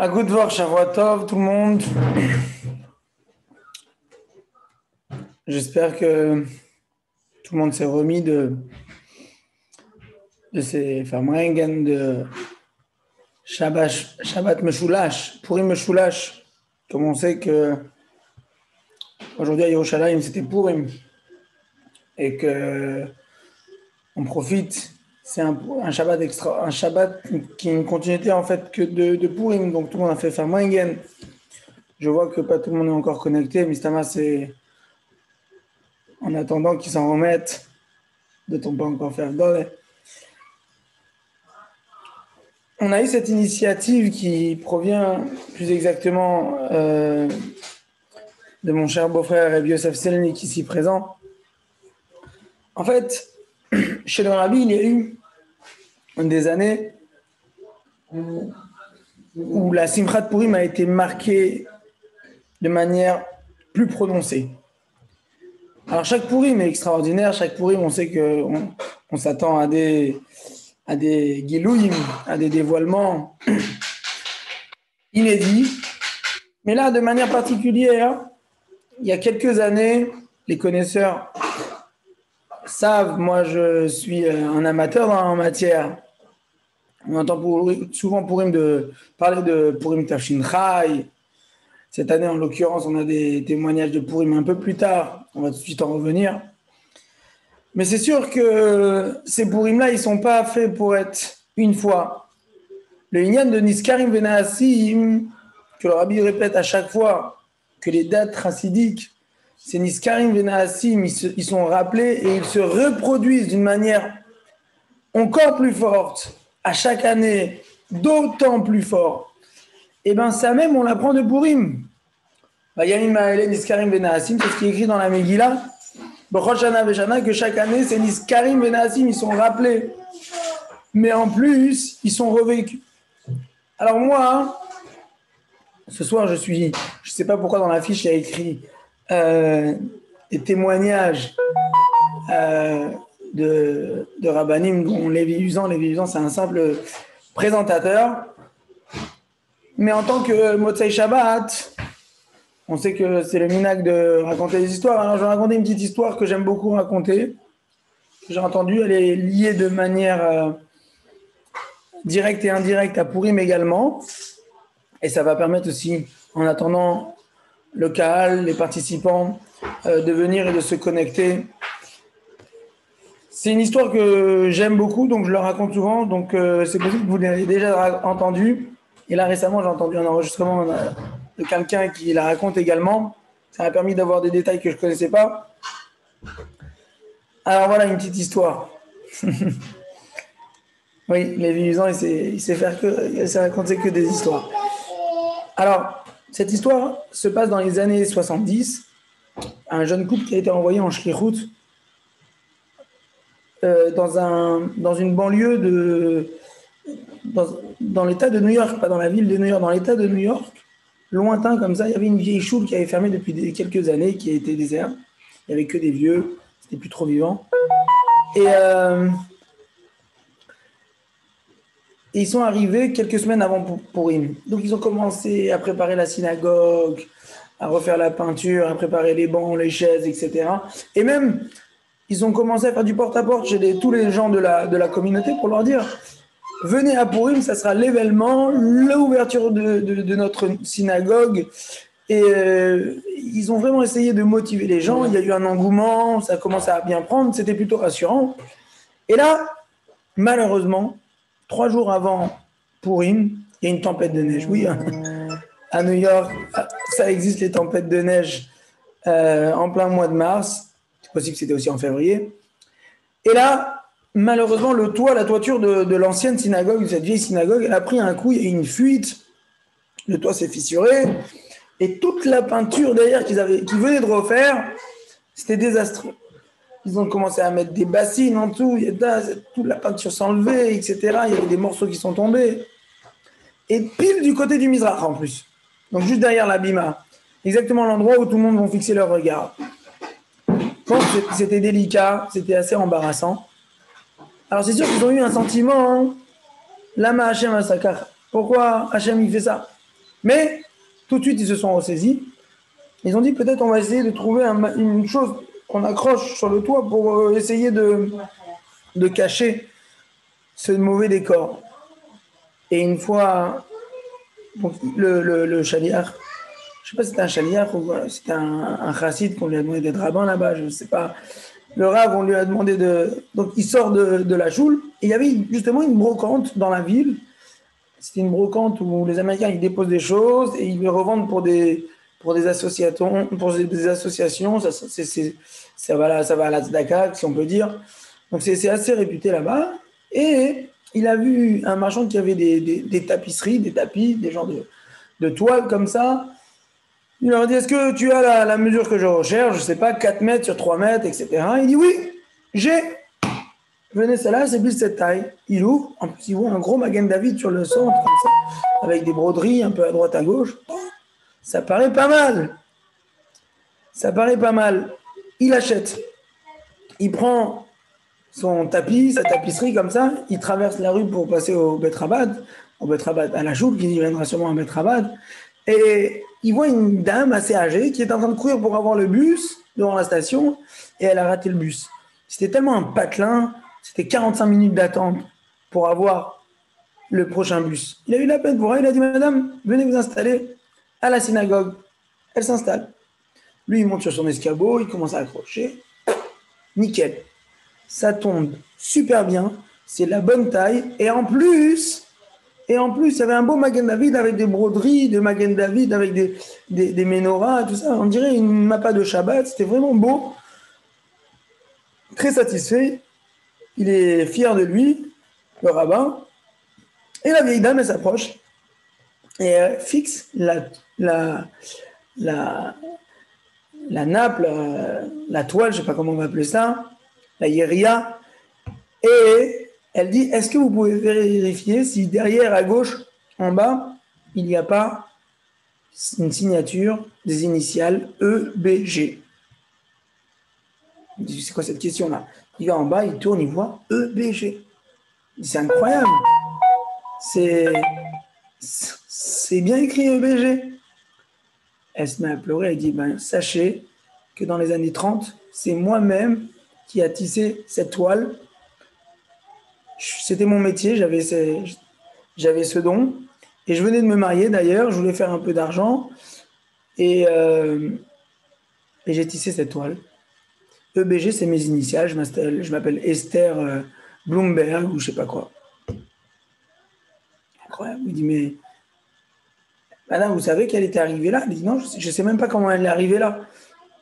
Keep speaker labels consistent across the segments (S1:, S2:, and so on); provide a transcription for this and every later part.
S1: À good voir, Shavuot tout le monde. J'espère que tout le monde s'est remis de ces Farmringen de Shabbat Meshulash, Purim Meshulash. Comme on sait que aujourd'hui à Yerushalayim c'était Purim et que on profite. C'est un Shabbat extra, un Shabbat qui est une continuité en fait que de Purim. Donc tout le monde a fait Farmringen. Je vois que pas tout le monde est encore connecté. Mistama, c'est en attendant qu'ils s'en remettent. De ton pas encore faire d'or. On a eu cette initiative qui provient plus exactement de mon cher beau-frère Rabbi Yosef Selnik ici présent. En fait, chez le Rabbi, il y a eu des années où la Simchat Purim a été marquée de manière plus prononcée. Alors chaque Purim est extraordinaire, chaque Purim on sait qu'on s'attend à des gilouim, à des dévoilements inédits. Mais là, de manière particulière, il y a quelques années, les connaisseurs savent, moi je suis un amateur en matière. On entend souvent parler de Purim Tafshin Chai. Cette année, en l'occurrence, on a des témoignages de Purim un peu plus tard. On va tout de suite en revenir. Mais c'est sûr que ces Purim-là, ils ne sont pas faits pour être une fois. Le Inyan de Niskarim Venaasim, que le Rabbi répète à chaque fois, que les dates chassidiques, ces Niskarim Venaasim, ils sont rappelés et ils se reproduisent d'une manière encore plus forte, à chaque année, d'autant plus fort. Et bien ça même, on l'apprend de Purim. Yamin Ma'ele Niskarim Venaasim, c'est ce qui est écrit dans la Megillah. B'choshana Veshana, que chaque année, ces Niskarim Venaasim, ils sont rappelés. Mais en plus, ils sont revécus. Alors moi, ce soir, je ne sais pas pourquoi dans la fiche, il y a écrit des témoignages de Rabbanim, dont Lévi Uzan, c'est un simple présentateur. Mais en tant que Motzei Shabbat, on sait que c'est le minhag de raconter des histoires. Alors je vais raconter une petite histoire que j'aime beaucoup raconter, que j'ai entendue. Elle est liée de manière directe et indirecte à Purim également. Et ça va permettre aussi, en attendant le Kahal, les participants, de venir et de se connecter. C'est une histoire que j'aime beaucoup, donc je le raconte souvent. Donc c'est possible que vous l'ayez déjà entendu. Et là, récemment, j'ai entendu un enregistrement de quelqu'un qui la raconte également. Ça m'a permis d'avoir des détails que je ne connaissais pas. Alors voilà une petite histoire. Oui, Lévi Uzan, il sait raconter que des histoires. Alors, cette histoire se passe dans les années 70. Un jeune couple qui a été envoyé en shlichut dans une banlieue dans l'état de New York, pas dans la ville de New York, dans l'état de New York, lointain comme ça. Il y avait une vieille choule qui avait fermé depuis quelques années, qui a été déserte. Il n'y avait que des vieux, c'était plus trop vivant. Et ils sont arrivés quelques semaines avant Purim. Donc ils ont commencé à préparer la synagogue, à refaire la peinture, à préparer les bancs, les chaises, etc. Et même, ils ont commencé à faire du porte-à-porte chez tous les gens de la communauté pour leur dire « Venez à Purim, ça sera l'événement, l'ouverture de notre synagogue. » Et ils ont vraiment essayé de motiver les gens. Il y a eu un engouement, ça a commencé à bien prendre, c'était plutôt rassurant. Et là, malheureusement, 3 jours avant Purim, il y a une tempête de neige. Oui, à New York, ça existe les tempêtes de neige en plein mois de mars. C'est possible que c'était aussi en février. Et là, malheureusement, la toiture de l'ancienne synagogue, de cette vieille synagogue, elle a pris un coup, il y a eu une fuite, le toit s'est fissuré, et toute la peinture derrière qu'ils venaient de refaire, c'était désastreux. Ils ont commencé à mettre des bassines en dessous, toute la peinture s'enlevait, etc. Il y avait des morceaux qui sont tombés. Et pile du côté du Mizrach en plus. Donc juste derrière la Bima. Exactement l'endroit où tout le monde va fixer leur regard. Donc c'était délicat, c'était assez embarrassant. Alors c'est sûr qu'ils ont eu un sentiment, Lama Hachem Asakar. Pourquoi Hachem il fait ça? Mais tout de suite, ils se sont ressaisis. Ils ont dit peut-être on va essayer de trouver une chose qu'on accroche sur le toit pour essayer de cacher ce mauvais décor. Et une fois, donc, le chaliar, je ne sais pas si c'était un chaliar ou c'était un chassid qu'on lui a demandé d'être rabbin là-bas, je ne sais pas. Le Rav, on lui a demandé de. Donc il sort de la choule, et il y avait justement une brocante dans la ville. C'était une brocante où les Américains ils déposent des choses et ils les revendent pour des associations. Pour des associations, ça va à la tzedaka, si on peut dire. Donc c'est assez réputé là-bas. Et il a vu un marchand qui avait des tapisseries, des tapis, des genres de toiles comme ça. Il leur dit, est-ce que tu as la mesure que je recherche? Je sais pas, 4 mètres sur 3 mètres, etc. Il dit, oui, j'ai. Venez, celle-là, c'est plus cette taille. Il ouvre, en plus, il voit un gros Magen David sur le centre, comme ça, avec des broderies un peu à droite, à gauche. Ça paraît pas mal. Ça paraît pas mal. Il achète. Il prend son tapis, sa tapisserie, comme ça. Il traverse la rue pour passer au Betrabad, à la choule, qui viendra sûrement à Betrabad. Et il voit une dame assez âgée qui est en train de courir pour avoir le bus devant la station, et elle a raté le bus. C'était tellement un patelin, c'était 45 minutes d'attente pour avoir le prochain bus. Il a eu la peine pour elle, il a dit, madame, venez vous installer à la synagogue. Elle s'installe. Lui, il monte sur son escabeau, il commence à accrocher. Nickel. Ça tombe super bien, c'est la bonne taille, et en plus, il y avait un beau Magen David avec des broderies, de Magen David avec des menorahs, tout ça. On dirait une mappa de Shabbat. C'était vraiment beau. Très satisfait. Il est fier de lui, le rabbin. Et la vieille dame, elle s'approche et fixe la nappe, la toile, je ne sais pas comment on va appeler ça, la yéria. Et elle dit, est-ce que vous pouvez vérifier si derrière, à gauche, en bas, il n'y a pas une signature des initiales EBG. C'est quoi cette question-là? Il va en bas, il tourne, il voit EBG. C'est incroyable. C'est bien écrit EBG. Elle se met à pleurer, elle dit, sachez que dans les années 30, c'est moi-même qui a tissé cette toile. C'était mon métier, j'avais ce don. Et je venais de me marier d'ailleurs, je voulais faire un peu d'argent. Et j'ai tissé cette toile. EBG, c'est mes initiales. Je m'appelle Esther Bloomberg ou je sais pas quoi. Incroyable. Il dit, mais madame, vous savez qu'elle était arrivée là? Elle dit, non, je sais même pas comment elle est arrivée là.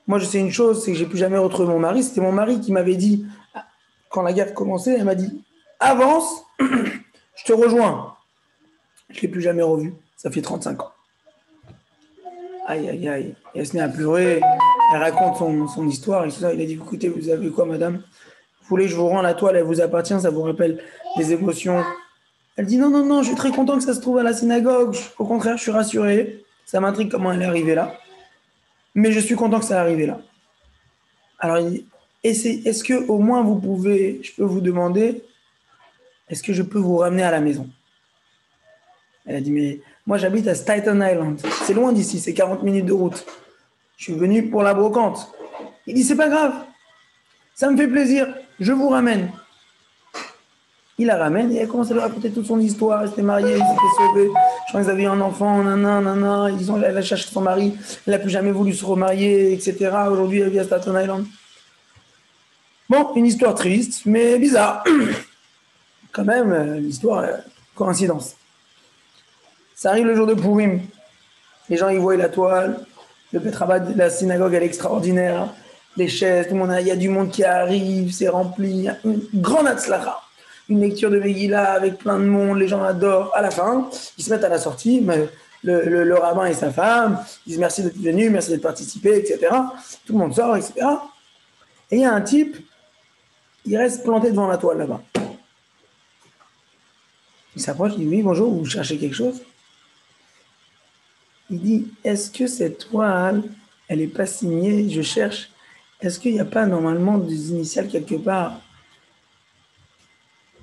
S1: Moi, je sais une chose, c'est que j'ai plus jamais retrouvé mon mari. C'était mon mari qui m'avait dit, quand la guerre commençait, elle m'a dit, avance, je te rejoins. Je ne l'ai plus jamais revu. Ça fait 35 ans. Aïe, aïe, aïe. Et elle se met à pleurer. Elle raconte son histoire et tout ça. Il a dit, écoutez, vous avez quoi, madame? Vous voulez que je vous rends la toile, elle vous appartient, ça vous rappelle des émotions. Elle dit, non, non, non, je suis très content que ça se trouve à la synagogue. Au contraire, je suis rassuré. Ça m'intrigue comment elle est arrivée là. Mais je suis content que ça arrive là. Alors, il dit, est-ce que au moins je peux vous demander, est-ce que je peux vous ramener à la maison? Elle a dit, mais moi j'habite à Staten Island. C'est loin d'ici, c'est 40 minutes de route. Je suis venu pour la brocante. Il dit, c'est pas grave. Ça me fait plaisir. Je vous ramène. Il la ramène et elle commence à lui raconter toute son histoire. Elle s'était mariée, ils s'étaient sauvés. Je crois qu'ils avaient eu un enfant, nanana. Elle a cherché son mari. Elle n'a plus jamais voulu se remarier, etc. Aujourd'hui, elle vit à Staten Island. Bon, une histoire triste, mais bizarre. Quand même, l'histoire, coïncidence. Ça arrive le jour de Purim. Les gens, ils voient la toile. Le Betrabad, la synagogue, elle est extraordinaire. Les chaises, tout le monde, il y a du monde qui arrive, c'est rempli. Une grande hatzlacha. Une lecture de Megillah avec plein de monde, les gens adorent. À la fin, ils se mettent à la sortie, mais le rabbin et sa femme, ils disent merci d'être venu, merci d'être participé, etc. Tout le monde sort, etc. Et il y a un type, il reste planté devant la toile là-bas. Il s'approche, il dit oui, bonjour, vous cherchez quelque chose? Il dit, est-ce que cette toile, elle n'est pas signée? Je cherche. Est-ce qu'il n'y a pas normalement des initiales quelque part?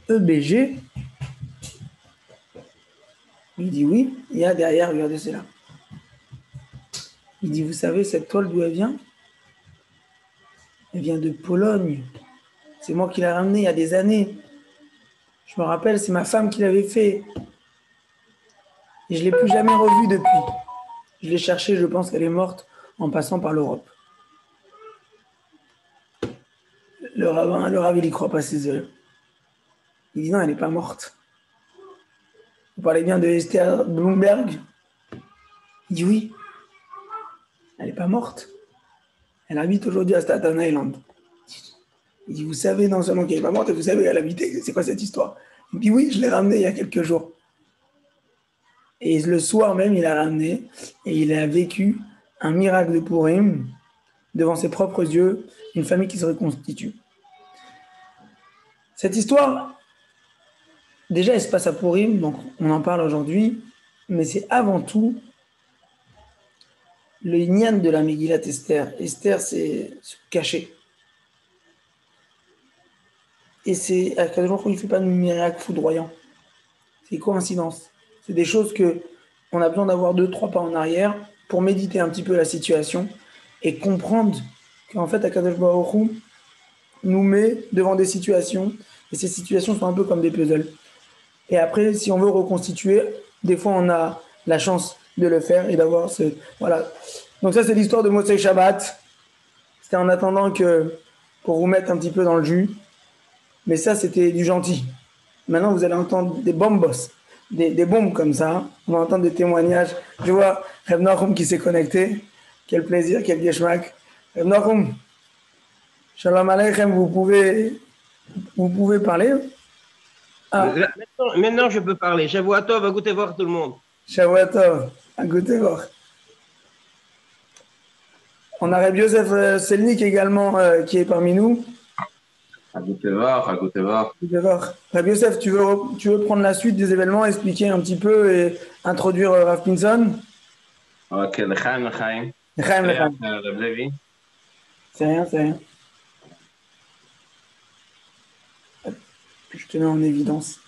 S1: EBG. Il dit oui, il y a derrière, regardez, c'est là. Il dit, vous savez, cette toile, d'où elle vient? Elle vient de Pologne. C'est moi qui l'ai ramenée il y a des années. Je me rappelle, c'est ma femme qui l'avait fait. Et je ne l'ai plus jamais revue depuis. Je l'ai cherchée, je pense qu'elle est morte en passant par l'Europe. Le rabbin, il n'y croit pas ses yeux. Il dit non, elle n'est pas morte. Vous parlez bien de Esther Bloomberg? Il dit oui, elle n'est pas morte. Elle habite aujourd'hui à Staten Island. Il dit, vous savez non seulement qu'elle n'est pas morte, et vous savez où elle habitait. C'est quoi cette histoire? Il dit oui, je l'ai ramenée il y a quelques jours. Et le soir même, il l'a ramenée et il a vécu un miracle de Purim devant ses propres yeux, une famille qui se reconstitue. Cette histoire, déjà, elle se passe à Purim, donc on en parle aujourd'hui, mais c'est avant tout le Inyan de la Megillat Esther. Esther, c'est se cacher. Et c'est à quel jour il ne fait pas de miracle foudroyant. C'est coïncidence. C'est des choses que on a besoin d'avoir 2-3 pas en arrière pour méditer un petit peu la situation et comprendre qu'en fait, Akadosh Baruch Hu nous met devant des situations et ces situations sont un peu comme des puzzles. Et après, si on veut reconstituer, des fois, on a la chance de le faire et d'avoir ce... Voilà. Donc ça, c'est l'histoire de Motsei Shabbat. C'était en attendant pour vous mettre un petit peu dans le jus. Mais ça, c'était du gentil. Maintenant, vous allez entendre des bombos, des bombes comme ça. On va entendre des témoignages. Je vois Reb Nachum qui s'est connecté. Quel plaisir, quel geschmack. Reb Nachum, Shalom Aleichem, vous pouvez parler? Ah,
S2: Maintenant, je peux parler. Shavuot va goûter voir tout le monde.
S1: Shavuot Tov, à goûter voir. On a Reb Yosef Selnik également qui est parmi nous.
S3: À goûter voir, à goûter voir.
S1: Reb Yosef, tu veux prendre la suite des événements, expliquer un petit peu et introduire Rav Pinson?
S3: Ok, l'chaim, l'chaim.
S1: L'chaim.
S3: Reb Levi.
S1: C'est rien. Je te mets en évidence.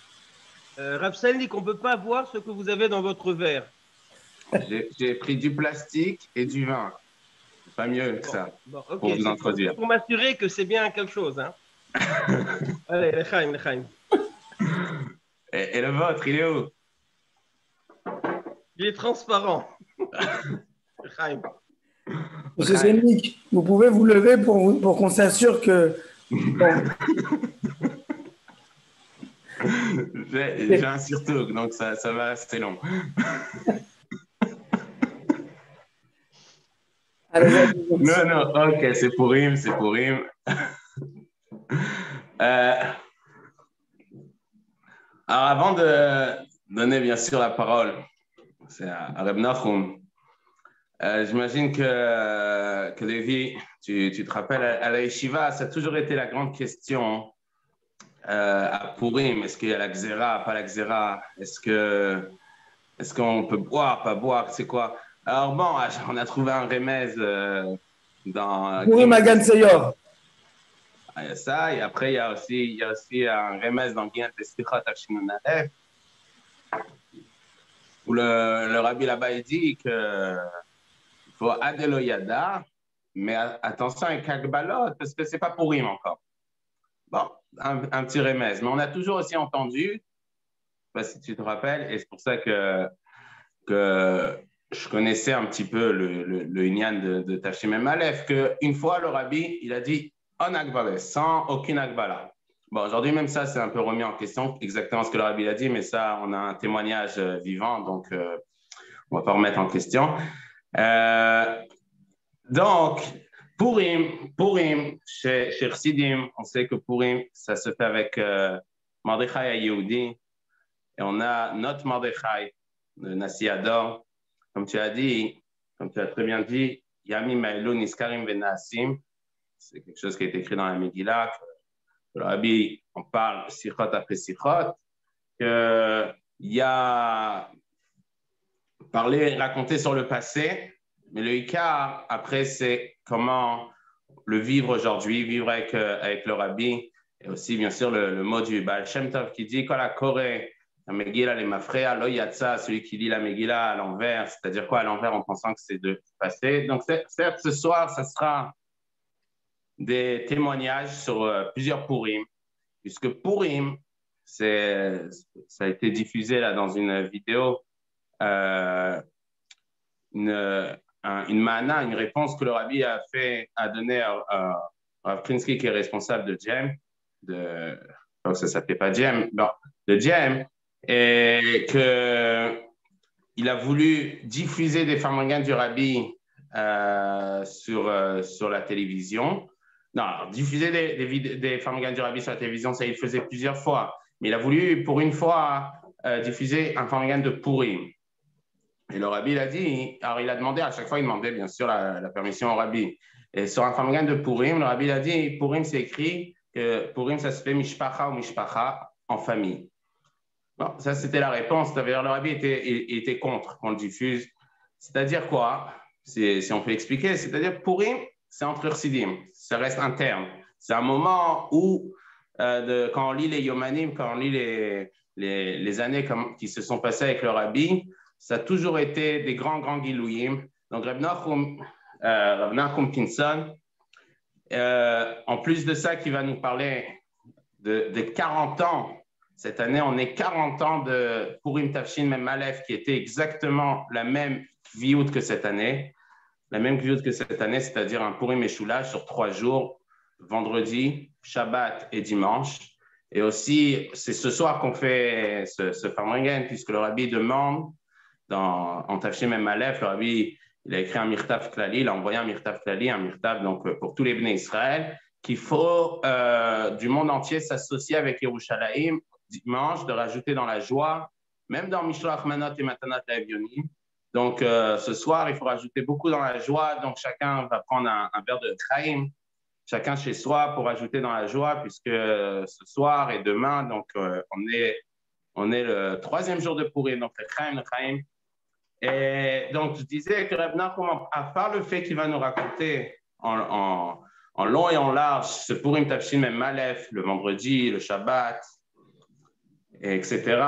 S2: Rav Selnik, on ne peut pas voir ce que vous avez dans votre verre.
S3: J'ai pris du plastique et du vin. Pas mieux que ça,
S2: okay.
S3: pour vous introduire.
S2: Pour m'assurer que c'est bien quelque chose. Hein. Allez, l'chaim.
S3: Et le vôtre, il est où?
S2: Il est transparent. L'chaim.
S1: Monsieur Selnik, vous pouvez vous lever pour qu'on s'assure que... Bon.
S3: J'ai un surtout, donc ça va rester long. Non, ok, c'est pour Purim. Alors, avant de donner bien sûr la parole, c'est à Reb Nachum. J'imagine que Lévi, tu te rappelles, à la Yeshiva, ça a toujours été la grande question à Purim. Est-ce qu'il y a la Xéra, pas la Xéra? Est-ce qu'on peut boire, pas boire? C'est quoi? Alors bon, on a trouvé un remède dans...
S1: Purim Agan Seyor.
S3: Il y a ça, et après il y a aussi un remède dans Guiant Estichot Akshinon Alef, où le rabbi là-bas il dit qu'il faut Adelo Yada, mais attention avec Kagbalot, parce que c'est pas Purim encore. Bon, un petit remède. Mais on a toujours aussi entendu, je ne sais pas si tu te rappelles, et c'est pour ça que je connaissais un petit peu le Inyan de Tashimem Aleph, qu'une fois, le rabbi, il a dit en Agbala, sans aucune Agbala. Bon, aujourd'hui, même ça, c'est un peu remis en question, exactement ce que le rabbi a dit, mais ça, on a un témoignage vivant, donc on ne va pas remettre en question. Donc, Purim, chez Chassidim, on sait que Purim, ça se fait avec Mordechai à Yehudi, et on a notre Mordechai, le Nassi Ador, comme tu as très bien dit, Yamim Ma'elu Niskarim Venasim, c'est quelque chose qui est écrit dans la Megillah, que le Rabbi, on parle Sichot après Sichot, qu'il y a parlé, raconté sur le passé, mais le Ikar, après, c'est comment le vivre aujourd'hui, vivre avec le Rabbi, et aussi, bien sûr, le mot du Baal Shem Tov qui dit, quand la Corée, La Megillah, les Mafréa, lo yatsa, celui qui lit la Megillah à l'envers, c'est-à-dire quoi à l'envers en pensant que c'est de passer. Donc, certes, ce soir, ça sera des témoignages sur plusieurs Purim, puisque Purim, ça a été diffusé là dans une vidéo, une mana, une réponse que le rabbi a donnée à Rav Krinsky, qui est responsable de Jem, donc ça ne s'appelait pas Jem, non, de Jem, et qu'il a voulu diffuser des farmangan du rabbi sur la télévision. Non, alors, diffuser des farmangan du rabbi sur la télévision, ça il faisait plusieurs fois, mais il a voulu pour une fois diffuser un farmangan de Purim. Et le rabbi il a dit, alors il a demandé, à chaque fois il demandait bien sûr la permission au rabbi. Et sur un farmangan de Purim, le rabbi il a dit, Purim c'est écrit que Purim ça se fait mishpacha ou mishpacha en famille. Bon, ça c'était la réponse. D'ailleurs le rabbi était contre qu'on le diffuse. C'est-à-dire quoi? Si on peut expliquer, c'est-à-dire Purim c'est entre Chassidim, ça reste interne. C'est un moment où quand on lit les Yomanim, quand on lit les années qui se sont passées avec le rabbi, ça a toujours été des grands Gilouyim. Donc, Reb Nachum Pinson, en plus de ça, qui va nous parler de 40 ans. Cette année, on est 40 ans de Purim Tafshin Mem Aleph, qui était exactement la même viout que cette année. La même viout que cette année, c'est-à-dire un Purim Meshulash sur 3 jours, vendredi, Shabbat et dimanche. Et aussi, c'est ce soir qu'on fait ce farmangan, puisque le rabbi demande en Tafshin Mem Aleph, le rabbi, il a écrit un mirtav klali, il a envoyé un mirtav klali, un mirtav donc pour tous les Bnei Israël, qu'il faut du monde entier s'associer avec Yerushalayim dimanche, de rajouter dans la joie, même dans Mishloach Manot et Matanat Le'Evyonim. Donc ce soir, il faut rajouter beaucoup dans la joie, donc chacun va prendre un verre de Chaim, chacun chez soi pour ajouter dans la joie, puisque ce soir et demain, donc on est le 3e jour de Purim, donc le Chaim. Et donc, je disais que Reb Nachum, à part le fait qu'il va nous raconter en long et en large ce Purim Tafshin Mem Aleph, le vendredi, le Shabbat, etc.,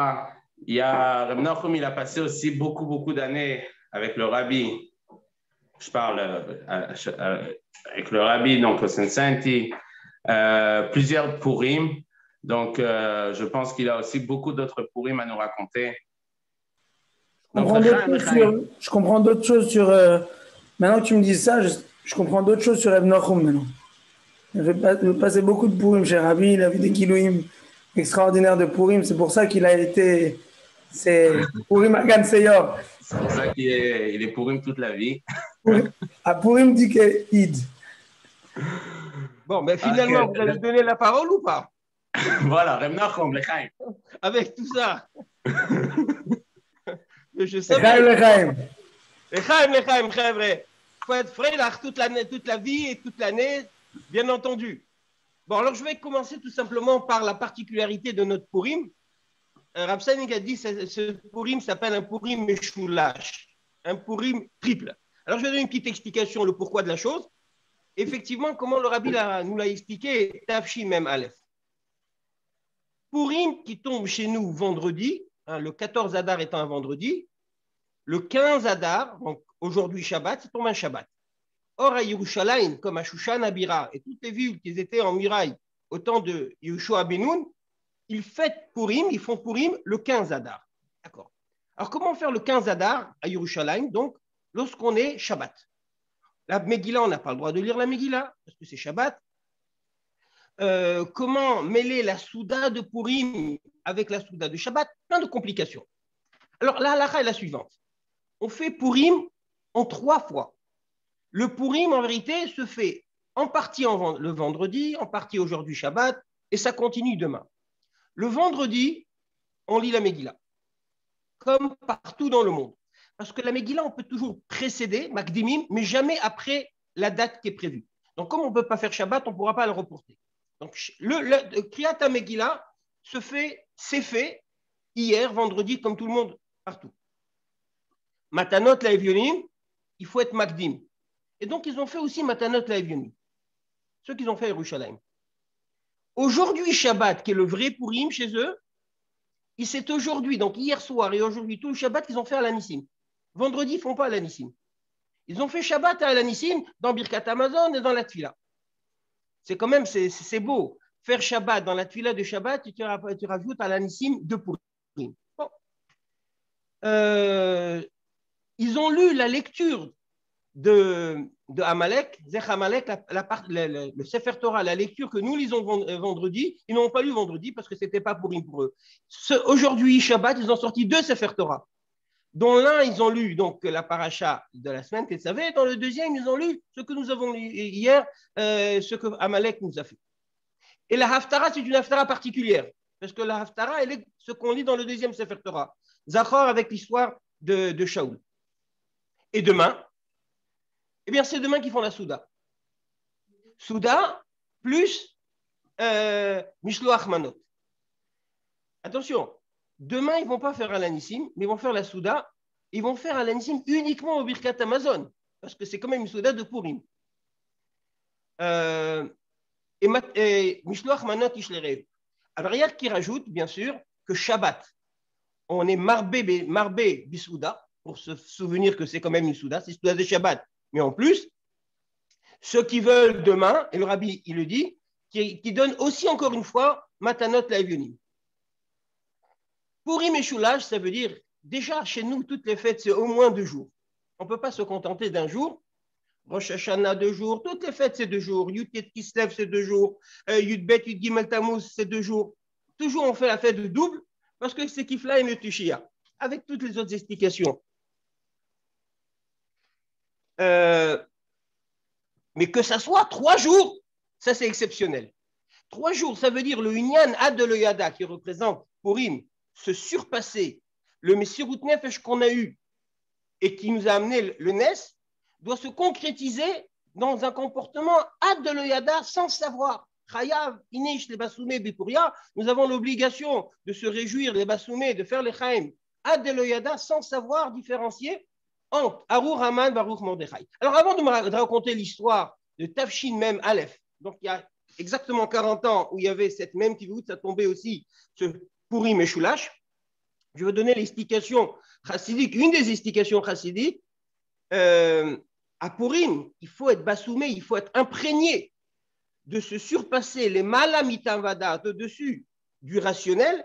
S3: il y a Reb Nachum, il a passé aussi beaucoup d'années avec le rabbi. Je parle avec le rabbi, donc au Sensanti, plusieurs Purim. Donc, je pense qu'il a aussi beaucoup d'autres Purim à nous raconter.
S1: Je comprends d'autres choses sur. Maintenant que tu me dis ça, je comprends d'autres choses sur Reb Nachum maintenant. Il a passé beaucoup de Purim chez Rabbi, il a vu des Gilouim extraordinaires de Purim, c'est pour ça qu'il a été. C'est Purim Agan Seyor.
S3: C'est pour ça qu'il est Purim toute la vie.
S1: À Purim dit que Id.
S2: Bon, mais finalement, vous allez donner la parole ou pas?
S3: Voilà, Reb Nachum, Lechaim.
S2: Avec tout ça. Je sais
S1: Lechaim.
S2: Lechaim, il faut être frélach toute la vie et toute l'année, bien entendu. Bon, alors je vais commencer tout simplement par la particularité de notre Purim. Rav Sanig a dit que ce Purim s'appelle un Purim Meshulash, un Purim triple. Alors je vais donner une petite explication, le pourquoi de la chose. Effectivement, comment le Rabbi nous l'a expliqué, Tafshin Mem Aleph. Purim qui tombe chez nous vendredi, le 14 Adar étant un vendredi, le 15 Adar, donc aujourd'hui Shabbat, il tombe un Shabbat. Or à Yerushalayim, comme à Shushan Abira, et toutes les villes qui étaient en muraille au temps de Yehoshua ben Nun, ils font Purim le 15 Adar. D'accord. Alors comment faire le 15 Adar à Yerushalayim, donc lorsqu'on est Shabbat? La Megillah, on n'a pas le droit de lire la Megillah, parce que c'est Shabbat. Comment mêler la Souda de Purim avec la Souda de Shabbat? Plein de complications. Alors la halakha est la suivante. On fait Purim en 3 fois. Le Purim, en vérité, se fait en partie le vendredi, en partie aujourd'hui Shabbat, et ça continue demain. Le vendredi, on lit la Megillah, comme partout dans le monde. Parce que la Megillah, on peut toujours précéder, Makdimim, mais jamais après la date qui est prévue. Donc, comme on ne peut pas faire Shabbat, on ne pourra pas le reporter. Donc, le Kriyat Megillah c'est fait hier, vendredi, comme tout le monde, partout. Matanot Laevyonim, il faut être Makdim. Et donc, ils ont fait aussi Matanot Laevyonim. Ceux qui ont fait Yerushalayim. Aujourd'hui, Shabbat, qui est le vrai Purim chez eux, c'est aujourd'hui, donc hier soir et aujourd'hui, tout le Shabbat, qu'ils ont fait à l'Anissim. Vendredi, ils ne font pas à l'Anissim. Ils ont fait Shabbat à l'Anissim dans Birkat Amazon et dans la Tfila. C'est quand même, c'est beau. Faire Shabbat dans la Tfila de Shabbat, tu rajoutes à l'Anissim de Purim. Bon. Ils ont lu la lecture de Amalek, Zech Amalek, le Sefer Torah, la lecture que nous lisons vendredi. Ils n'ont pas lu vendredi parce que ce n'était pas Purim pour eux. Aujourd'hui, Shabbat, ils ont sorti 2 Sefer Torah, dont l'un, ils ont lu donc la paracha de la semaine qu'ils savaient, et dans le deuxième, ils ont lu ce que nous avons lu hier, ce que Amalek nous a fait. Et la Haftara, c'est une Haftara particulière, parce que la Haftara, elle est ce qu'on lit dans le deuxième Sefer Torah, Zachor avec l'histoire de Shaoul. Et demain, eh bien, c'est demain qu'ils font la Souda. Souda plus Mishloach Manot. Attention, demain, ils ne vont pas faire Alanissim, mais ils vont faire la Souda. Ils vont faire Alanissim uniquement au Birkat Amazon, parce que c'est quand même une Souda de Purim. Et Mishloach Manot Ishlerev. Alors, il y a qui rajoute, bien sûr, que Shabbat, on est marbé bisouda, pour se souvenir que c'est quand même une Souda, c'est Souda de Shabbat. Mais en plus, ceux qui veulent demain, et le Rabbi, il le dit, qui donne aussi encore une fois Matanot Laevionim. Purim et Shulash, ça veut dire, déjà chez nous, toutes les fêtes, c'est au moins 2 jours. On ne peut pas se contenter d'un jour. Rosh Hashanah, 2 jours. Toutes les fêtes, c'est 2 jours. Yud Tet Kislev, c'est 2 jours. Yud Bet, Yud Gimel Tammuz, c'est 2 jours. Toujours, on fait la fête de double parce que c'est Kifla et le Tushia, avec toutes les autres explications. Mais que ça soit 3 jours, ça c'est exceptionnel. 3 jours, ça veut dire le Inyan Ad de l'Oyada qui représente Purim, se surpasser le Messirut Nefesh qu'on a eu et qui nous a amené le Nes, doit se concrétiser dans un comportement Ad de l'Oyada sans savoir. Chayav, Inish, les Basoumé, Bipuria, nous avons l'obligation de se réjouir, les Basoumé, de faire les Chaim Ad de l'Oyada sans savoir différencier entre Arur Haman, Baruch Mordechai. Alors avant de me raconter l'histoire de Tafshin Mem Aleph, donc il y a exactement 40 ans où il y avait cette même kivout, ça tombait aussi ce Purim et Shulash, je vais donner l'explication chassidique, une des explications chassidiques. À Purim, il faut être basoumé, il faut être imprégné de se surpasser les malamitamvadat au-dessus du rationnel.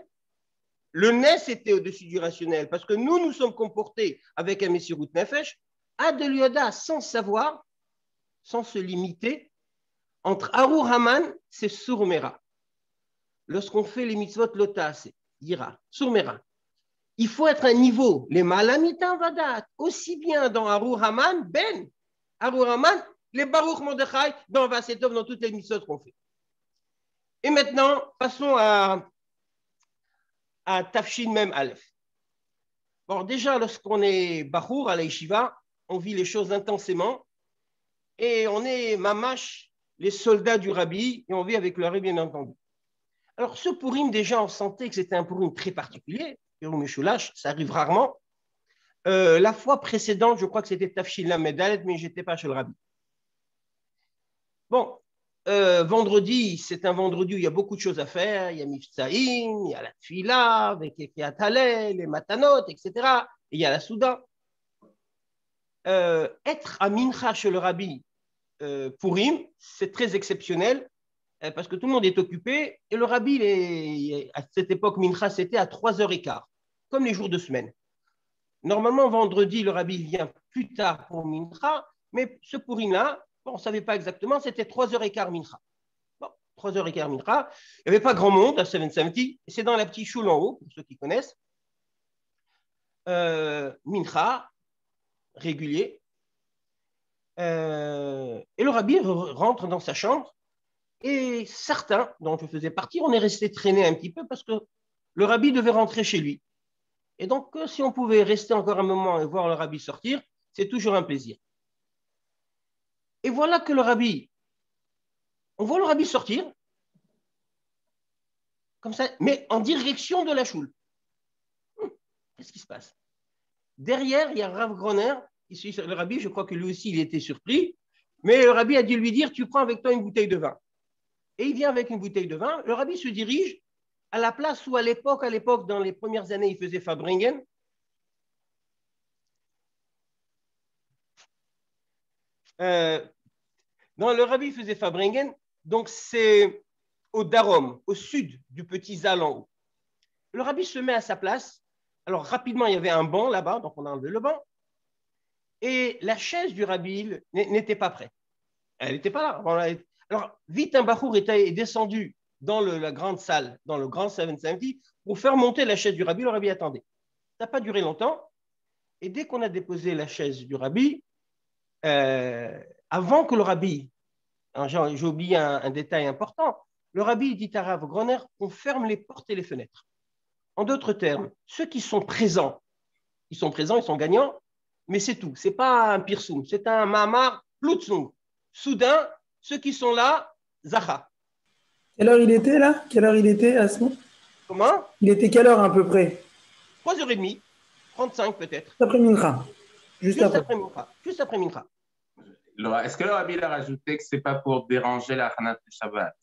S2: Le Nes était au-dessus du rationnel parce que nous sommes comportés avec un Messirut Nefesh, Ad Eliada, sans savoir, sans se limiter, entre Arur Haman, c'est Surmera. Lorsqu'on fait les mitzvot Lota, c'est Yira, Surmera. Il faut être à un niveau, les malamitan vadat, aussi bien dans Arur Haman, Ben, Arur Haman, les Baruch Mordechai, dans Vasetov, dans toutes les mitzvot qu'on fait. Et maintenant, passons à Tafshin Mem Aleph. Bon, déjà, lorsqu'on est Bachour à la Yeshiva, on vit les choses intensément et on est mamash, les soldats du Rabbi, et on vit avec le Rabbi, bien entendu. Alors, ce Purim, déjà, on sentait que c'était un Purim très particulier. Purim et Shulash, ça arrive rarement. La fois précédente, je crois que c'était Tafshin Lamed Aleph, mais je n'étais pas chez le Rabbi. Bon, vendredi, c'est un vendredi où il y a beaucoup de choses à faire. Il y a Mifsaïm, il y a la Tfila, avec les Talel, les Matanot, etc. Et il y a la Souda. Être à Mincha chez le Rabbi Purim, c'est très exceptionnel parce que tout le monde est occupé. Et le Rabbi, à cette époque, Mincha, c'était à 3h15, comme les jours de semaine. Normalement, vendredi, le Rabbi vient plus tard pour Mincha, mais ce Purim-là, bon, on ne savait pas exactement, c'était 3h15 Mincha. Bon, 3h15 Mincha. Il n'y avait pas grand monde à 770. C'est dans la petite choule en haut, pour ceux qui connaissent. Mincha, régulier. Et le Rabbi rentre dans sa chambre. Et certains, dont je faisais partie, on est resté traîner un petit peu parce que le Rabbi devait rentrer chez lui. Et donc, si on pouvait rester encore un moment et voir le Rabbi sortir, c'est toujours un plaisir. Et voilà que le Rabbi, on voit le Rabbi sortir, comme ça, mais en direction de la choule. Qu'est-ce qui se passe? Derrière, il y a Rav Groner, ici, le Rabbi, je crois que lui aussi, il était surpris, mais le Rabbi a dû lui dire, tu prends avec toi une bouteille de vin. Et il vient avec une bouteille de vin, le Rabbi se dirige à la place où à l'époque, dans les premières années, il faisait Fabringen. Dans le rabbi faisait Fabringen, donc c'est au Darom, au sud du petit Zal en haut. Le rabbi se met à sa place. Alors rapidement, il y avait un banc là-bas, donc on a enlevé le banc. Et la chaise du rabbi n'était pas prête. Elle n'était pas là. Alors vite, un bachour est descendu dans la grande salle, dans le grand 770, pour faire monter la chaise du rabbi. Le rabbi attendait. Ça n'a pas duré longtemps. Et dès qu'on a déposé la chaise du rabbi, avant que le rabbi, j'ai oublié un détail important, le rabbi dit à Rav Groner qu'on ferme les portes et les fenêtres. En d'autres termes, ceux qui sont présents, ils sont gagnants, mais c'est tout. Ce n'est pas un pirsoum, c'est un mamar plutsung. Soudain, ceux qui sont là, zacha.
S1: Quelle heure il était là? Quelle heure il était à ce moment?
S2: Comment?
S1: Il était quelle heure à peu près?
S2: 3h30, 35 peut-être.
S1: Juste après Mincha.
S2: Juste après Mincha. Juste après Mincha.
S3: Est-ce que le rabbi a rajouté que ce n'est pas pour déranger la Hanat de Shabbat?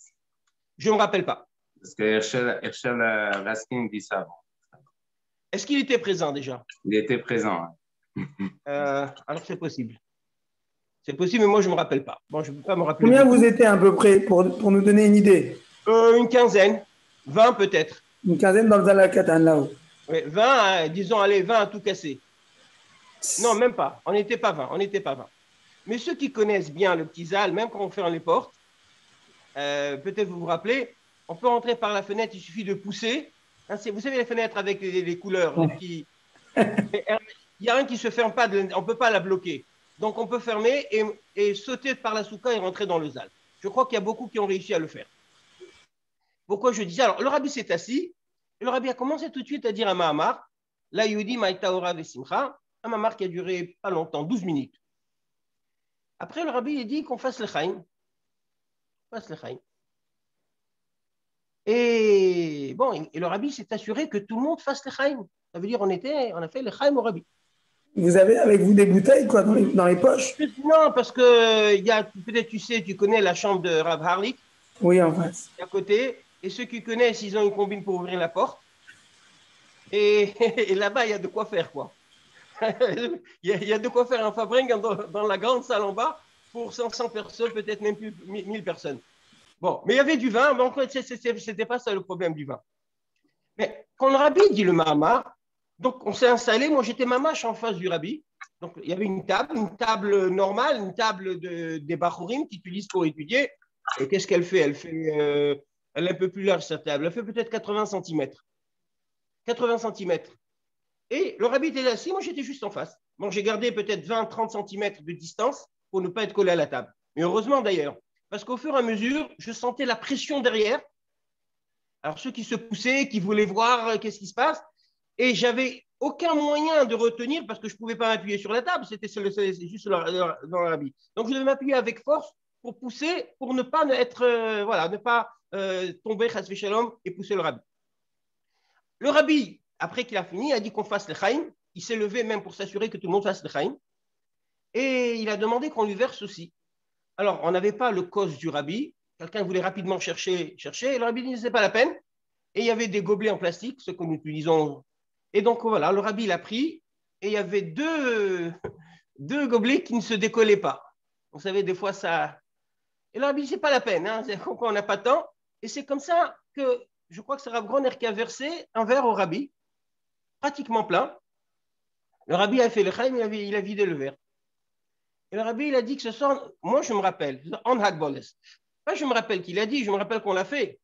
S2: Je ne me rappelle pas.
S3: Parce que Herschel Raskin dit ça.
S2: Est-ce qu'il était présent déjà?
S3: Il était présent.
S2: Alors c'est possible. C'est possible, mais moi je ne me rappelle pas. Bon, je ne peux pas me rappeler.
S1: Combien vous étiez à peu près pour nous donner une idée?
S2: Une quinzaine, 20 peut-être.
S1: Une quinzaine dans le Zalakatan là-haut.
S2: Oui, 20, disons, allez, 20 à tout casser. Non, même pas. On n'était pas 20. Mais ceux qui connaissent bien le petit Zal, même quand on ferme les portes, peut-être vous vous rappelez, on peut entrer par la fenêtre, il suffit de pousser. Hein, vous savez les fenêtres avec les couleurs, les petits... Il y a un qui ne se ferme pas, on ne peut pas la bloquer. Donc on peut fermer et sauter par la souka et rentrer dans le Zal. Je crois qu'il y a beaucoup qui ont réussi à le faire. Pourquoi je dis ça? Alors le rabbi s'est assis, et le rabbi a commencé tout de suite à dire à Mahamar, la Yehudi Maïtaora Vesimcha, un Mahamar qui a duré pas longtemps, 12 minutes. Après, le rabbi a dit qu'on fasse le Chaim. Et bon, et le rabbi s'est assuré que tout le monde fasse le Chaim. Ça veut dire on a fait le Chaim au rabbi.
S1: Vous avez avec vous des bouteilles quoi dans les poches?
S2: Non, parce que peut-être tu connais la chambre de Rav Harlik.
S1: Oui, en face.
S2: À côté. Et ceux qui connaissent, ils ont une combine pour ouvrir la porte. Et là-bas, il y a de quoi faire, quoi. il y a de quoi faire un Fabringen dans la grande salle en bas pour 500 personnes, peut-être même plus 1000 personnes. Bon, mais il y avait du vin, mais en fait, c'était pas ça le problème du vin. Mais quand le rabbi dit le Mahamar, donc on s'est installé, moi j'étais mamache en face du rabbi, donc il y avait une table normale, une table des Bachurim qu'ils utilisent pour étudier. Et qu'est-ce qu'elle fait? Elle est un peu plus large, sa table, elle fait peut-être 80 cm. 80 cm. Et le rabbi était assis, moi j'étais juste en face. Bon, j'ai gardé peut-être 20-30 cm de distance pour ne pas être collé à la table. Mais heureusement d'ailleurs, parce qu'au fur et à mesure, je sentais la pression derrière. Alors ceux qui se poussaient, qui voulaient voir qu'est-ce qui se passe, et j'avais aucun moyen de retenir parce que je ne pouvais pas m'appuyer sur la table, c'était juste dans le rabbi. Donc je devais m'appuyer avec force pour pousser, pour ne pas être, ne pas tomber chas v'shalom et pousser le rabbi. Le rabbi, après qu'il a fini, a dit qu'on fasse le chaim. Il s'est levé même pour s'assurer que tout le monde fasse le chaim. Et il a demandé qu'on lui verse aussi. Alors, on n'avait pas le cos du rabbi. Quelqu'un voulait rapidement chercher. Et le rabbi dit, ce n'est pas la peine. Et il y avait des gobelets en plastique, ceux que nous utilisons. Et donc, voilà, le rabbi l'a pris. Et il y avait deux gobelets qui ne se décollaient pas. Vous savez, des fois, ça... Et le rabbi dit, ce n'est pas la peine. Hein, on n'a pas de temps. Et c'est comme ça que, je crois que c'est Rav Groner qui a versé un verre au rabbi, pratiquement plein. Le rabbi a fait le chaim, il a vidé le verre. Et le rabbi, il a dit que ce soir, moi je me rappelle, en Hagboles. Pas je me rappelle qu'il a dit, je me rappelle qu'on l'a fait.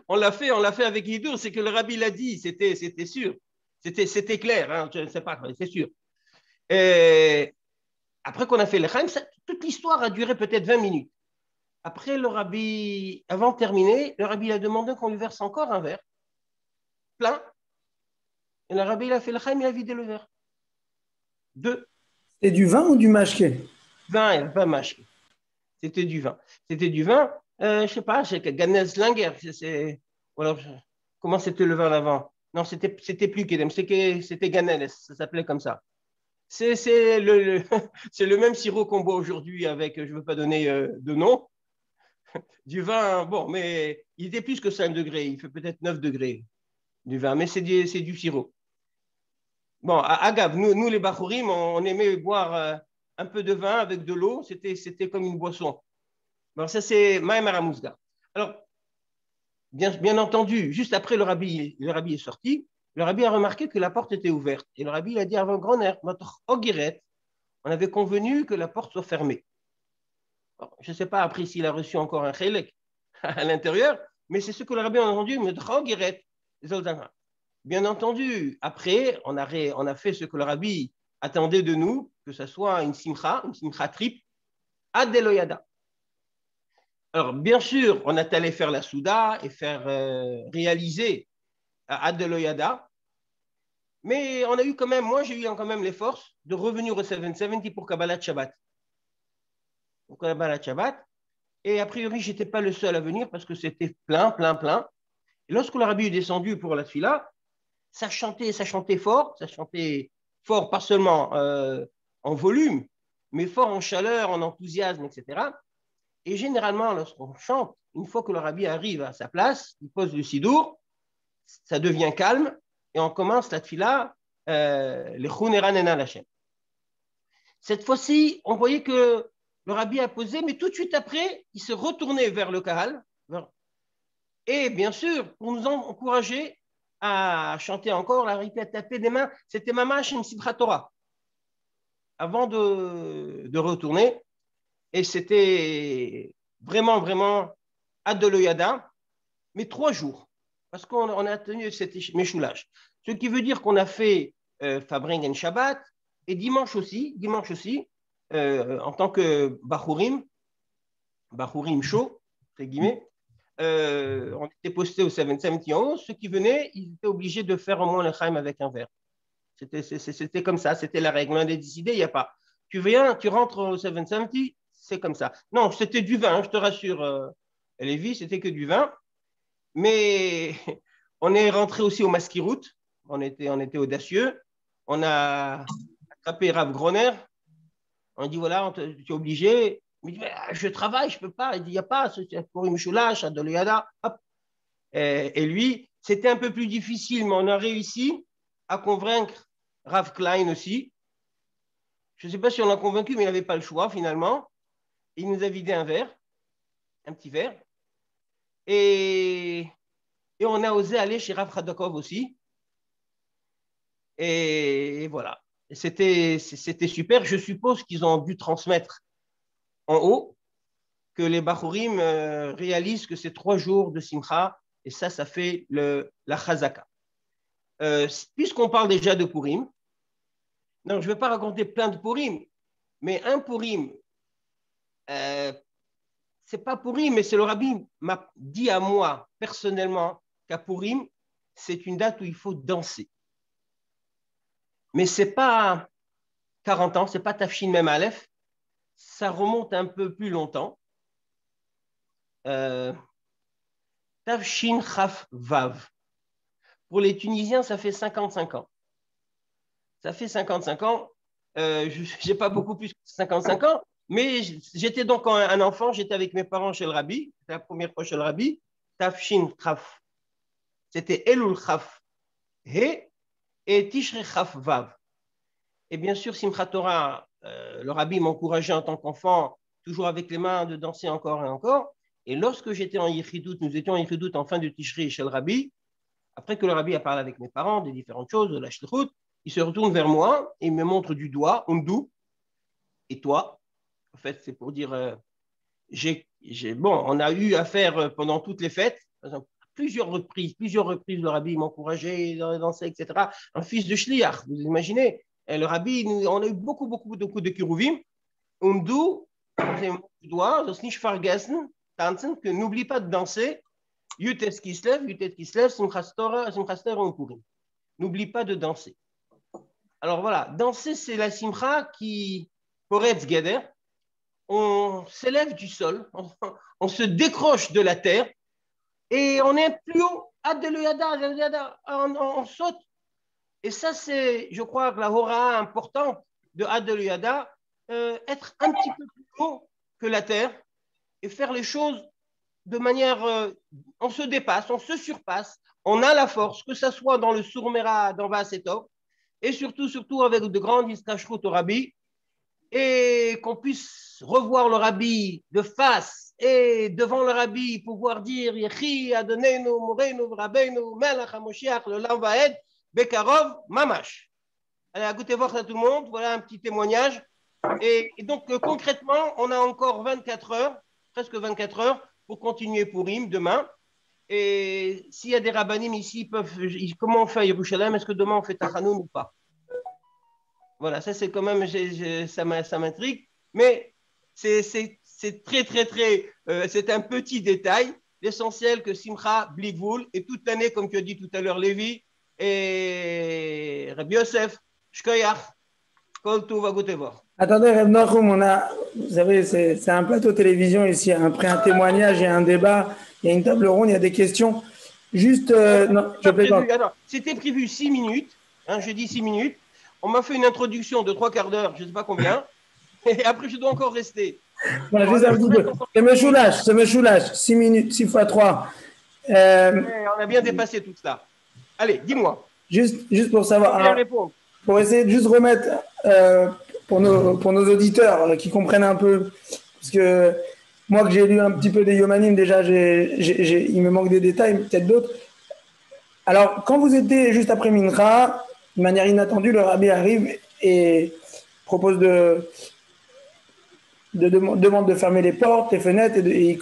S2: On l'a fait avec Hidour, c'est que le rabbi l'a dit, c'était sûr. C'était clair, hein, je ne sais pas, c'est sûr. Et après qu'on a fait le chaim, toute l'histoire a duré peut-être 20 minutes. Après, le rabbi, avant de terminer, le rabbi a demandé qu'on lui verse encore un verre plein. Et le rabbi, il a fait le chaim, il a vidé le verre. 2.
S1: C'était du vin ou du mashké?
S2: Vin, il n'a pas mashké. C'était du vin. Je ne sais pas, c'est Ganez Langer. Voilà, comment c'était le vin d'avant? Non, c'était plus Kedem, c'était Ganez, ça s'appelait comme ça. C'est le même sirop qu'on boit aujourd'hui avec, je ne veux pas donner de nom. Du vin, bon, mais il était plus que 5 degrés. Il fait peut-être 9 degrés du vin, mais c'est du sirop. Bon, à Agave, nous les Bachourim, on aimait boire un peu de vin avec de l'eau. C'était comme une boisson. Bon, ça, c'est Maïm Aramouzga. Alors, bien entendu, juste après le rabbi est sorti, le rabbi a remarqué que la porte était ouverte. Et le rabbi a dit avant grand air, on avait convenu que la porte soit fermée. Bon, je ne sais pas après s'il a reçu encore un chélek à l'intérieur, mais c'est ce que le rabbi a entendu, bien entendu, après, on a fait ce que le rabbi attendait de nous, que ce soit une simcha trip, ad deloyada. Alors, bien sûr, on est allé faire la souda et faire réaliser ad deloyada, mais on a eu quand même, moi j'ai eu quand même les forces de revenir au 770 pour Kabbalat Shabbat. Pour Kabbalat Shabbat. Et a priori, je n'étais pas le seul à venir parce que c'était plein. Et lorsque le rabbi est descendu pour la tfila, ça chantait fort, pas seulement en volume, mais fort en chaleur, en enthousiasme, etc. Et généralement, lorsqu'on chante, une fois que le rabbi arrive à sa place, il pose le sidour, ça devient calme et on commence la tfila, les Chouneran Ena Lachem. Cette fois-ci, on voyait que le rabbi a posé, mais tout de suite après, il se retournait vers le Kahal. Et bien sûr, pour nous encourager à chanter encore, la rabbi a tapé des mains. C'était Mamash une Simchat Torah avant de retourner. Et c'était vraiment ad deloyada, mais 3 jours, parce qu'on a tenu cet méchoulage. Ce qui veut dire qu'on a fait Fabringen Shabbat, et dimanche aussi, en tant que Bachourim chaud, entre guillemets, on était posté au 770, ceux qui venaient, ils étaient obligés de faire au moins le chaim avec un verre. C'était comme ça, c'était la règle. On a décidé, il n'y a pas. Tu viens, tu rentres au 770, c'est comme ça. Non, c'était du vin, je te rassure, Lévi, c'était que du vin. Mais on est rentré aussi au Maskirout, on était audacieux. On a attrapé Rav Groner. On dit voilà, tu es obligé. Il dit je travaille, je ne peux pas. Il dit il n'y a pas, c'est pour une choulache, à Doléada. Et lui, c'était un peu plus difficile, mais on a réussi à convaincre Rav Klein aussi. Je ne sais pas si on l'a convaincu, mais il n'avait pas le choix finalement. Il nous a vidé un petit verre. Et on a osé aller chez Rav Khadakov aussi. Et voilà. C'était super. Je suppose qu'ils ont dû transmettre en haut que les Bachourim réalisent que c'est 3 jours de Simcha. Et ça fait la Chazaka. Puisqu'on parle déjà de Purim, non, je ne vais pas raconter plein de Purim, mais un Purim, c'est pas Purim, mais c'est le rabbi m'a dit à moi personnellement qu'à Purim, c'est une date où il faut danser. Mais ce n'est pas 40 ans, ce n'est pas Tafshin Mem Aleph, ça remonte un peu plus longtemps. Tafshin Chaf Vav. Pour les Tunisiens, ça fait 55 ans. Ça fait 55 ans. Je n'ai pas beaucoup plus que 55 ans, mais j'étais donc un enfant, j'étais avec mes parents chez le rabbi, c'était la première fois chez le rabbi, Tafshin Chaf. C'était Elul Chaf He et Tishre Chaf Vav. Et bien sûr, Simchat Torah, le rabbi m'encourageait en tant qu'enfant, toujours avec les mains, de danser encore et encore. Et lorsque j'étais en Yichidout, nous étions en Yichidout en fin de Tishri chez le rabbi, après que le rabbi a parlé avec mes parents des différentes choses, de la shlichut, il se retourne vers moi et il me montre du doigt, Ondu, et toi. En fait, c'est pour dire, on a eu affaire pendant toutes les fêtes, par exemple, plusieurs reprises, le rabbi m'encourageait à danser, etc. Un fils de shliach, vous imaginez, et le rabbi, on a eu beaucoup de coups de kiruvim. Ondu, c'est du doigt, das nicht vergessen, tanzen, que n'oublie pas de danser. Yutet Kislev, Simchas Torah et Purim. N'oublie pas de danser. Alors voilà, danser, c'est la simcha qui, Poretz Geder, on s'élève du sol, on se décroche de la terre et on est plus haut, on saute. Et ça, c'est, je crois, la hora importante de Ad-Deluyada, être un petit peu plus haut que la terre et faire les choses de manière, on se dépasse, on se surpasse, on a la force, que ce soit dans le Sourmera d'en bas et top, et surtout avec de grandes iskachrout au Rabbi, et qu'on puisse revoir le Rabbi de face et devant le Rabbi pouvoir dire Yechi Adonenu Morenu Rabbeinu Melech HaMoshiach le Lam Vaed Bekarov Mamash. Allez, écoutez voir ça tout le monde, voilà un petit témoignage. Et donc concrètement, on a encore 24 heures, presque 24 heures pour continuer Purim demain. Et s'il y a des rabbinim ici, comment on fait à Yerushalayim? Est-ce que demain on fait Tachanoun ou pas? Voilà, ça c'est quand même, ça m'intrigue, mais c'est c'est un petit détail. L'essentiel que Simcha, Bligvoul, et toute l'année, comme tu as dit tout à l'heure, Lévi, et Rabbi Yosef, Shkoyach, Kol Tov Agutevor.
S1: Attendez, Reb Nachum, vous savez, c'est un plateau télévision ici. Après un témoignage, il y a un débat, il y a une table ronde, il y a des questions. Juste, non, je plaisante.
S2: C'était prévu 6 minutes, hein, je dis 6 minutes. On m'a fait une introduction de 3/4 d'heure, je ne sais pas combien, et après je dois encore rester.
S1: Voilà, juste un petit peu. C'est me choulage. 6 minutes, 6 fois 3.
S2: On a bien dépassé tout ça. Allez, dis-moi.
S1: Juste pour savoir. Alors, pour essayer de juste remettre pour nos auditeurs qui comprennent un peu, parce que moi que j'ai lu un petit peu des Yomanim, déjà, il me manque des détails, peut-être d'autres. Alors, quand vous étiez juste après Mincha, de manière inattendue, le Rabbi arrive et propose demande de fermer les portes, les fenêtres, et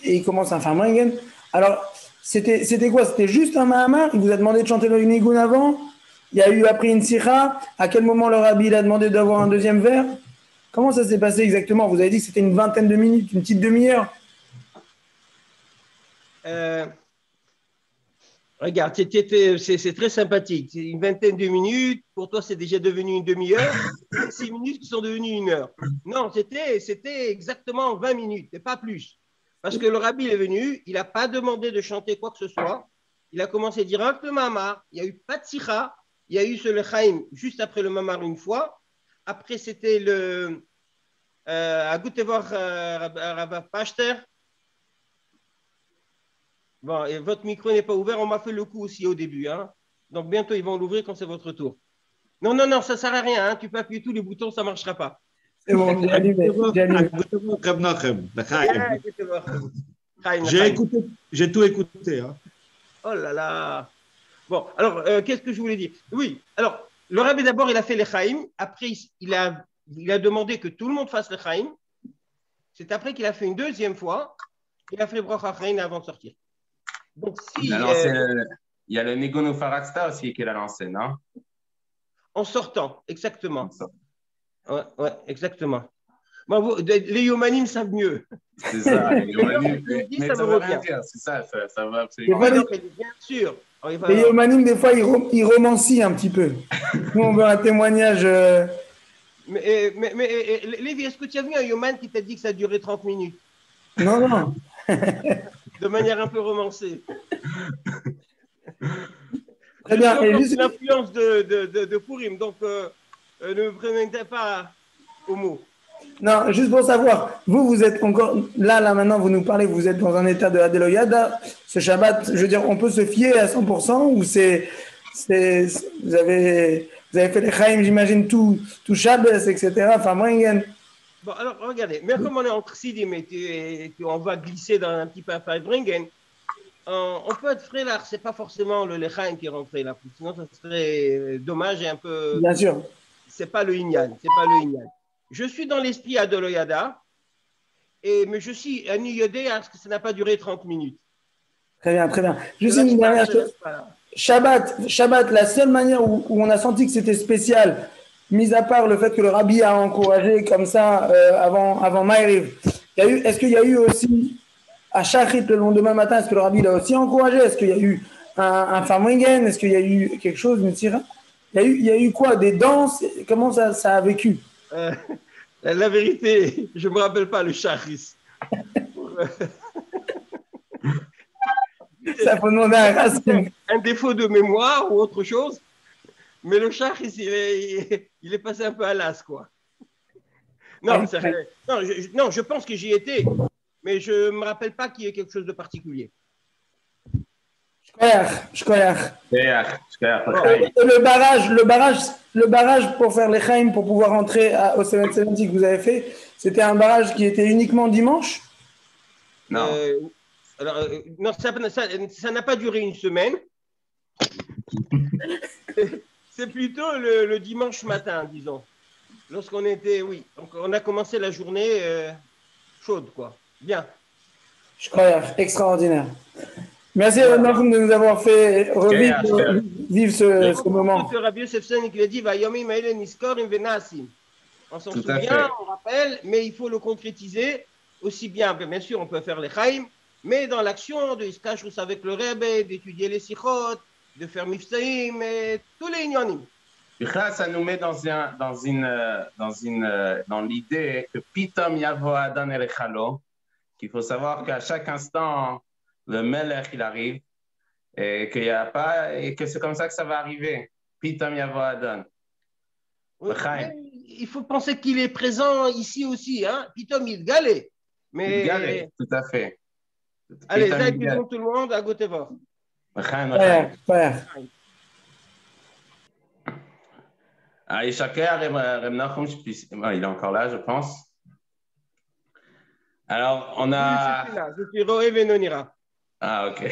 S1: il commence un farmringen. Alors, c'était quoi? C'était juste un Mahamar? Il vous a demandé de chanter le Nigun avant? Il y a eu après une Sikha? À quel moment le Rabbi a demandé d'avoir un deuxième verre? Comment ça s'est passé exactement? Vous avez dit que c'était une vingtaine de minutes, une petite demi-heure?
S2: Regarde, c'est très sympathique. C'est une vingtaine de minutes. Pour toi, c'est déjà devenu une demi-heure. 6 minutes qui sont devenues une heure. Non, c'était exactement 20 minutes, et pas plus. Parce que le Rabbi est venu, il n'a pas demandé de chanter quoi que ce soit. Il a commencé direct le Mamar. Il n'y a eu pas de Sikha. Il y a eu ce Lechaim juste après le Mamar une fois. Après, c'était le Agutevor Rabbi Pachter. Bon, et votre micro n'est pas ouvert. On m'a fait le coup aussi au début. Hein. Donc, bientôt, ils vont l'ouvrir quand c'est votre tour. Non, ça ne sert à rien. Hein. Tu peux appuyer tous les boutons, ça ne marchera pas.
S1: C'est bon, j'ai allumé.
S4: J'ai tout écouté. Hein.
S2: Oh là là. Bon, alors, qu'est-ce que je voulais dire? Oui, alors, le Rabbi d'abord, il a fait les Chaim. Après, il a demandé que tout le monde fasse les Chaim. C'est après qu'il a fait une deuxième fois. Il a fait Bracha Chaim avant de sortir. Donc, si,
S3: il y a le Nigun Faraksta aussi qu'il a lancé, non?
S2: En sortant, exactement. Ouais, exactement. Bon, les Yomanim savent mieux.
S3: C'est ça, les Yomanim. Mais ça veut rien dire, c'est ça va absolument.
S2: Bien sûr.
S1: Les Yomanim, des fois, ils romancient un petit peu. Nous, on veut un témoignage.
S2: Mais Lévi, est-ce que tu as vu un Yoman qui t'a dit que ça durait 30 minutes?
S1: Non.
S2: De manière un peu romancée.
S1: Très bien.
S2: Et juste l'influence de Purim, donc ne me prenez pas au mot.
S1: Non, juste pour savoir, vous êtes encore là maintenant, vous nous parlez, vous êtes dans un état de Adeloyada. Ce Shabbat, je veux dire, on peut se fier à 100% ou vous avez fait les Chaim, j'imagine, tout Shabbat, etc. Enfin, Mringen.
S2: Bon, alors regardez, même comme on est entre Sidim et qu'on va glisser dans un petit peu à Bringen, on peut être frélard, c'est pas forcément le Lechaim qui rend frélard, sinon ça serait dommage et un peu.
S1: Bien sûr.
S2: C'est pas le Inyan. Je suis dans l'esprit Adeloyada, mais je suis un Yodé parce que ça n'a pas duré 30 minutes.
S1: Très bien. Juste une dernière chose. Shabbat, la seule manière où on a senti que c'était spécial, mis à part le fait que le Rabbi a encouragé comme ça avant Maïriv, est-ce qu'il y a eu aussi à Shachrit le lendemain matin, est-ce que le Rabbi l'a aussi encouragé? Est-ce qu'il y a eu un farmringen? Est-ce qu'il y a eu quelque chose, une tira? Il y a eu quoi? Des danses? Comment ça a vécu?
S2: La vérité, je ne me rappelle pas le Shachris.
S1: Ça faut demander à Racine.
S2: Un défaut de mémoire ou autre chose. Mais le Shachris, il est passé un peu à l'as, quoi. Non, je pense que j'y étais. mais je ne me rappelle pas qu'il y ait quelque chose de particulier.
S1: Shkoyach.
S2: Bon.
S1: Et le barrage pour faire les Chaim, pour pouvoir entrer au 770 que vous avez fait, c'était un barrage qui était uniquement dimanche?
S3: Non.
S2: Non, ça n'a pas duré une semaine. C'est plutôt le dimanche matin, disons. Lorsqu'on était, oui. Donc, on a commencé la journée chaude, quoi. Bien.
S1: Shkoyach, extraordinaire. Merci Nahum de nous avoir fait vivre ce moment.
S2: Rabbi Yosef Sen qui lui a dit Vayomim haele niskorim venasim. On s'en souvient, on rappelle, mais il faut le concrétiser aussi bien. Bien sûr, on peut faire les chaim, mais dans l'action de Iskashrus avec le Rebbe, d'étudier les sichot, de faire mifsaïm, et tous les inyonim.
S3: Ça nous met dans l'idée que Pitom Yavo Adan Erechalo, qu'il faut savoir qu'à chaque instant, le Melech, il arrive, et qu'il y a pas, et que c'est comme ça que ça va arriver. Pitom Yavo Adan.
S2: Oui, il faut penser qu'il est présent ici aussi, hein. Pitom il galait. Mais...
S3: Il galait, tout à fait.
S2: Allez, ça, disons tout le monde à Gotevor.
S3: Il est encore là, je pense. Alors, on a...
S2: Oui, je suis là. Je suis Roé Venonira.
S3: Ah, ok.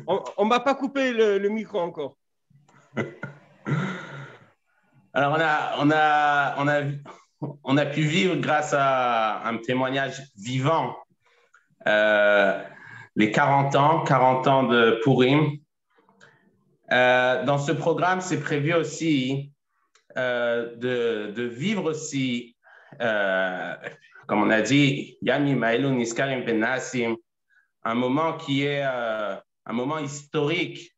S2: On ne m'a pas coupé le micro encore.
S3: Alors, on a pu vivre grâce à un témoignage vivant les 40 ans de Purim. Dans ce programme, c'est prévu aussi de vivre aussi, comme on a dit, Yamim Haelu Niskarim Benasim, un moment qui est un moment historique,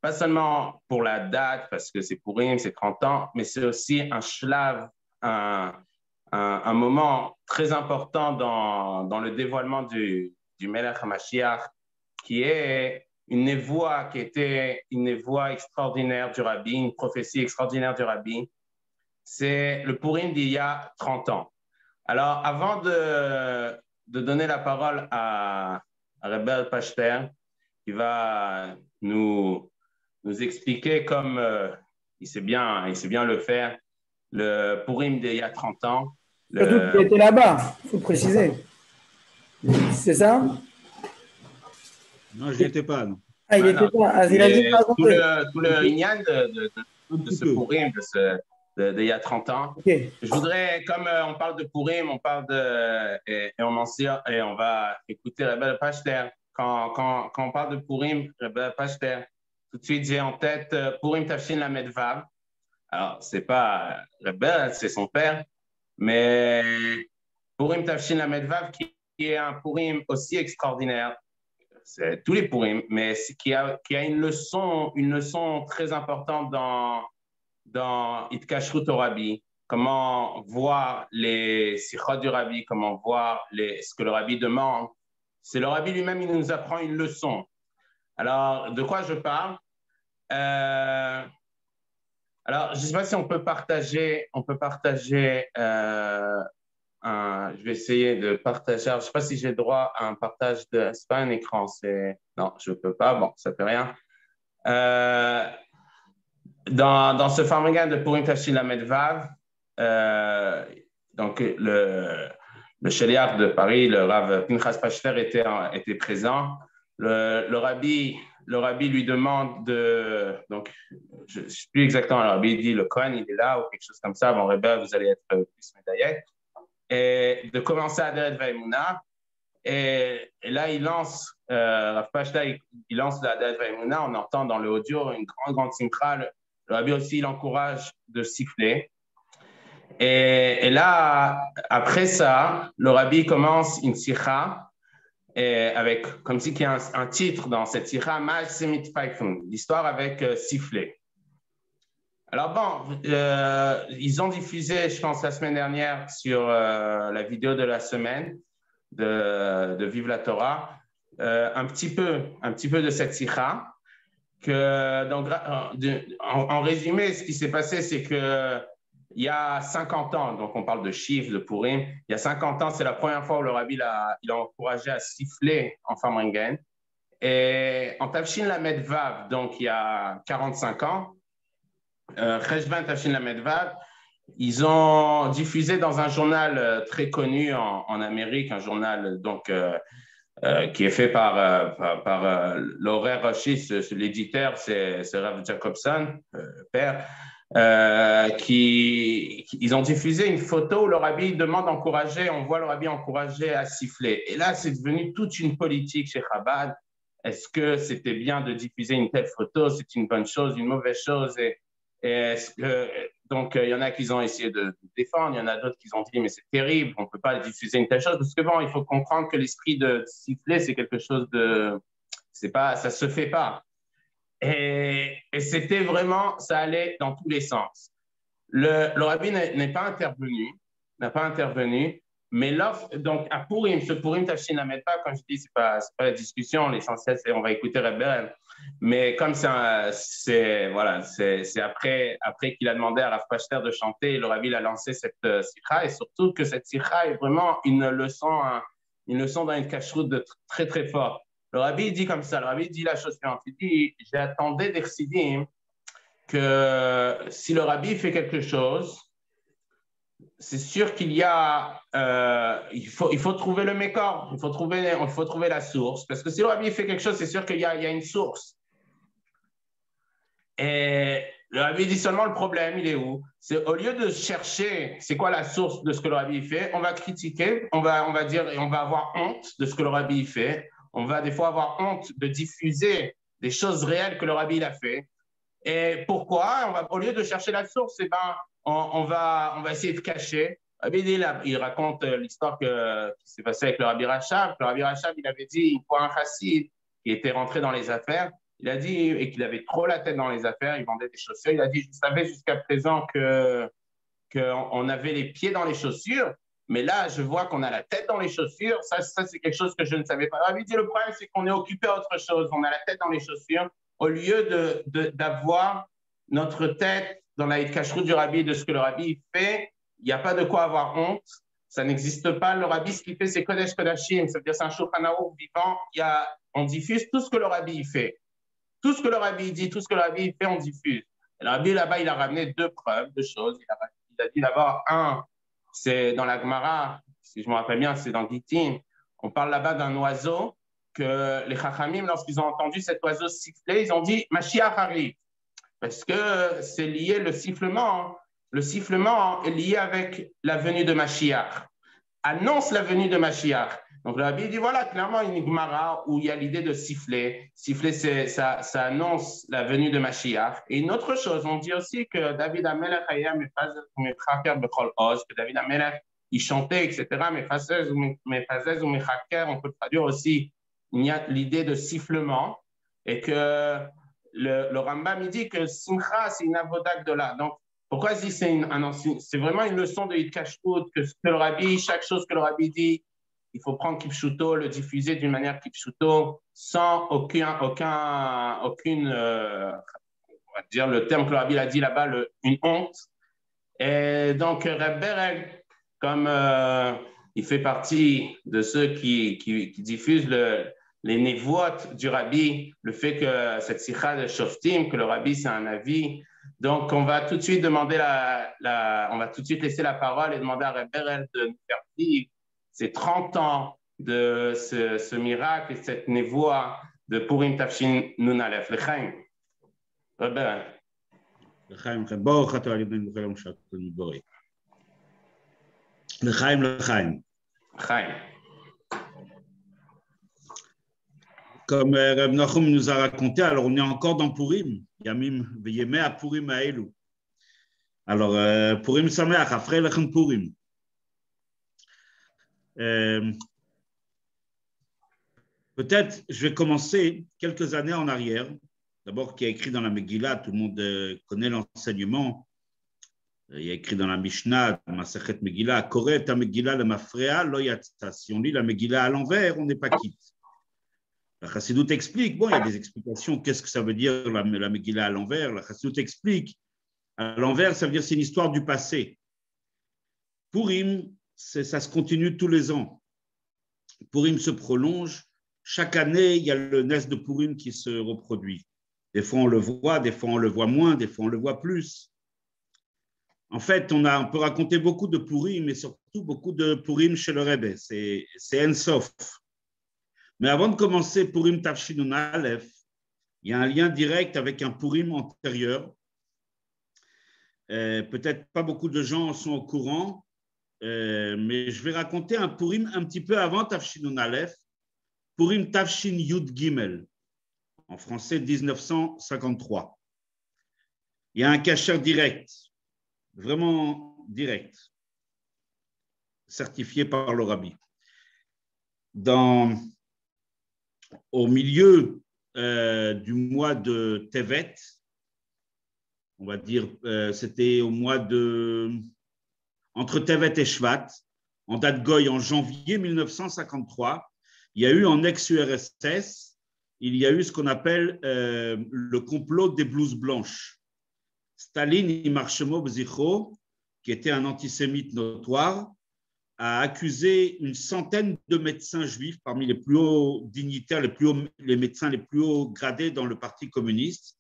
S3: pas seulement pour la date, parce que c'est Purim, c'est 30 ans, mais c'est aussi un shlav, un moment très important dans le dévoilement du Melech HaMashiach, qui est une névoie qui était une névoie extraordinaire du Rabbi, une prophétie extraordinaire du Rabbi. C'est le Purim d'il y a 30 ans. Alors, avant de donner la parole à Rebbe Pachter, qui va nous expliquer comme il sait bien le faire, le Purim d'il y a 30 ans.
S1: Surtout qu'il était là-bas, il faut préciser. C'est ça?
S4: Non, je n'y étais pas. Non.
S1: Ah, il n'était pas. Ah, il a dit
S3: tout le inyan de ce Purim, d'il y a 30 ans.
S1: Okay.
S3: Je voudrais, comme on parle de Purim, on parle et on mentionne, et on va écouter Rebbe Pachter. Quand on parle de Purim, Rebbe Pachter, tout de suite j'ai en tête Purim Tafshin Lamed Vav. Alors, c'est pas Rebbe, c'est son père, mais Purim Tafshin Lamed Vav qui est un Purim aussi extraordinaire. C'est tous les Purim, mais qui a une leçon très importante dans Itkashrut au Rabbi, comment voir les sichot du Rabbi, comment voir ce que le Rabbi demande. C'est le Rabbi lui-même, il nous apprend une leçon. Alors, de quoi je parle? Alors, je ne sais pas si on peut partager, je vais essayer de partager. Alors, je ne sais pas si j'ai droit à un partage de. C'est pas un écran, non, je ne peux pas. Bon, ça ne fait rien. Dans ce Farmagan de Purim Tafshin Lamed Vav, donc le Sheliach de Paris, le Rav Pinchas Pachter était présent. Le Rabbi lui demande donc je ne sais plus exactement, le Rabbi dit le Kohen il est là ou quelque chose comme ça. Bon, Rebbe, vous allez être plus médaillé. Et de commencer à Deret Vaimuna. Et là, il lance, Rav Pachter, il lance la Deret Vaimuna. On entend dans le audio une grande simcha. Le Rabbi aussi, il encourage de siffler. Et là, après ça, le Rabbi commence une sikha avec, comme si il y a un titre dans cette sikha, Ma'al Semit Pfeifen, l'histoire avec sifflet. Alors bon, ils ont diffusé, je pense, la semaine dernière sur la vidéo de la semaine de Vive la Torah, un petit peu de cette sikha. Donc, en résumé, ce qui s'est passé, c'est que il y a 50 ans, donc on parle de chiffres, de Purim, il y a 50 ans, c'est la première fois où le Rabbi il a encouragé à siffler en Famringen. Et en Tafshin Lamed Vav, donc il y a 45 ans, Cheshvan Tafshin Lamed Vav, ils ont diffusé dans un journal très connu en Amérique, un journal donc, qui est fait par l'horaire Rashi, l'éditeur, c'est Rav Jacobson, père, ils ont diffusé une photo où le Rabbi demande d'encourager, on voit le Rabbi encourager à siffler. Et là, c'est devenu toute une politique chez Chabad. Est-ce que c'était bien de diffuser une telle photo? C'est une bonne chose, une mauvaise chose? Donc, il y en a qui ont essayé de défendre, il y en a d'autres qui ont dit, mais c'est terrible, on ne peut pas diffuser une telle chose. Parce que bon, il faut comprendre que l'esprit de siffler, c'est quelque chose de... ça ne se fait pas. Et c'était vraiment, ça allait dans tous les sens. Le Rabbi n'a pas intervenu, mais l'offre, donc à Purim, ce Purim Tafshin Lamed Vav, comme je dis, c'est pas la discussion, l'essentiel c'est on va écouter Reb Berel. Mais comme c'est après qu'il a demandé à Rav Pashter de chanter, le Rabbi a lancé cette sikha, et surtout que cette sikha est vraiment une leçon dans une cacheroute de très très fort. Le Rabbi dit comme ça, le Rabbi dit la chose suivante, il dit, j'attendais des chassidim que si le Rabbi fait quelque chose, c'est sûr qu'il y a, il faut trouver le mécor, il faut trouver la source, parce que si le Rabbi fait quelque chose, c'est sûr qu'il y a une source. Et le Rabbi dit seulement le problème, il est où? C'est au lieu de chercher c'est quoi la source de ce que le Rabbi fait, on va critiquer, on va dire, et on va avoir honte de ce que le Rabbi fait. On va des fois avoir honte de diffuser des choses réelles que le Rabbi a fait. Et pourquoi? Au lieu de chercher la source, on va essayer de cacher. Il raconte l'histoire qui s'est passée avec le Rabbi Rachab. Le Rabbi Rachab, il avait dit, une fois un chassid qui était rentré dans les affaires, il a dit, et qu'il avait trop la tête dans les affaires, il vendait des chaussures, il a dit, je savais jusqu'à présent qu'on avait les pieds dans les chaussures, mais là, je vois qu'on a la tête dans les chaussures. Ça c'est quelque chose que je ne savais pas. Le Rabbi dit, le problème, c'est qu'on est occupé à autre chose. On a la tête dans les chaussures au lieu d'avoir notre tête dans la cacheroute du Rabbi, de ce que le Rabbi fait. Il n'y a pas de quoi avoir honte. Ça n'existe pas. Le Rabbi, ce qu'il fait, c'est Kodesh Kodashim. Ça veut dire c'est un Shulchan Aruch vivant. On diffuse tout ce que le Rabbi fait. Tout ce que le Rabbi dit, tout ce que le Rabbi fait, on diffuse. Et le Rabbi, là-bas, il a ramené deux choses. Il a dit d'abord, c'est dans la Gemara, si je me rappelle bien, c'est dans Gittin. On parle là-bas d'un oiseau que les Chachamim, lorsqu'ils ont entendu cet oiseau siffler, ils ont dit « Mashiach arrive ». Parce que c'est lié, le sifflement est lié avec la venue de Mashiach. Annonce la venue de Mashiach. Donc le Rabbi dit, voilà, clairement, une Gemara où il y a l'idée de siffler. Siffler, ça annonce la venue de Mashiach. Et une autre chose, on dit aussi que David Amelech que David Amelech, il chantait, etc. On peut traduire aussi, il y a l'idée de sifflement. Et que le Rambam, il dit que Simcha, c'est une avoda gdola. Donc, pourquoi je dis c'est vraiment une leçon de Yitkashut, que le Rabbi, chaque chose que le Rabbi dit, il faut prendre Kipshuto, le diffuser d'une manière Kipshuto, sans aucune, on va dire le terme que le Rabbi a dit là-bas, une honte. Et donc, Reb Berel, comme il fait partie de ceux qui diffusent les névotes du Rabbi, le fait que cette sikha de Shoftim, que le Rabbi c'est un avis. Donc, on va tout de suite demander on va tout de suite laisser la parole et demander à Reb Berel de nous faire vivre ces 30 ans de ce miracle et cette névoie de Purim Tafshin Nun Aleph. L'chaim. Reb Berel.
S4: l'chaim, baruch atah Adonai Eloheinu shatanu borei. L'chaim, l'chaim.
S3: L'chaim.
S4: Comme Reb Nachum nous a raconté, alors on est encore dans Purim, Yamim v'yemei à Purim ha'elu. Alors, Purim Sameach, après le Purim. Peut-être, je vais commencer quelques années en arrière. D'abord, qui est écrit dans la Megillah, tout le monde connaît l'enseignement. Il y a écrit dans la Mishnah, dans Masechet Megillah, Koret ta Megillah le mafrea lo yatsa. Si on lit la Megillah à l'envers, on n'est pas quitte. La Chassidoute explique, bon, il y a des explications, qu'est-ce que ça veut dire la Megillah à l'envers. La Chassidoute explique, À l'envers, ça veut dire c'est une histoire du passé. Purim, ça se continue tous les ans. Purim se prolonge. Chaque année, il y a le Nes de Purim qui se reproduit. Des fois, on le voit, des fois, on le voit moins, des fois, on le voit plus. En fait, on peut raconter beaucoup de Purim, mais surtout beaucoup de Purim chez le Rebbe. C'est En-Sof. Mais avant de commencer Purim Tafshinun Aleph, il y a un lien direct avec un Purim antérieur. Peut-être pas beaucoup de gens en sont au courant, mais je vais raconter un Purim un petit peu avant Tafshinun Aleph, Purim Tafshin Yud Gimel, en français 1953. Il y a un kasher direct, vraiment direct, certifié par le Rabbi. Au milieu du mois de Tevet, on va dire, c'était au mois entre Tevet et Shvat, en date Goy, en janvier 1953, il y a eu en ex-URSS, il y a eu ce qu'on appelle le complot des blouses blanches. Staline, Ymar Shemo Bzichro, qui était un antisémite notoire, a accusé une centaine de médecins juifs parmi les plus hauts dignitaires, les médecins les plus hauts gradés dans le Parti communiste,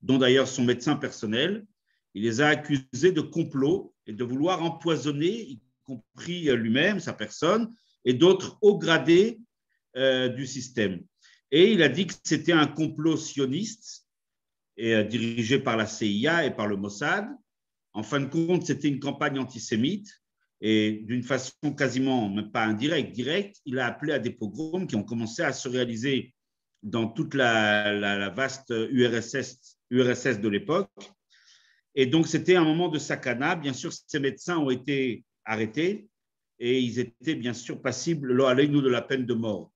S4: dont d'ailleurs son médecin personnel. Il les a accusés de complot et de vouloir empoisonner, y compris lui-même, sa personne, et d'autres hauts gradés du système. Et il a dit que c'était un complot sioniste dirigé par la CIA et par le Mossad. En fin de compte, c'était une campagne antisémite. Et d'une façon quasiment, même pas directe, il a appelé à des pogroms qui ont commencé à se réaliser dans toute la vaste URSS de l'époque. Et donc, c'était un moment de sakana. Bien sûr, ces médecins ont été arrêtés et ils étaient bien sûr passibles, lo aleinu, de la peine de mort.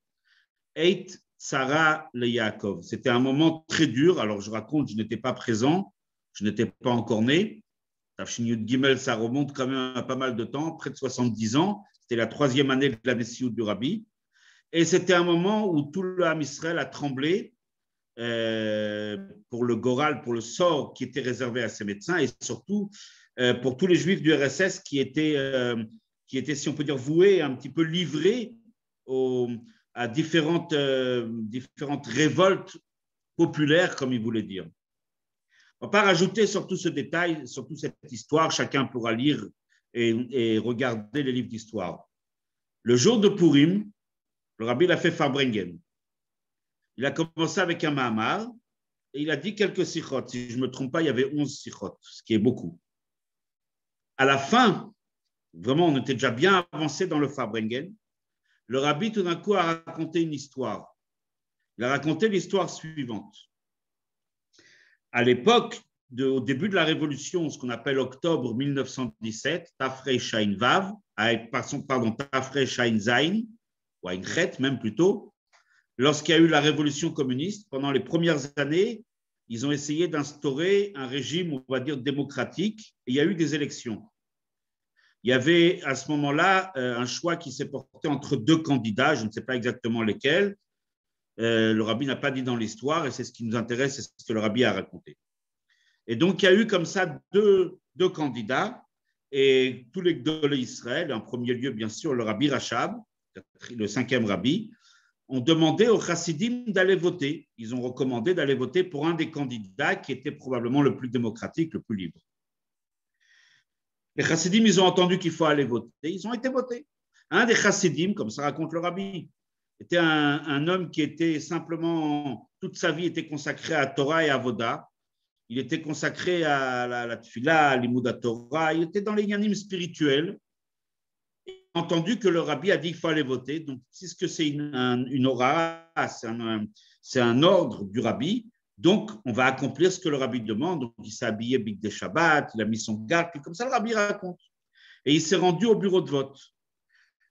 S4: Eit Sarah le Yaakov. C'était un moment très dur. Alors, je raconte, je n'étais pas présent, je n'étais pas encore né. Tafshin Yud Gimel, ça remonte quand même à pas mal de temps, près de 70 ans. C'était la 3e année de la Nessiout du Rabbi. Et c'était un moment où tout le Ham Israël a tremblé pour le Goral, pour le sort qui était réservé à ces médecins et surtout pour tous les Juifs du RSS qui étaient, si on peut dire, voués, un petit peu livrés à différentes révoltes populaires, comme il voulait dire. On ne va pas rajouter sur tout ce détail, sur toute cette histoire, chacun pourra lire et regarder les livres d'histoire. Le jour de Purim, le Rabbi l'a fait Farbrengen. Il a commencé avec un Mahamar et il a dit quelques sikhot. Si je ne me trompe pas, il y avait 11 sikhot, ce qui est beaucoup. À la fin, vraiment, on était déjà bien avancé dans le Farbrengen. Le Rabbi, tout d'un coup, a raconté une histoire. Il a raconté l'histoire suivante. À l'époque, au début de la Révolution, ce qu'on appelle octobre 1917, Tafrei Shain Vav, Tafrei Shain Zain, ou Ain Chet même plutôt, lorsqu'il y a eu la Révolution communiste, pendant les premières années, ils ont essayé d'instaurer un régime, on va dire, démocratique, et il y a eu des élections. Il y avait à ce moment-là un choix qui s'est porté entre 2 candidats, je ne sais pas exactement lesquels. Le Rabbi n'a pas dit dans l'histoire, et c'est ce qui nous intéresse, c'est ce que le Rabbi a raconté. Et donc, il y a eu comme ça deux candidats, et tous les Gdolei Israël, en premier lieu, bien sûr, le Rabbi Rachab, le 5e Rabbi, ont demandé aux Chassidim d'aller voter. Ils ont recommandé d'aller voter pour un des candidats qui était probablement le plus démocratique, le plus libre. Les Chassidim, ils ont entendu qu'il faut aller voter. Ils ont été votés. Un des Chassidim, comme ça raconte le Rabbi, était un homme qui était simplement, toute sa vie était consacrée à Torah et à Avoda. Il était consacré à la Tfila, à l'Imouda Torah. Il était dans les yanim spirituels. Il a entendu que le Rabbi a dit qu'il faut aller voter. Donc, puisque c'est une aura, c'est un ordre du Rabbi, donc on va accomplir ce que le Rabbi demande. Donc, il s'est habillé Big des Shabbat, il a mis son garde, puis comme ça le Rabbi raconte. Et il s'est rendu au bureau de vote.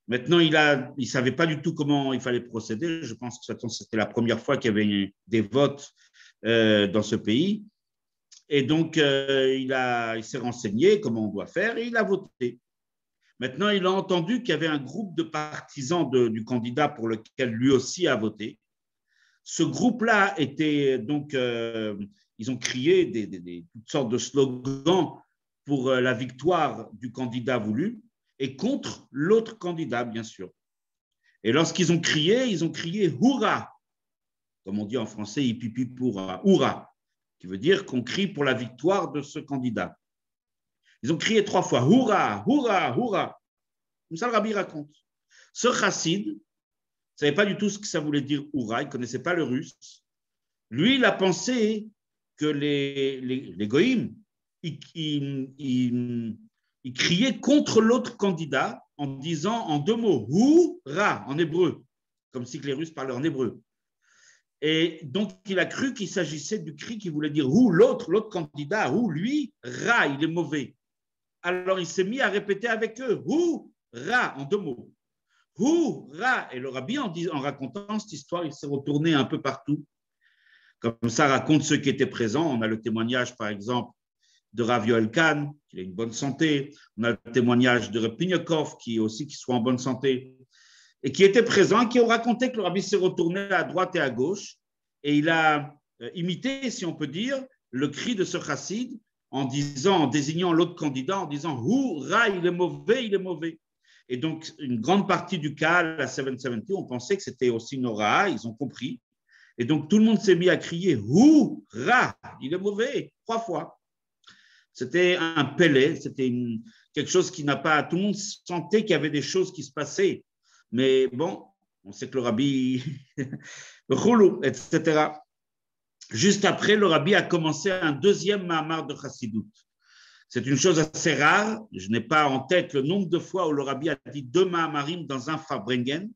S4: Maintenant, il ne savait pas du tout comment il fallait procéder. Je pense que c'était la première fois qu'il y avait des votes dans ce pays. Et donc, il s'est renseigné comment on doit faire et il a voté. Maintenant, il a entendu qu'il y avait un groupe de partisans du candidat pour lequel lui aussi a voté. Ce groupe-là était donc, ils ont crié toutes sortes de slogans pour la victoire du candidat voulu et contre l'autre candidat, bien sûr. Et lorsqu'ils ont crié Hourra, comme on dit en français, hipipi pourra, Hourra, qui veut dire qu'on crie pour la victoire de ce candidat. Ils ont crié 3 fois Hourra, Hourra, Hourra. Comme ça, le rabbi raconte. Ce chassid ne savait pas du tout ce que ça voulait dire Hourra, il ne connaissait pas le russe. Lui, il a pensé que les goïms, ils criaient contre l'autre candidat en disant en 2 mots Hourra en hébreu, comme si les Russes parlaient en hébreu. Et donc, il a cru qu'il s'agissait du cri qui voulait dire ou l'autre candidat, ou lui, Ra, il est mauvais. Alors, il s'est mis à répéter avec eux Hourra en 2 mots. Hourra. Et le rabbi, en racontant cette histoire, il s'est retourné un peu partout. Comme ça raconte ceux qui étaient présents. On a le témoignage, par exemple, de Rav Yoel Kahn, qui a une bonne santé. On a le témoignage de Reb Pinyakov, qui soit en bonne santé. Et qui étaient présents, qui ont raconté que le rabbi s'est retourné à droite et à gauche. Et il a imité, si on peut dire, le cri de ce chassid en désignant l'autre candidat, en disant « Hourra, il est mauvais, il est mauvais ». Et donc, une grande partie du cas, la 770, on pensait que c'était aussi Nora, ils ont compris. Et donc, tout le monde s'est mis à crier « Hourra, il est mauvais » 3 fois. C'était un pélé, c'était quelque chose qui n'a pas… Tout le monde sentait qu'il y avait des choses qui se passaient. Mais bon, on sait que le rabbi… le choulou, etc. Juste après, le rabbi a commencé un 2e mahamar de Chassidut. C'est une chose assez rare. Je n'ai pas en tête le nombre de fois où le rabbi a dit 2 mahamarim dans un Farbrengen,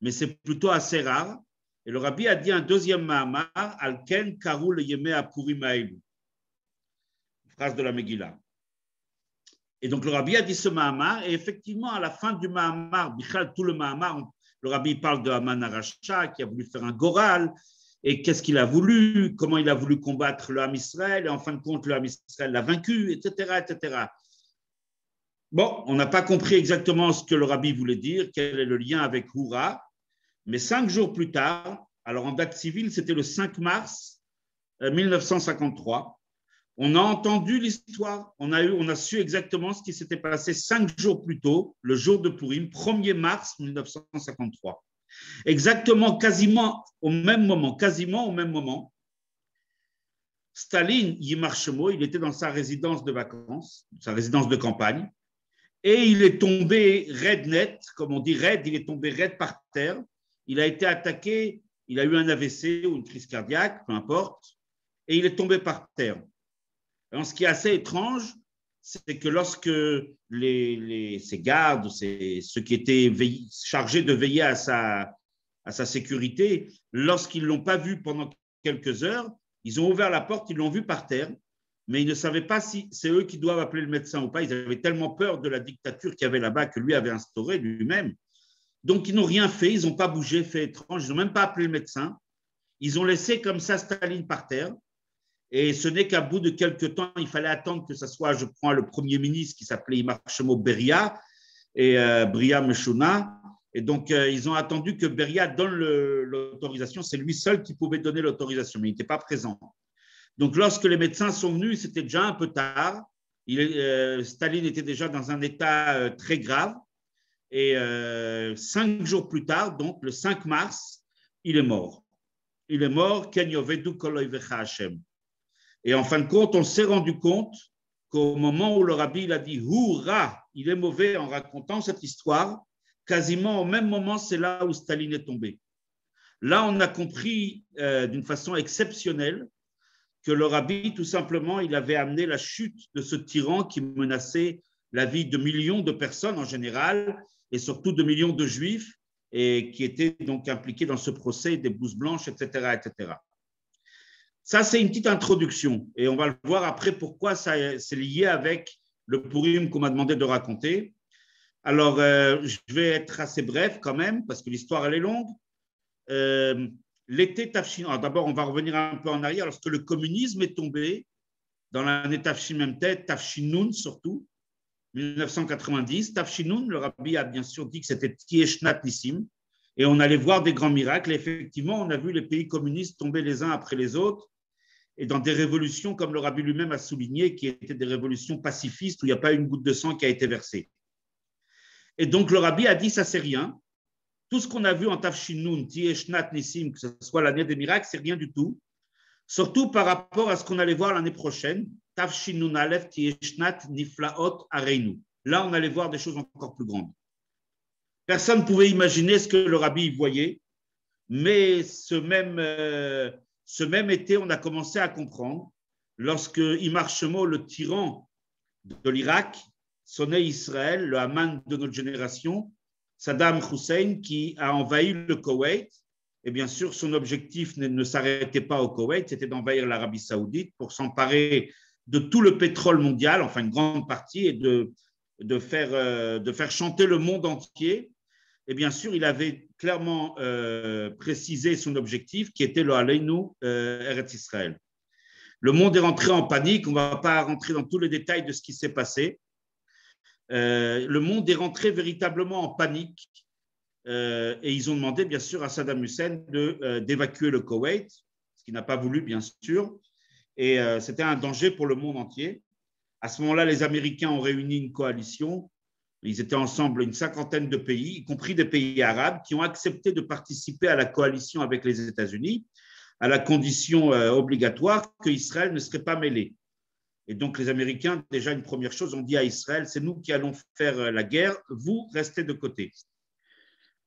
S4: mais c'est plutôt assez rare. Et le rabbi a dit un 2e mahamar, Alken Karou le Yemé Apurim Haelu. Phrase de la Megillah. Et donc le rabbi a dit ce mahamar, et effectivement, à la fin du mahamar, Bichal, tout le mahamar, le rabbi parle de Haman Arasha qui a voulu faire un goral. Et qu'est-ce qu'il a voulu, comment il a voulu combattre le Ham Israël, et en fin de compte, le Ham Israël l'a vaincu, etc., etc. Bon, on n'a pas compris exactement ce que le rabbi voulait dire, quel est le lien avec Hourra, mais 5 jours plus tard, alors en date civile, c'était le 5 mars 1953, on a entendu l'histoire, on a su exactement ce qui s'était passé 5 jours plus tôt, le jour de Purim, 1er mars 1953. Exactement, quasiment au même moment, Staline, Yimar Shemo, il était dans sa résidence de vacances, sa résidence de campagne, et il est tombé raide net, comme on dit raide, il est tombé raide par terre, il a été attaqué, il a eu un AVC ou une crise cardiaque, peu importe, et il est tombé par terre. Alors, ce qui est assez étrange, c'est que lorsque ces gardes, ceux qui étaient chargés de veiller à sa sécurité, lorsqu'ils ne l'ont pas vu pendant quelques heures, ils ont ouvert la porte, ils l'ont vu par terre, mais ils ne savaient pas si c'est eux qui doivent appeler le médecin ou pas. Ils avaient tellement peur de la dictature qu'il y avait là-bas que lui avait instaurée lui-même. Donc, ils n'ont rien fait, ils n'ont pas bougé, fait étrange, ils n'ont même pas appelé le médecin. Ils ont laissé comme ça Staline par terre. Et ce n'est qu'à bout de quelques temps, il fallait attendre que ce soit, je prends le Premier ministre qui s'appelait Yimar Shemo Beria et Bria Meshuna. Et donc, ils ont attendu que Beria donne l'autorisation. C'est lui seul qui pouvait donner l'autorisation, mais il n'était pas présent. Donc, lorsque les médecins sont venus, c'était déjà un peu tard. Staline était déjà dans un état très grave. Et 5 jours plus tard, donc le 5 mars, il est mort. Il est mort, Ken yovedu kol oivecha Hashem. Et en fin de compte, on s'est rendu compte qu'au moment où le rabbi il a dit « Hourra », il est mauvais en racontant cette histoire, quasiment au même moment, c'est là où Staline est tombé. Là, on a compris d'une façon exceptionnelle que le rabbi, tout simplement, il avait amené la chute de ce tyran qui menaçait la vie de millions de personnes en général, et surtout de millions de juifs, et qui étaient donc impliqués dans ce procès des blouses blanches, etc., etc. Ça, c'est une petite introduction et on va le voir après pourquoi c'est lié avec le Purim qu'on m'a demandé de raconter. Alors, je vais être assez bref quand même parce que l'histoire, elle est longue. L'été Tafshin, d'abord, on va revenir un peu en arrière. Lorsque le communisme est tombé dans l'année Tafshin Memtet, Tafshinun surtout, 1990, Tafshinun, le rabbi a bien sûr dit que c'était Tieshnat Nissim, et on allait voir des grands miracles. Et effectivement, on a vu les pays communistes tomber les uns après les autres, et dans des révolutions, comme le rabbi lui-même a souligné, qui étaient des révolutions pacifistes où il n'y a pas une goutte de sang qui a été versée. Et donc le rabbi a dit, ça c'est rien. Tout ce qu'on a vu en Tafshinun, Tieshnat Nissim, que ce soit l'année des miracles, c'est rien du tout. Surtout par rapport à ce qu'on allait voir l'année prochaine, Tafshinun Aleph Tieshnat Niflaot Areinu. Là, on allait voir des choses encore plus grandes. Personne ne pouvait imaginer ce que le rabbi voyait, mais ce même été, on a commencé à comprendre, lorsque Imar Shemo, le tyran de l'Irak, sonnait Israël, le Haman de notre génération, Saddam Hussein, qui a envahi le Koweït. Et bien sûr, son objectif ne s'arrêtait pas au Koweït, c'était d'envahir l'Arabie Saoudite pour s'emparer de tout le pétrole mondial, enfin une grande partie, et de faire chanter le monde entier. Et bien sûr, il avait clairement précisé son objectif, qui était le Aleinu Eretz Israël. Le monde est rentré en panique, on ne va pas rentrer dans tous les détails de ce qui s'est passé. Le monde est rentré véritablement en panique et ils ont demandé bien sûr à Saddam Hussein d'évacuer le Koweït, ce qu'il n'a pas voulu bien sûr, et c'était un danger pour le monde entier. À ce moment-là, les Américains ont réuni une coalition, ils étaient ensemble une 50aine de pays, y compris des pays arabes, qui ont accepté de participer à la coalition avec les États-Unis, à la condition obligatoire qu'Israël ne serait pas mêlé. Et donc, les Américains, déjà, une première chose, ont dit à Israël, c'est nous qui allons faire la guerre, vous restez de côté.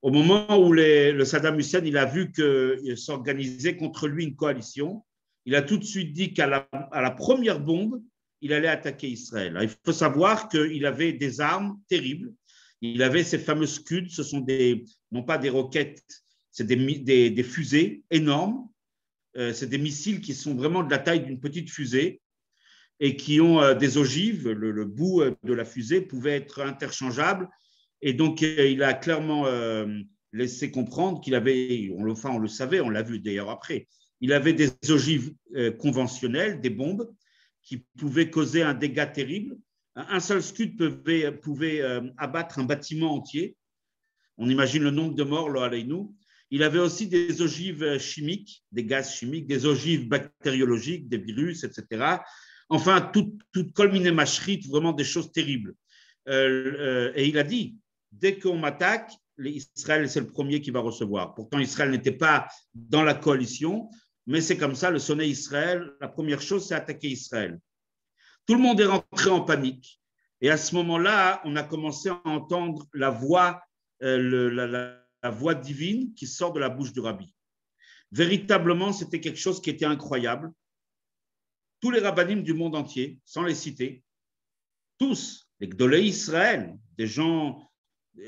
S4: Au moment où le Saddam Hussein, il a vu qu'il s'organisait contre lui une coalition, il a tout de suite dit qu'à la première bombe, il allait attaquer Israël. Alors, il faut savoir qu'il avait des armes terribles. Il avait ces fameux Scud, ce sont non pas des roquettes, c'est des fusées énormes. C'est des missiles qui sont vraiment de la taille d'une petite fusée et qui ont des ogives. Le bout de la fusée pouvait être interchangeable. Et donc, il a clairement laissé comprendre qu'il avait, on le savait, on l'a vu d'ailleurs après, il avait des ogives conventionnelles, des bombes, qui pouvaient causer un dégât terrible. Un seul scud pouvait abattre un bâtiment entier. On imagine le nombre de morts, là, nous. Il avait aussi des ogives chimiques, des gaz chimiques, des ogives bactériologiques, des virus, etc. Enfin, toute colminé machrit, vraiment des choses terribles. Et il a dit, dès qu'on m'attaque, Israël, c'est le premier qui va recevoir. Pourtant, Israël n'était pas dans la coalition, mais c'est comme ça, le sonnet Israël, la première chose, c'est attaquer Israël. Tout le monde est rentré en panique. Et à ce moment-là, on a commencé à entendre la voix, la voix divine qui sort de la bouche du rabbi. Véritablement, c'était quelque chose qui était incroyable. Tous les rabbinim du monde entier, sans les citer, tous, les Gdolei Israël, des gens,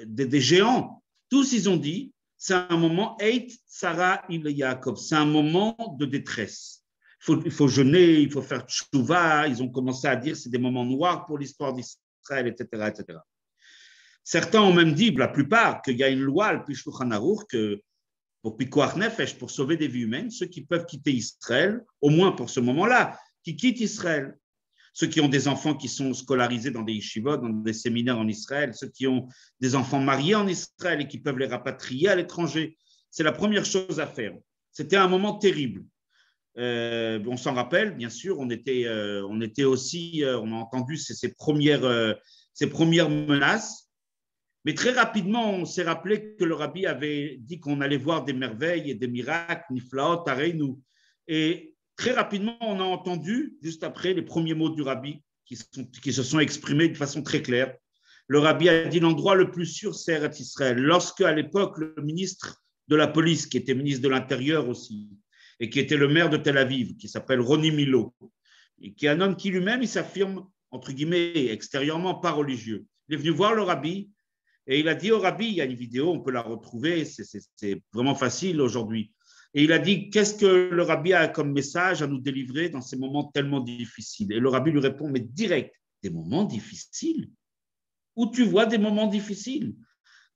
S4: des géants, tous ils ont dit, c'est un moment Eit Tzara il Yaakov, c'est un moment de détresse. Il faut jeûner, il faut faire tchouva. Ils ont commencé à dire c'est des moments noirs pour l'histoire d'Israël, etc., etc. Certains ont même dit, la plupart, qu'il y a une loi, le Shulchan Aruch, que pour Pikuach Nefesh, pour sauver des vies humaines, ceux qui peuvent quitter Israël, au moins pour ce moment-là, qui quittent Israël. Ceux qui ont des enfants qui sont scolarisés dans des yeshivot, dans des séminaires en Israël, ceux qui ont des enfants mariés en Israël et qui peuvent les rapatrier à l'étranger. C'est la première chose à faire. C'était un moment terrible. On s'en rappelle, bien sûr, on était aussi, on a entendu ces premières menaces, mais très rapidement, on s'est rappelé que le rabbi avait dit qu'on allait voir des merveilles et des miracles, Niflaot, Areinu, et très rapidement, on a entendu, juste après, les premiers mots du rabbi qui se sont exprimés de façon très claire. Le rabbi a dit l'endroit le plus sûr, c'est Eretz Israël. Lorsque, à l'époque, le ministre de la police, qui était ministre de l'Intérieur aussi, et qui était le maire de Tel Aviv, qui s'appelle Roni Milo, et qui est un homme qui lui-même, il s'affirme, entre guillemets, extérieurement pas religieux. Il est venu voir le rabbi, et il a dit au rabbi, il y a une vidéo, on peut la retrouver, c'est vraiment facile aujourd'hui. Et il a dit, qu'est-ce que le rabbi a comme message à nous délivrer dans ces moments tellement difficiles? Et le rabbi lui répond, mais direct, des moments difficiles? Où tu vois des moments difficiles?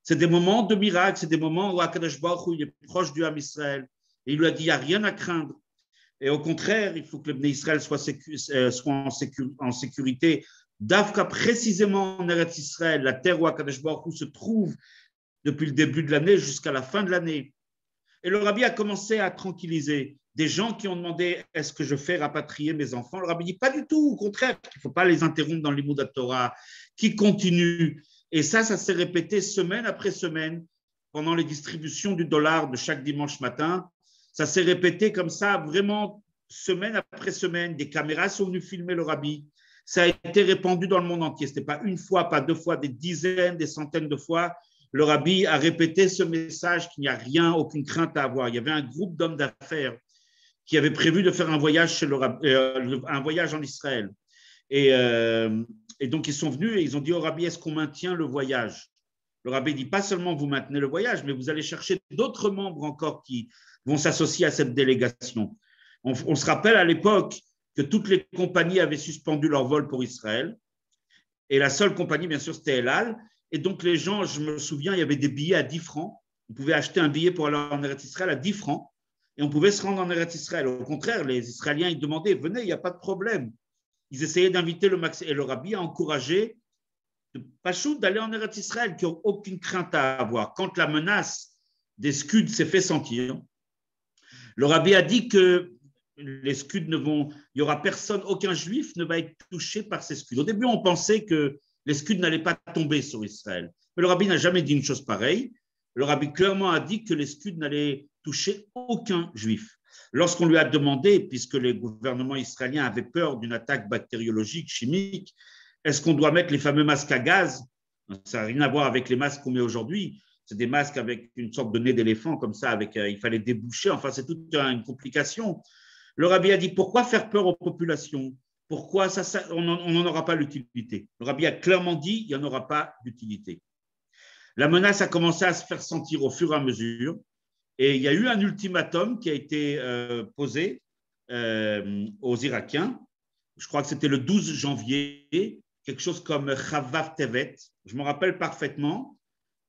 S4: C'est des moments de miracle, c'est des moments où Akadosh Baruch Hu, il est proche du Ham Israël. Et il lui a dit, il n'y a rien à craindre. Et au contraire, il faut que le Bnei Israël soit en sécurité. D'Afka, précisément en Eretz Israël, la terre où Akadosh Baruch Hu se trouve depuis le début de l'année jusqu'à la fin de l'année. Et le rabbi a commencé à tranquilliser des gens qui ont demandé « Est-ce que je fais rapatrier mes enfants ?» Le rabbi dit « Pas du tout, au contraire, il ne faut pas les interrompre dans l'Imoud Torah, qui continuent. » Et ça s'est répété semaine après semaine pendant les distributions du dollar de chaque dimanche matin. Ça s'est répété comme ça, vraiment semaine après semaine. Des caméras sont venues filmer le rabbi. Ça a été répandu dans le monde entier. Ce n'était pas une fois, pas deux fois, des dizaines, des centaines de fois. Le rabbi a répété ce message qu'il n'y a rien, aucune crainte à avoir. Il y avait un groupe d'hommes d'affaires qui avait prévu de faire un voyage, un voyage en Israël. Et donc, ils sont venus et ils ont dit au rabbi, est-ce qu'on maintient le voyage? Le rabbi dit, pas seulement vous maintenez le voyage, mais vous allez chercher d'autres membres encore qui vont s'associer à cette délégation. On se rappelle à l'époque que toutes les compagnies avaient suspendu leur vol pour Israël. Et la seule compagnie, bien sûr, c'était El Al. Et donc, les gens, je me souviens, il y avait des billets à 10 francs. On pouvait acheter un billet pour aller en Eretz Israël à 10 francs. Et on pouvait se rendre en Eretz Israël. Au contraire, les Israéliens, ils demandaient, venez, il n'y a pas de problème. Ils essayaient d'inviter le max. Et le rabbi a encouragé Pachout d'aller en Eretz Israël, qui n'ont aucune crainte à avoir. Quand la menace des Scuds s'est fait sentir, le rabbi a dit que les Scuds il n'y aura personne, aucun juif ne va être touché par ces Scuds. Au début, on pensait que les Scuds n'allaient pas tomber sur Israël. Mais le rabbi n'a jamais dit une chose pareille. Le rabbi clairement a dit que les Scuds n'allaient toucher aucun juif. Lorsqu'on lui a demandé, puisque les gouvernements israéliens avaient peur d'une attaque bactériologique, chimique, est-ce qu'on doit mettre les fameux masques à gaz? Ça n'a rien à voir avec les masques qu'on met aujourd'hui. C'est des masques avec une sorte de nez d'éléphant, comme ça, il fallait déboucher. Enfin, c'est toute une complication. Le rabbi a dit, pourquoi faire peur aux populations? Pourquoi on n'en aura pas l'utilité? Le rabbi a clairement dit, il n'y en aura pas d'utilité. La menace a commencé à se faire sentir au fur et à mesure. Et il y a eu un ultimatum qui a été posé aux Irakiens. Je crois que c'était le 12 janvier, quelque chose comme Chavav Tevet. Je me rappelle parfaitement,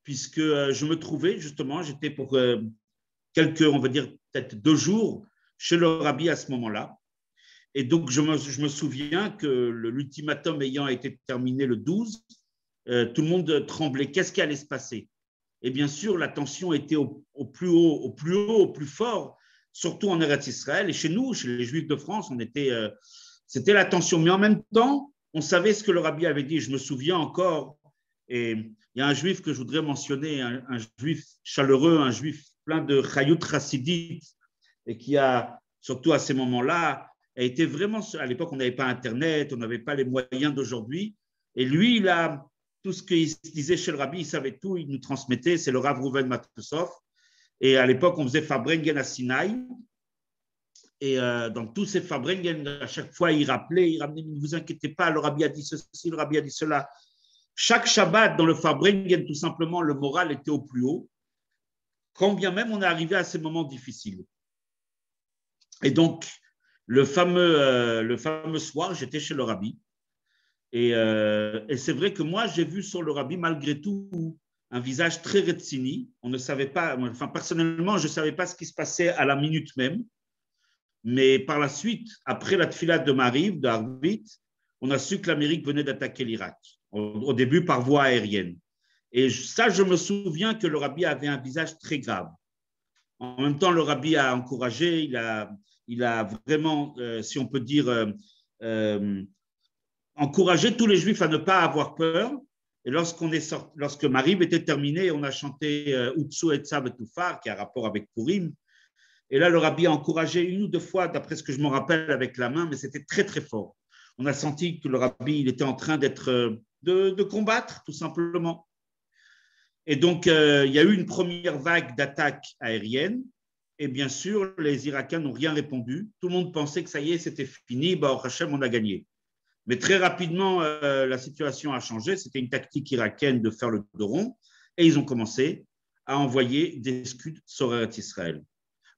S4: puisque je me trouvais justement, j'étais pour on va dire peut-être 2 jours chez le rabbi à ce moment-là. Et donc, je me souviens que l'ultimatum ayant été terminé le 12, tout le monde tremblait. Qu'est-ce qui allait se passer? Et bien sûr, la tension était au plus haut, au plus fort, surtout en Eretz Israël. Et chez nous, chez les Juifs de France, c'était la tension. Mais en même temps, on savait ce que le rabbi avait dit. Je me souviens encore, et il y a un Juif que je voudrais mentionner, un Juif chaleureux, un Juif plein de chayut chassidit, et qui a, surtout à ces moments-là, a été vraiment, à l'époque, on n'avait pas Internet, on n'avait pas les moyens d'aujourd'hui. Et lui, il a tout ce qu'il disait chez le rabbi, il savait tout, il nous transmettait, c'est le Rav Rouven Matosov. Et à l'époque, on faisait Farbrengen à Sinaï. Et dans tous ces Farbrengen, à chaque fois, il rappelait, il ramenait, ne vous inquiétez pas, le rabbi a dit ceci, le rabbi a dit cela. Chaque Shabbat, dans le Farbrengen, tout simplement, le moral était au plus haut, quand bien même on est arrivé à ces moments difficiles. Et donc, le fameux soir, j'étais chez le rabbi. Et c'est vrai que moi, j'ai vu sur le rabbi, malgré tout, un visage très retsini. On ne savait pas, enfin, personnellement, je ne savais pas ce qui se passait à la minute même. Mais par la suite, après la tfila de Mariv, de Arvit, on a su que l'Amérique venait d'attaquer l'Irak, au début par voie aérienne. Et ça, je me souviens que le rabbi avait un visage très grave. En même temps, le rabbi a encouragé, il a vraiment, si on peut dire, encouragé tous les Juifs à ne pas avoir peur. Et lorsque Mariv était terminé, on a chanté Utsu Etza Betufar, qui a rapport avec Purim. Et là, le rabbi a encouragé 1 ou 2 fois, d'après ce que je me rappelle, avec la main, mais c'était très, très fort. On a senti que le rabbi, il était en train de combattre, tout simplement. Et donc, il y a eu une première vague d'attaques aériennes. Et bien sûr, les Irakiens n'ont rien répondu. Tout le monde pensait que ça y est, c'était fini. Baruch Hashem, on a gagné. Mais très rapidement, la situation a changé. C'était une tactique irakienne de faire le dos rond. Et ils ont commencé à envoyer des Scuds sur Eretz Israël.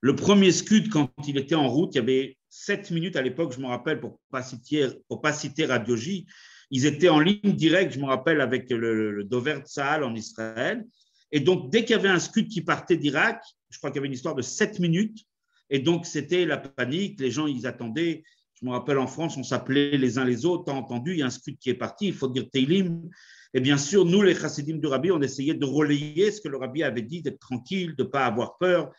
S4: Le premier Scud, quand il était en route, il y avait 7 minutes à l'époque, je me rappelle, pour ne pas citer Radio J. Ils étaient en ligne directe, je me rappelle, avec le Dover Tzahal en Israël. Et donc, dès qu'il y avait un Scud qui partait d'Irak, je crois qu'il y avait une histoire de 7 minutes. Et donc, c'était la panique. Les gens, ils attendaient. Je me rappelle, en France, on s'appelait les uns les autres. T'as entendu, il y a un Scud qui est parti, il faut dire Teilim. Et bien sûr, nous, les chassidim du Rabbi, on essayait de relayer ce que le Rabbi avait dit, d'être tranquille, de ne pas avoir peur.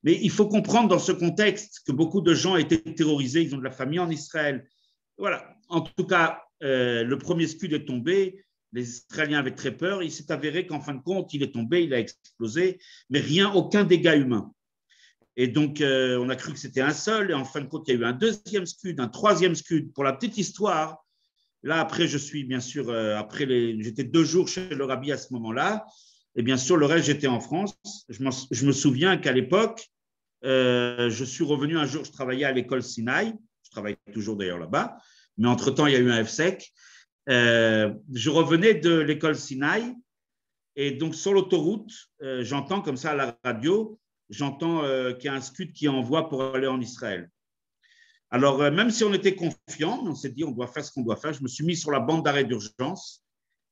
S4: Mais il faut comprendre dans ce contexte que beaucoup de gens étaient terrorisés, ils ont de la famille en Israël. Voilà. En tout cas, le premier scud est tombé, les Israéliens avaient très peur, il s'est avéré qu'en fin de compte, il est tombé, il a explosé, mais aucun dégât humain. Et donc, on a cru que c'était un seul, et en fin de compte, il y a eu un deuxième scud, un troisième scud. Pour la petite histoire, là, après, je suis bien sûr, j'étais 2 jours chez le Rabbi à ce moment-là, et bien sûr, le reste, j'étais en France. Je me souviens qu'à l'époque, je suis revenu un jour, je travaillais à l'école Sinaï, je travaille toujours d'ailleurs là-bas, mais entre-temps, il y a eu un FSEC. Je revenais de l'école Sinaï, et donc sur l'autoroute, j'entends comme ça à la radio, j'entends qu'il y a un scud qui envoie pour aller en Israël. Alors, même si on était confiant, on s'est dit on doit faire ce qu'on doit faire, je me suis mis sur la bande d'arrêt d'urgence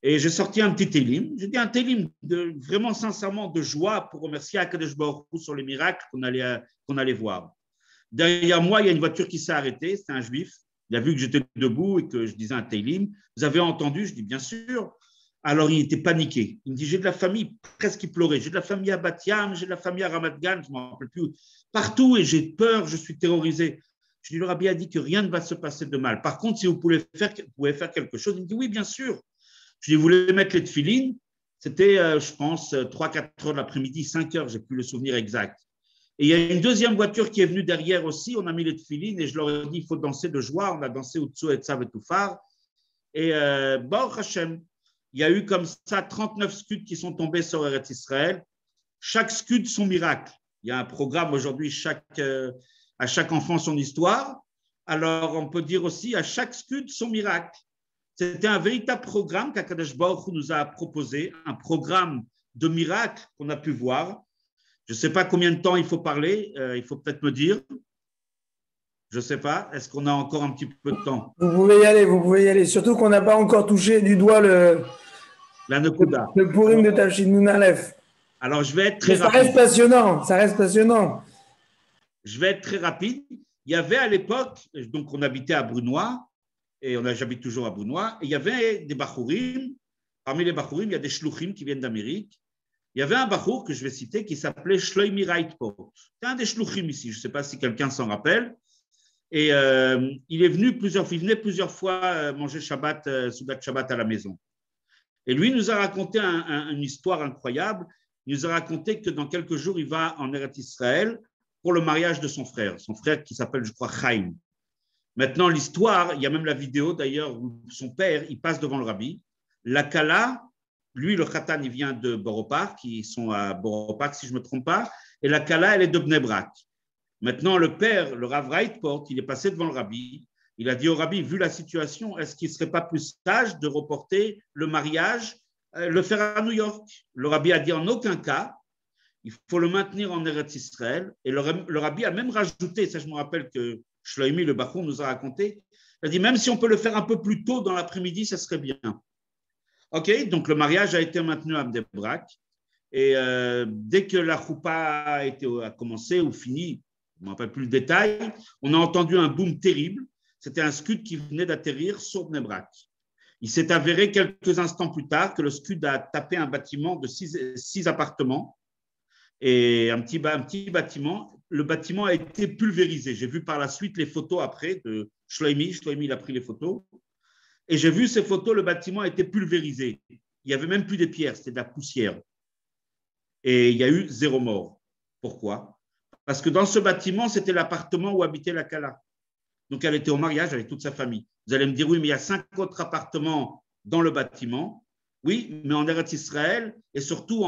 S4: et j'ai sorti un petit télim. J'ai dit un télim vraiment sincèrement de joie pour remercier Akadosh Baruch Hu sur les miracles qu'on allait voir. Derrière moi, il y a une voiture qui s'est arrêtée, c'était un juif. Il a vu que j'étais debout et que je disais un télim. Vous avez entendu? Je dis bien sûr. Alors, il était paniqué. Il me dit, j'ai de la famille, presque il pleurait. J'ai de la famille à Bat Yam, j'ai de la famille à Ramat Gan, je ne m'en rappelle plus. Partout, et j'ai peur, je suis terrorisé. Je dis, le Rabbi a dit que rien ne va se passer de mal. Par contre, si vous pouvez faire quelque chose, il me dit, oui, bien sûr. Je dis, vous voulez mettre les tefilines? C'était, je pense, 3-4 heures de l'après-midi, 5 heures, je n'ai plus le souvenir exact. Et il y a une deuxième voiture qui est venue derrière aussi, on a mis les tefilines, et je leur ai dit, il faut danser de joie. On a dansé Utsu et Tzav et Toufar. Et Baruch Hashem, il y a eu comme ça 39 scuds qui sont tombés sur Eretz Israël. Chaque scud son miracle. Il y a un programme aujourd'hui, à chaque enfant son histoire. Alors, on peut dire aussi à chaque scud son miracle. C'était un véritable programme qu'Akadosh Baruch Hu nous a proposé, un programme de miracles qu'on a pu voir. Je ne sais pas combien de temps il faut parler, il faut peut-être me dire. Je ne sais pas, est-ce qu'on a encore un petit peu de temps?
S1: Vous pouvez y aller. Surtout qu'on n'a pas encore touché du doigt le Purim de Tafshin Nun Aleph.
S4: Alors, je vais être très rapide.
S1: Ça reste passionnant.
S4: Je vais être très rapide. Il y avait à l'époque, donc on habitait à Brunois, et j'habite toujours à Brunois, et il y avait des Bachourim. Parmi les Bachourim, il y a des Shluchim qui viennent d'Amérique. Il y avait un Bachour que je vais citer qui s'appelait Shloimi Reitport. C'est un des Shluchim ici, je ne sais pas si quelqu'un s'en rappelle. Et il venait plusieurs fois manger Shabbat, Soudat Shabbat à la maison. Et lui nous a raconté une histoire incroyable. Il nous a raconté que dans quelques jours, il va en Eretz Israël pour le mariage de son frère qui s'appelle, je crois, Chaim. Maintenant, l'histoire, il y a même la vidéo d'ailleurs où son père, il passe devant le rabbi. La Kala, lui, le Khatan, il vient de Borough Park, ils sont à Borough Park si je ne me trompe pas, et la Kala, elle est de Bnei Brak. Maintenant, le père, le Rav Reitport, il est passé devant le rabbi. Il a dit au rabbi, vu la situation, est-ce qu'il ne serait pas plus sage de reporter le mariage, le faire à New York? Le rabbi a dit en aucun cas, il faut le maintenir en Eretz Israël. Et le rabbi a même rajouté, ça je me rappelle que Shloimi, le Bachour, nous a raconté, il a dit même si on peut le faire un peu plus tôt dans l'après-midi, ça serait bien. Ok, donc le mariage a été maintenu à Bnei Brak. Et dès que la choupa a commencé ou fini, je ne me rappelle plus le détail, on a entendu un boom terrible. C'était un scud qui venait d'atterrir sur Bnei Brak. Il s'est avéré quelques instants plus tard que le scud a tapé un bâtiment de 6 appartements et un petit bâtiment. Le bâtiment a été pulvérisé. J'ai vu par la suite les photos après de Shloimi. Shloimi, il a pris les photos. Et j'ai vu ces photos, le bâtiment a été pulvérisé. Il n'y avait même plus des pierres, c'était de la poussière. Et il y a eu 0 mort. Pourquoi? Parce que dans ce bâtiment, c'était l'appartement où habitait la Kala. Donc, elle était au mariage avec toute sa famille. Vous allez me dire, oui, mais il y a 5 autres appartements dans le bâtiment. Oui, mais en Eretz Israël, et surtout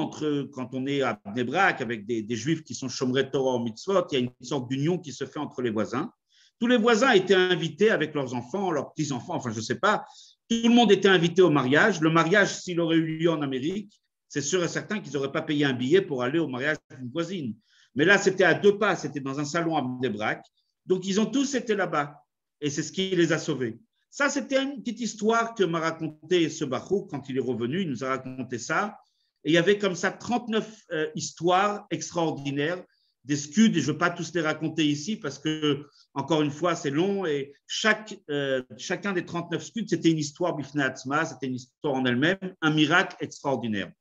S4: quand on est à Bnei Brak avec des Juifs qui sont Shomrei Torah ou Mitzvot, il y a une sorte d'union qui se fait entre les voisins. Tous les voisins étaient invités avec leurs enfants, leurs petits-enfants, enfin, je ne sais pas. Tout le monde était invité au mariage. Le mariage, s'il aurait eu lieu en Amérique, c'est sûr et certain qu'ils n'auraient pas payé un billet pour aller au mariage d'une voisine. Mais là, c'était à 2 pas, c'était dans un salon à Bnei Brak. Donc, ils ont tous été là-bas. Et c'est ce qui les a sauvés. Ça, c'était une petite histoire que m'a raconté ce Bachouk quand il est revenu. Il nous a raconté ça. Et il y avait comme ça 39 histoires extraordinaires. des scuds, et je ne veux pas tous les raconter ici parce que, encore une fois, c'est long, et chacun des 39 scuds, c'était une histoire bifnei atzma, c'était une histoire en elle-même, un miracle extraordinaire.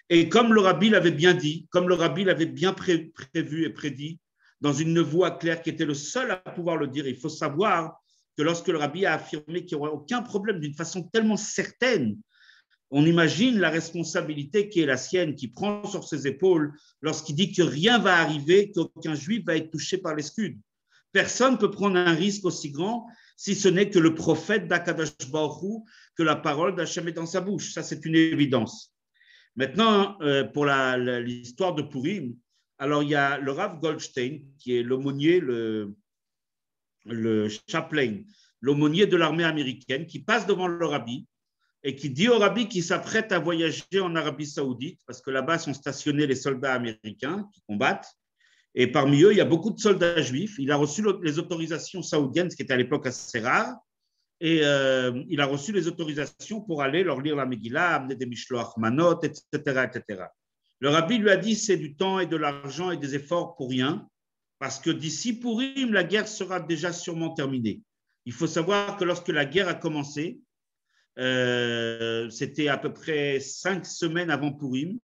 S4: Et comme le Rabbi l'avait bien dit, comme le Rabbi l'avait bien prévu et prédit, dans une voix claire qui était le seul à pouvoir le dire, il faut savoir que lorsque le Rabbi a affirmé qu'il n'y aurait aucun problème d'une façon tellement certaine, on imagine la responsabilité qui est la sienne, qui prend sur ses épaules lorsqu'il dit que rien va arriver, qu'aucun juif va être touché par les scuds. Personne ne peut prendre un risque aussi grand si ce n'est que le prophète d'Akadosh Baruch Hu, que la parole d'Hachem est dans sa bouche. Ça, c'est une évidence. Maintenant, pour l'histoire de Purim, alors il y a le Rav Goldstein, qui est l'aumônier, le chaplain, l'aumônier de l'armée américaine, qui passe devant le Rabbi et qui dit au Rabbi qu'il s'apprête à voyager en Arabie Saoudite, parce que là-bas sont stationnés les soldats américains qui combattent, et parmi eux, il y a beaucoup de soldats juifs. Il a reçu les autorisations saoudiennes, ce qui était à l'époque assez rare, et il a reçu les autorisations pour aller leur lire la Megillah, amener des Mishloach Manot, etc., etc. Le Rabbi lui a dit c'est du temps et de l'argent et des efforts pour rien, parce que d'ici Purim, la guerre sera déjà sûrement terminée. Il faut savoir que lorsque la guerre a commencé, c'était à peu près 5 semaines avant Purim,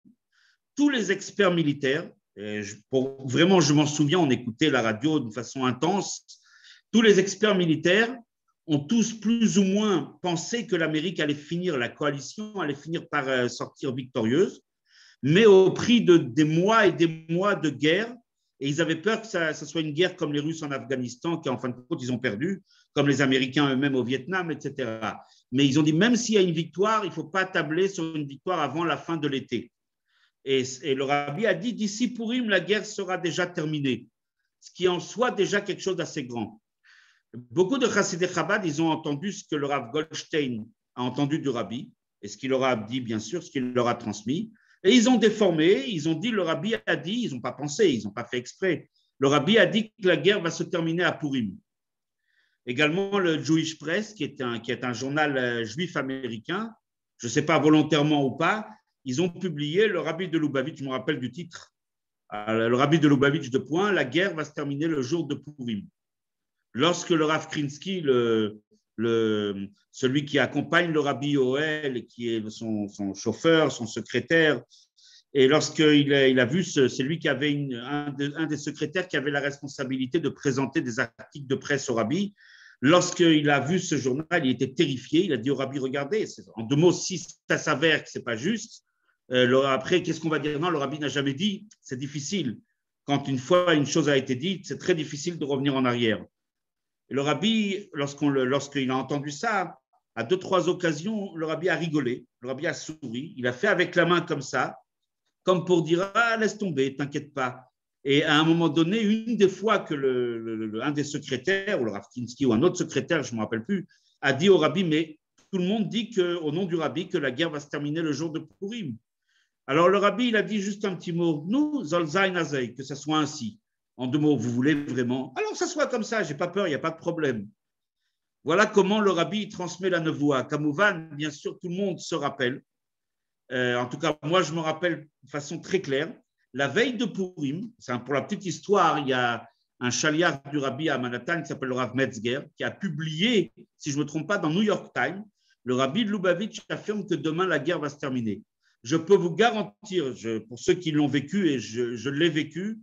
S4: tous les experts militaires, vraiment je m'en souviens, on écoutait la radio d'une façon intense, tous les experts militaires ont tous plus ou moins pensé que l'Amérique allait finir, la coalition allait finir par sortir victorieuse, mais au prix des mois et des mois de guerre, et ils avaient peur que ça soit une guerre comme les Russes en Afghanistan, qui en fin de compte ils ont perdu, comme les Américains eux-mêmes au Vietnam, etc. Mais ils ont dit, même s'il y a une victoire, il ne faut pas tabler sur une victoire avant la fin de l'été. Et le Rabbi a dit, d'ici Purim, la guerre sera déjà terminée, ce qui en soit déjà quelque chose d'assez grand. Beaucoup de Chassidei Chabad, ils ont entendu ce que le Rav Goldstein a entendu du Rabbi, et ce qu'il leur a dit, bien sûr, ce qu'il leur a transmis. Et ils ont déformé, ils ont dit, le Rabbi a dit, ils n'ont pas pensé, ils n'ont pas fait exprès. Le Rabbi a dit que la guerre va se terminer à Purim. Également, le Jewish Press, qui est un journal juif américain, je ne sais pas volontairement ou pas, ils ont publié le Rabbi de Lubavitch, je me rappelle du titre, le Rabbi de Lubavitch de Point, la guerre va se terminer le jour de Purim. Lorsque le Rav Krinsky, celui qui accompagne le Rabbi Yoel, qui est son chauffeur, son secrétaire, et lorsqu'il a vu, c'est lui qui avait un des secrétaires qui avait la responsabilité de présenter des articles de presse au Rabbi. Lorsqu'il a vu ce journal, il était terrifié. Il a dit au Rabbi, regardez, en 2 mots, si ça s'avère que ce n'est pas juste, après, qu'est-ce qu'on va dire? Non, le Rabbi n'a jamais dit, c'est difficile. Quand une fois une chose a été dite, c'est très difficile de revenir en arrière. Et le Rabbi, lorsqu'il a entendu ça, à 2-3 occasions, le Rabbi a rigolé, le Rabbi a souri, il a fait avec la main comme ça, comme pour dire « Ah, laisse tomber, t'inquiète pas ». Et à un moment donné, une des fois que un des secrétaires, ou le Rav Kinsky ou un autre secrétaire, je ne me rappelle plus, a dit au Rabbi « Mais tout le monde dit au nom du Rabbi que la guerre va se terminer le jour de Purim ». Alors le Rabbi, il a dit juste un petit mot « Nous, Zolzaï Nazay », que ça soit ainsi. En 2 mots, vous voulez vraiment? Alors que ça soit comme ça, je n'ai pas peur, il n'y a pas de problème. Voilà comment le Rabbi transmet la nevoie. Kamouvan, bien sûr, tout le monde se rappelle. En tout cas, moi, je me rappelle de façon très claire. La veille de Purim, pour la petite histoire, il y a un chaliar du Rabbi à Manhattan qui s'appelle le Rav Metzger, qui a publié, si je ne me trompe pas, dans New York Times, le Rabbi de Lubavitch affirme que demain, la guerre va se terminer. Je peux vous garantir, pour ceux qui l'ont vécu, et je l'ai vécu,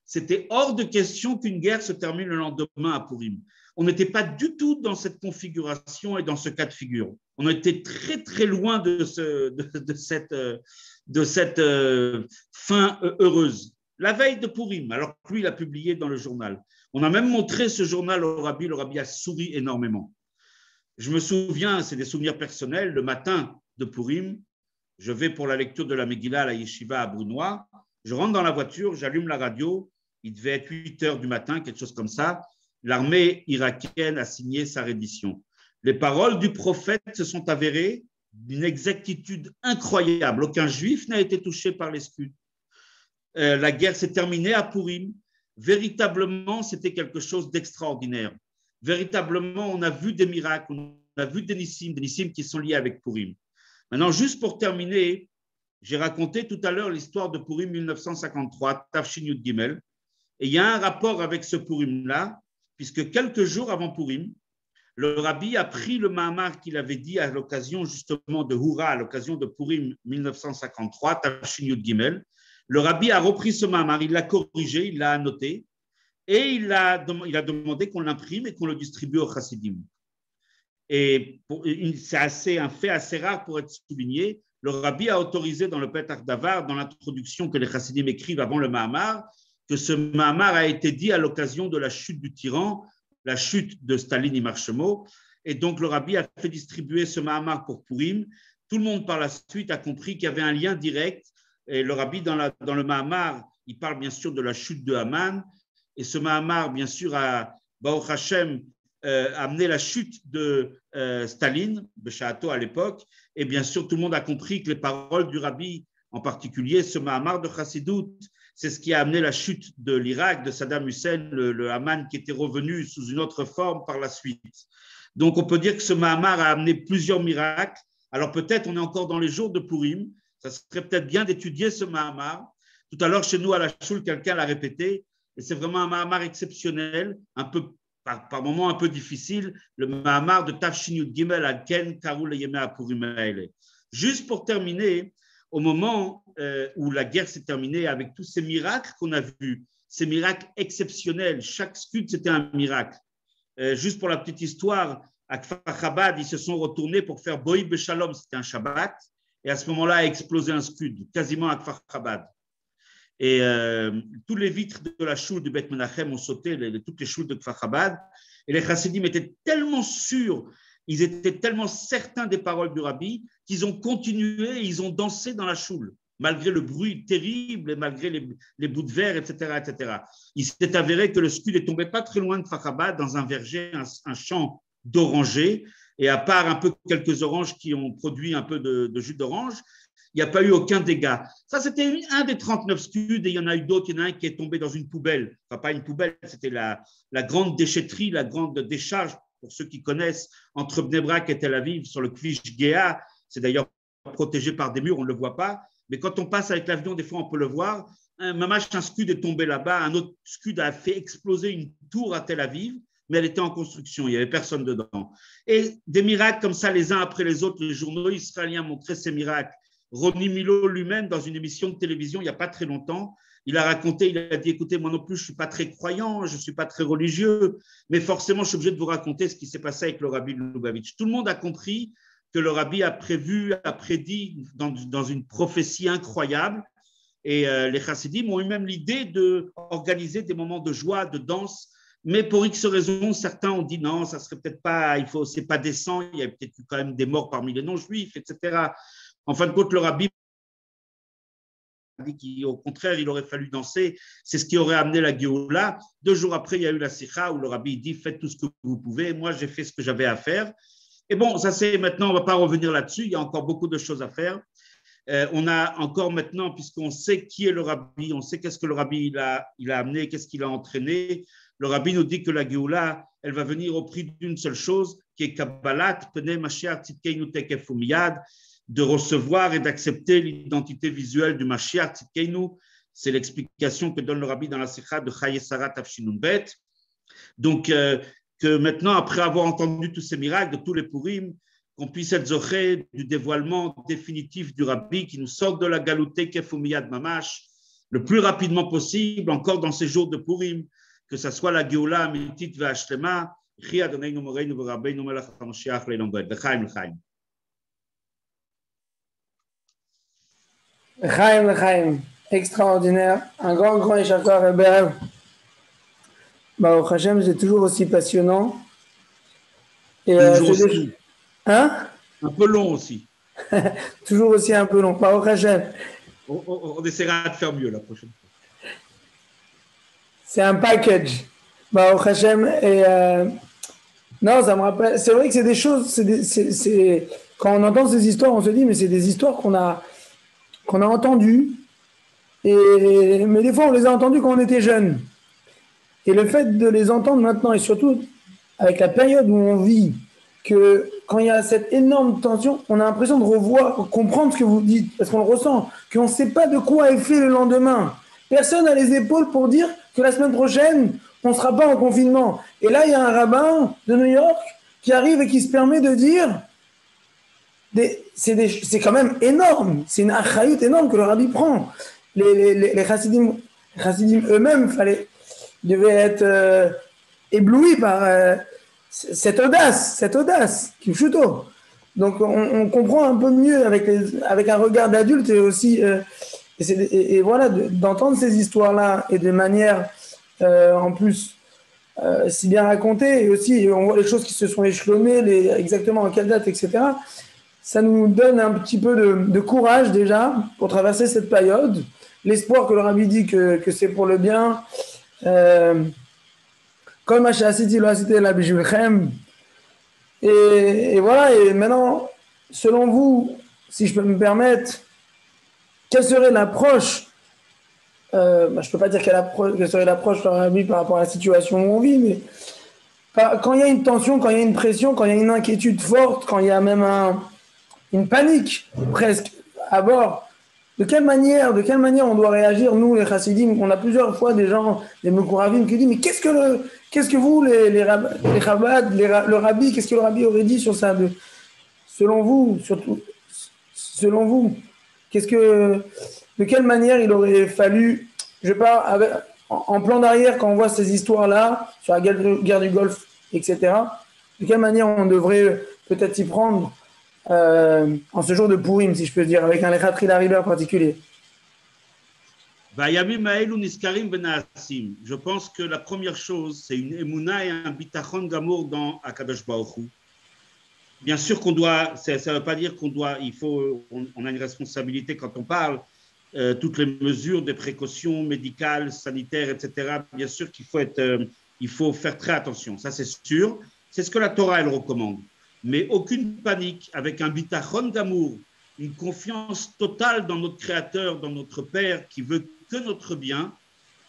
S4: c'était hors de question qu'une guerre se termine le lendemain à Purim. On n'était pas du tout dans cette configuration et dans ce cas de figure. On était très, très loin de cette fin heureuse. La veille de Purim, alors que lui, il a publié dans le journal. On a même montré ce journal au Rabbi. Le Rabbi a souri énormément. Je me souviens, c'est des souvenirs personnels, le matin de Purim, je vais pour la lecture de la Megillah à la Yeshiva à Brunois. Je rentre dans la voiture, j'allume la radio. Il devait être 8 heures du matin, quelque chose comme ça. L'armée irakienne a signé sa reddition. Les paroles du prophète se sont avérées d'une exactitude incroyable. Aucun juif n'a été touché par les scuds. La guerre s'est terminée à Purim. Véritablement, c'était quelque chose d'extraordinaire. Véritablement, on a vu des miracles, on a vu des nissim qui sont liés avec Purim. Maintenant, juste pour terminer, j'ai raconté tout à l'heure l'histoire de Purim 1953, Tafshin Yud Gimel. Et il y a un rapport avec ce Purim-là, puisque quelques jours avant Purim, le rabbi a pris le Mahamar qu'il avait dit à l'occasion justement de Hura, à l'occasion de Purim 1953, Tafshin Yud Gimel. Le rabbi a repris ce Mahamar, il l'a corrigé, il l'a annoté, et il a demandé qu'on l'imprime et qu'on le distribue aux Chassidim. Et c'est un fait assez rare pour être souligné. Le rabbi a autorisé dans le Petach Davar, dans l'introduction que les Chassidim écrivent avant le Mahamar, que ce Mahamar a été dit à l'occasion de la chute du tyran, la chute de Staline Imarchemo. Et donc, le rabbi a fait distribuer ce Mahamar pour Purim. Tout le monde, par la suite, a compris qu'il y avait un lien direct. Et le rabbi, dans le Mahamar, il parle bien sûr de la chute de Haman. Et ce Mahamar, bien sûr, a, Baruch Hashem, amené la chute de Staline, Béchato à l'époque. Et bien sûr, tout le monde a compris que les paroles du rabbi, en particulier ce Mahamar de Chassidout, c'est ce qui a amené la chute de l'Irak, de Saddam Hussein, le Haman qui était revenu sous une autre forme par la suite. Donc, on peut dire que ce Mahamar a amené plusieurs miracles. Alors, peut-être, on est encore dans les jours de Purim. Ça serait peut-être bien d'étudier ce Mahamar. Tout à l'heure, chez nous, à la Choule, quelqu'un l'a répété. Et c'est vraiment un Mahamar exceptionnel, un peu, par moments un peu difficile. Le Mahamar de Tafshin Yud Gimel à Ken Karou Leyemeh à Purim Haele. Juste pour terminer, au moment où la guerre s'est terminée, avec tous ces miracles qu'on a vus, ces miracles exceptionnels, chaque scud c'était un miracle. Juste pour la petite histoire, à Kfar Chabad, ils se sont retournés pour faire Boï Beshalom, c'était un Shabbat, et à ce moment-là a explosé un scud, quasiment à Kfar Chabad. Et tous les vitres de la choule du Beth Menachem ont sauté, toutes les choules de Kfar Chabad, et les chassidim étaient tellement sûrs, ils étaient tellement certains des paroles du rabbi qu'ils ont continué et ils ont dansé dans la choule, malgré le bruit terrible et malgré les bouts de verre, etc., etc. Il s'est avéré que le scud est tombé pas très loin de Kfar Chabad, dans un verger, un champ d'orangers, et à part un peu quelques oranges qui ont produit un peu de jus d'orange, il n'y a pas eu aucun dégât. Ça, c'était un des 39 scuds, et il y en a eu d'autres. Il y en a un qui est tombé dans une poubelle. Enfin, pas une poubelle, c'était la grande déchetterie, la grande décharge, pour ceux qui connaissent, entre Bnei Brak et Tel Aviv, sur le Kvish Géa. C'est d'ailleurs protégé par des murs, on ne le voit pas. Mais quand on passe avec l'avion, des fois, on peut le voir. Un scud est tombé là-bas. Un autre scud a fait exploser une tour à Tel Aviv, mais elle était en construction, il n'y avait personne dedans. Et des miracles comme ça, les uns après les autres, les journaux israéliens montraient ces miracles. Ronnie Milo lui-même, dans une émission de télévision il n'y a pas très longtemps, il a raconté, il a dit, écoutez, moi non plus, je ne suis pas très croyant, je ne suis pas très religieux, mais forcément, je suis obligé de vous raconter ce qui s'est passé avec le rabbi de Lubavitch. Tout le monde a compris que le rabbi a prédit dans une prophétie incroyable, et les chassidim ont eu même l'idée d'organiser des moments de joie, de danse, mais pour X raisons, certains ont dit non, ça serait peut-être pas, c'est pas décent, il y a peut-être eu quand même des morts parmi les non-juifs, etc. En fin de compte, le rabbi a dit qu'au contraire, il aurait fallu danser. C'est ce qui aurait amené la Géoula. 2 jours après, il y a eu la Sikha où le rabbi dit « Faites tout ce que vous pouvez. Moi, j'ai fait ce que j'avais à faire. » Et bon, ça c'est maintenant, on ne va pas revenir là-dessus. Il y a encore beaucoup de choses à faire. On a encore maintenant, puisqu'on sait qui est le rabbi, on sait qu'est-ce que le rabbi il a amené, qu'est-ce qu'il a entraîné. Le rabbi nous dit que la Géoula, elle va venir au prix d'une seule chose, qui est Kabbalat, Pnei Mashiach Tzidkeinu Tekef Umiyad, de recevoir et d'accepter l'identité visuelle du Mashiach Tzidkeinu. C'est l'explication que donne le rabbi dans la Sikha de Chaye Sarah Tafshin Bet. Donc, que maintenant, après avoir entendu tous ces miracles de tous les Purim, qu'on puisse être zoché du dévoilement définitif du rabbi qui nous sort de la galouté Kefumiyad Mamash le plus rapidement possible, encore dans ces jours de Purim, que ce soit la Géoula Amitit Ve'Ashlema, Chi Adoneinu Moreinu Ve'Rabbeinu Melech HaMashiach Le'olam Va'ed, L'chaim, L'chaim.
S1: L'chaim, L'chaim, extraordinaire, un grand échauffeur Rebbe. Baruch Hashem, c'est toujours aussi passionnant. Et hein?
S4: Un peu long aussi.
S1: Toujours aussi un peu long. Baruch Hashem.
S4: On essaiera de faire mieux la prochaine fois.
S1: C'est un package. Baruch Hashem. Et non, ça me rappelle. C'est vrai que c'est des choses. Quand on entend ces histoires, on se dit, mais c'est des histoires qu'on a entendues. Mais des fois, on les a entendues quand on était jeunes. Et le fait de les entendre maintenant, et surtout avec la période où on vit, que quand il y a cette énorme tension, on a l'impression de comprendre ce que vous dites, parce qu'on le ressent, qu'on ne sait pas de quoi est fait le lendemain. Personne n'a les épaules pour dire que la semaine prochaine, on ne sera pas en confinement. Et là, il y a un rabbin de New York qui arrive et qui se permet de dire, c'est quand même énorme, c'est une achayout énorme que le rabbi prend. Les chassidim eux-mêmes devaient être éblouis par cette audace, Kipchuto. Donc on comprend un peu mieux avec un regard d'adulte et aussi, et voilà, d'entendre ces histoires-là et de manière en plus si bien racontée, et aussi on voit les choses qui se sont échelonnées, exactement à quelle date, etc. Ça nous donne un petit peu de courage déjà pour traverser cette période. L'espoir que le rabbi dit que c'est pour le bien. Comme Macha City l'a cité la Bijulchem. Et voilà, et maintenant, selon vous, si je peux me permettre, quelle serait l'approche je ne peux pas dire quelle serait l'approche de rabbi par rapport à la situation où on vit, mais quand il y a une tension, quand il y a une pression, quand il y a une inquiétude forte, quand il y a même une panique presque à bord, de quelle manière on doit réagir, nous les chassidim? On a plusieurs fois des gens, des Mekouravim, qui disent mais qu'est-ce que vous, les Chabad, le rabbi, qu'est-ce que le rabbi aurait dit sur ça selon vous, de quelle manière il aurait fallu, je parle en plan d'arrière quand on voit ces histoires-là, sur la guerre du Golfe, etc., de quelle manière on devrait peut-être s'y prendre en ce jour de Purim, si je peux dire, avec un Lechatri d'Ariber particulier.
S4: Je pense que la première chose, c'est une émouna et un bitachon d'amour dans Akadosh Baruch Hu. Bien sûr qu'on doit, ça ne veut pas dire on a une responsabilité quand on parle, toutes les mesures de précautions médicales, sanitaires, etc. Bien sûr qu'il faut faire très attention, ça c'est sûr. C'est ce que la Torah, elle recommande. Mais aucune panique, avec un bitachon d'amour, une confiance totale dans notre Créateur, dans notre Père, qui veut que notre bien,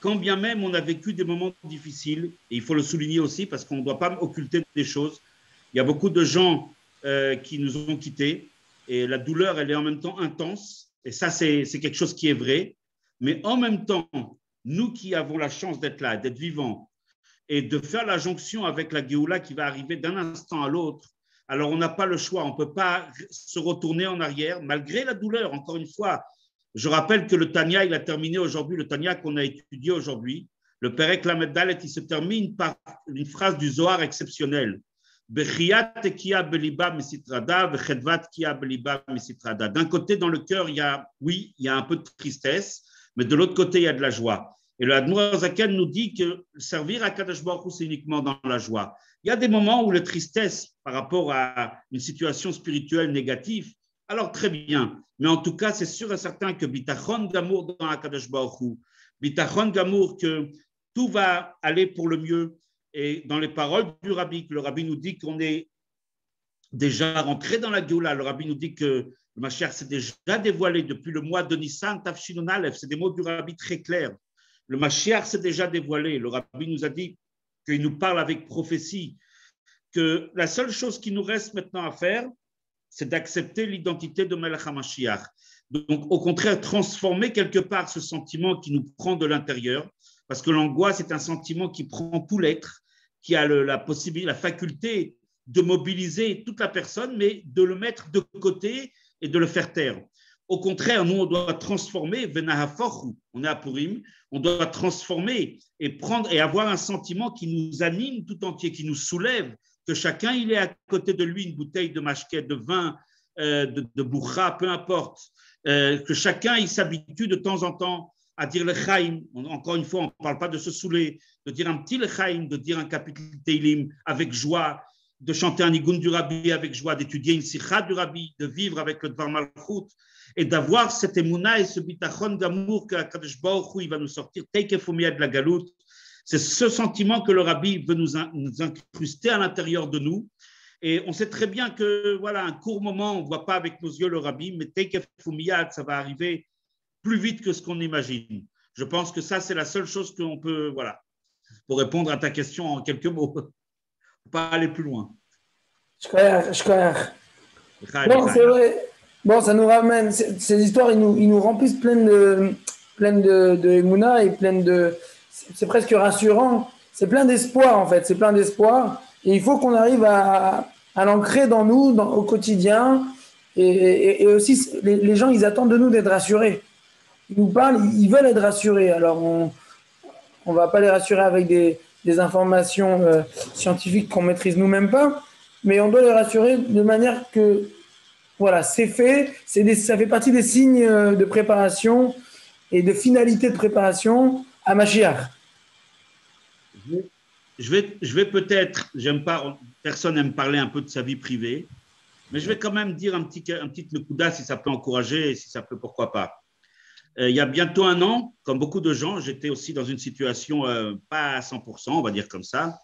S4: quand bien même on a vécu des moments difficiles, et il faut le souligner aussi parce qu'on ne doit pas occulter des choses. Il y a beaucoup de gens qui nous ont quittés, et la douleur, elle est en même temps intense, et ça, c'est quelque chose qui est vrai. Mais en même temps, nous qui avons la chance d'être là, d'être vivants, et de faire la jonction avec la Géoula qui va arriver d'un instant à l'autre, alors on n'a pas le choix, on ne peut pas se retourner en arrière, malgré la douleur. Encore une fois, je rappelle que le Tanya, il a terminé aujourd'hui, le Tanya qu'on a étudié aujourd'hui, le Perek Lamed Dalet, il se termine par une phrase du Zohar exceptionnelle. D'un côté, dans le cœur, il y a un peu de tristesse, mais de l'autre côté, il y a de la joie. Et le Admour Zaken nous dit que servir à Kadosh Baruch Hu, c'est uniquement dans la joie. Il y a des moments où la tristesse par rapport à une situation spirituelle négative, alors très bien. Mais en tout cas, c'est sûr et certain que bitachon d'amour dans Akadosh Baruch Hu, bitachon d'amour que tout va aller pour le mieux. Et dans les paroles du Rabbi, le Rabbi nous dit qu'on est déjà rentré dans la Géoula. Le Rabbi nous dit que le Mashiach s'est déjà dévoilé depuis le mois de Nissan, Tafshinun Aleph. C'est des mots du Rabbi très clairs. Le Mashiach s'est déjà dévoilé. Le Rabbi nous a dit qu'il nous parle avec prophétie, que la seule chose qui nous reste maintenant à faire, c'est d'accepter l'identité de Melech HaMashiach. Donc, au contraire, transformer quelque part ce sentiment qui nous prend de l'intérieur, parce que l'angoisse est un sentiment qui prend tout l'être, qui a la possibilité, la faculté de mobiliser toute la personne, mais de le mettre de côté et de le faire taire. Au contraire, nous, on doit transformer, on est à Purim, on doit transformer et prendre et avoir un sentiment qui nous anime tout entier, qui nous soulève, que chacun, il ait à côté de lui une bouteille de mashket, de vin, de bourra, peu importe, que chacun, il s'habitue de temps en temps à dire le Chaim. Encore une fois, on ne parle pas de se saouler, de dire un petit le Chaim, de dire un chapitre Teilim avec joie, de chanter un Nigun du Rabbi avec joie, d'étudier une Sikha du Rabbi, de vivre avec le Dvar Malchut et d'avoir cette émouna et ce bitachon d'amour que Kadosh Baruch Hu, il va nous sortir, Teikefumia de la Galoute. C'est ce sentiment que le Rabbi veut nous incruster à l'intérieur de nous. Et on sait très bien que, voilà, un court moment, on ne voit pas avec nos yeux le Rabbi, mais Teikefumia, ça va arriver plus vite que ce qu'on imagine. Je pense que ça, c'est la seule chose qu'on peut, voilà, pour répondre à ta question en quelques mots. Pas aller plus loin.
S1: Je crois. Bon, c'est vrai. Bon, ça nous ramène. Ces histoires, ils nous remplissent plein de Emouna et plein de c'est presque rassurant. C'est plein d'espoir, en fait. C'est plein d'espoir. Et il faut qu'on arrive à l'ancrer dans nous, au quotidien. Et aussi, les gens, ils attendent de nous d'être rassurés. Ils nous parlent, ils veulent être rassurés. Alors, on ne va pas les rassurer avec des informations scientifiques qu'on ne maîtrise nous-mêmes pas, mais on doit les rassurer de manière que, voilà, c'est fait, ça fait partie des signes de préparation et de finalité de préparation à Mashiach.
S4: Je vais peut-être, personne n'aime parler un peu de sa vie privée, mais je vais quand même dire un petit nekuda si ça peut encourager, si ça peut, pourquoi pas. Il y a bientôt un an, comme beaucoup de gens, j'étais aussi dans une situation pas à 100%, on va dire comme ça.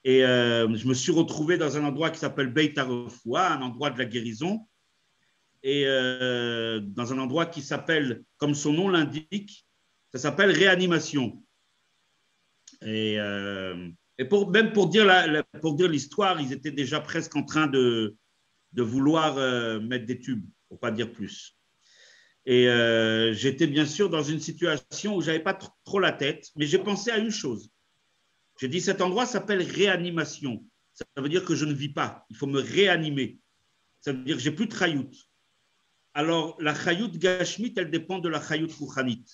S4: Et je me suis retrouvé dans un endroit qui s'appelle Beit HaRefoua, un endroit de la guérison, et dans un endroit qui s'appelle, comme son nom l'indique, ça s'appelle réanimation. Et même pour dire l'histoire, ils étaient déjà presque en train de vouloir mettre des tubes, pour ne pas dire plus. Et j'étais bien sûr dans une situation où je n'avais pas trop la tête, mais j'ai pensé à une chose. J'ai dit, cet endroit s'appelle réanimation. Ça veut dire que je ne vis pas. Il faut me réanimer. Ça veut dire que je n'ai plus de chayout. Alors, la chayout gashmit, elle dépend de la chayout rouchanit.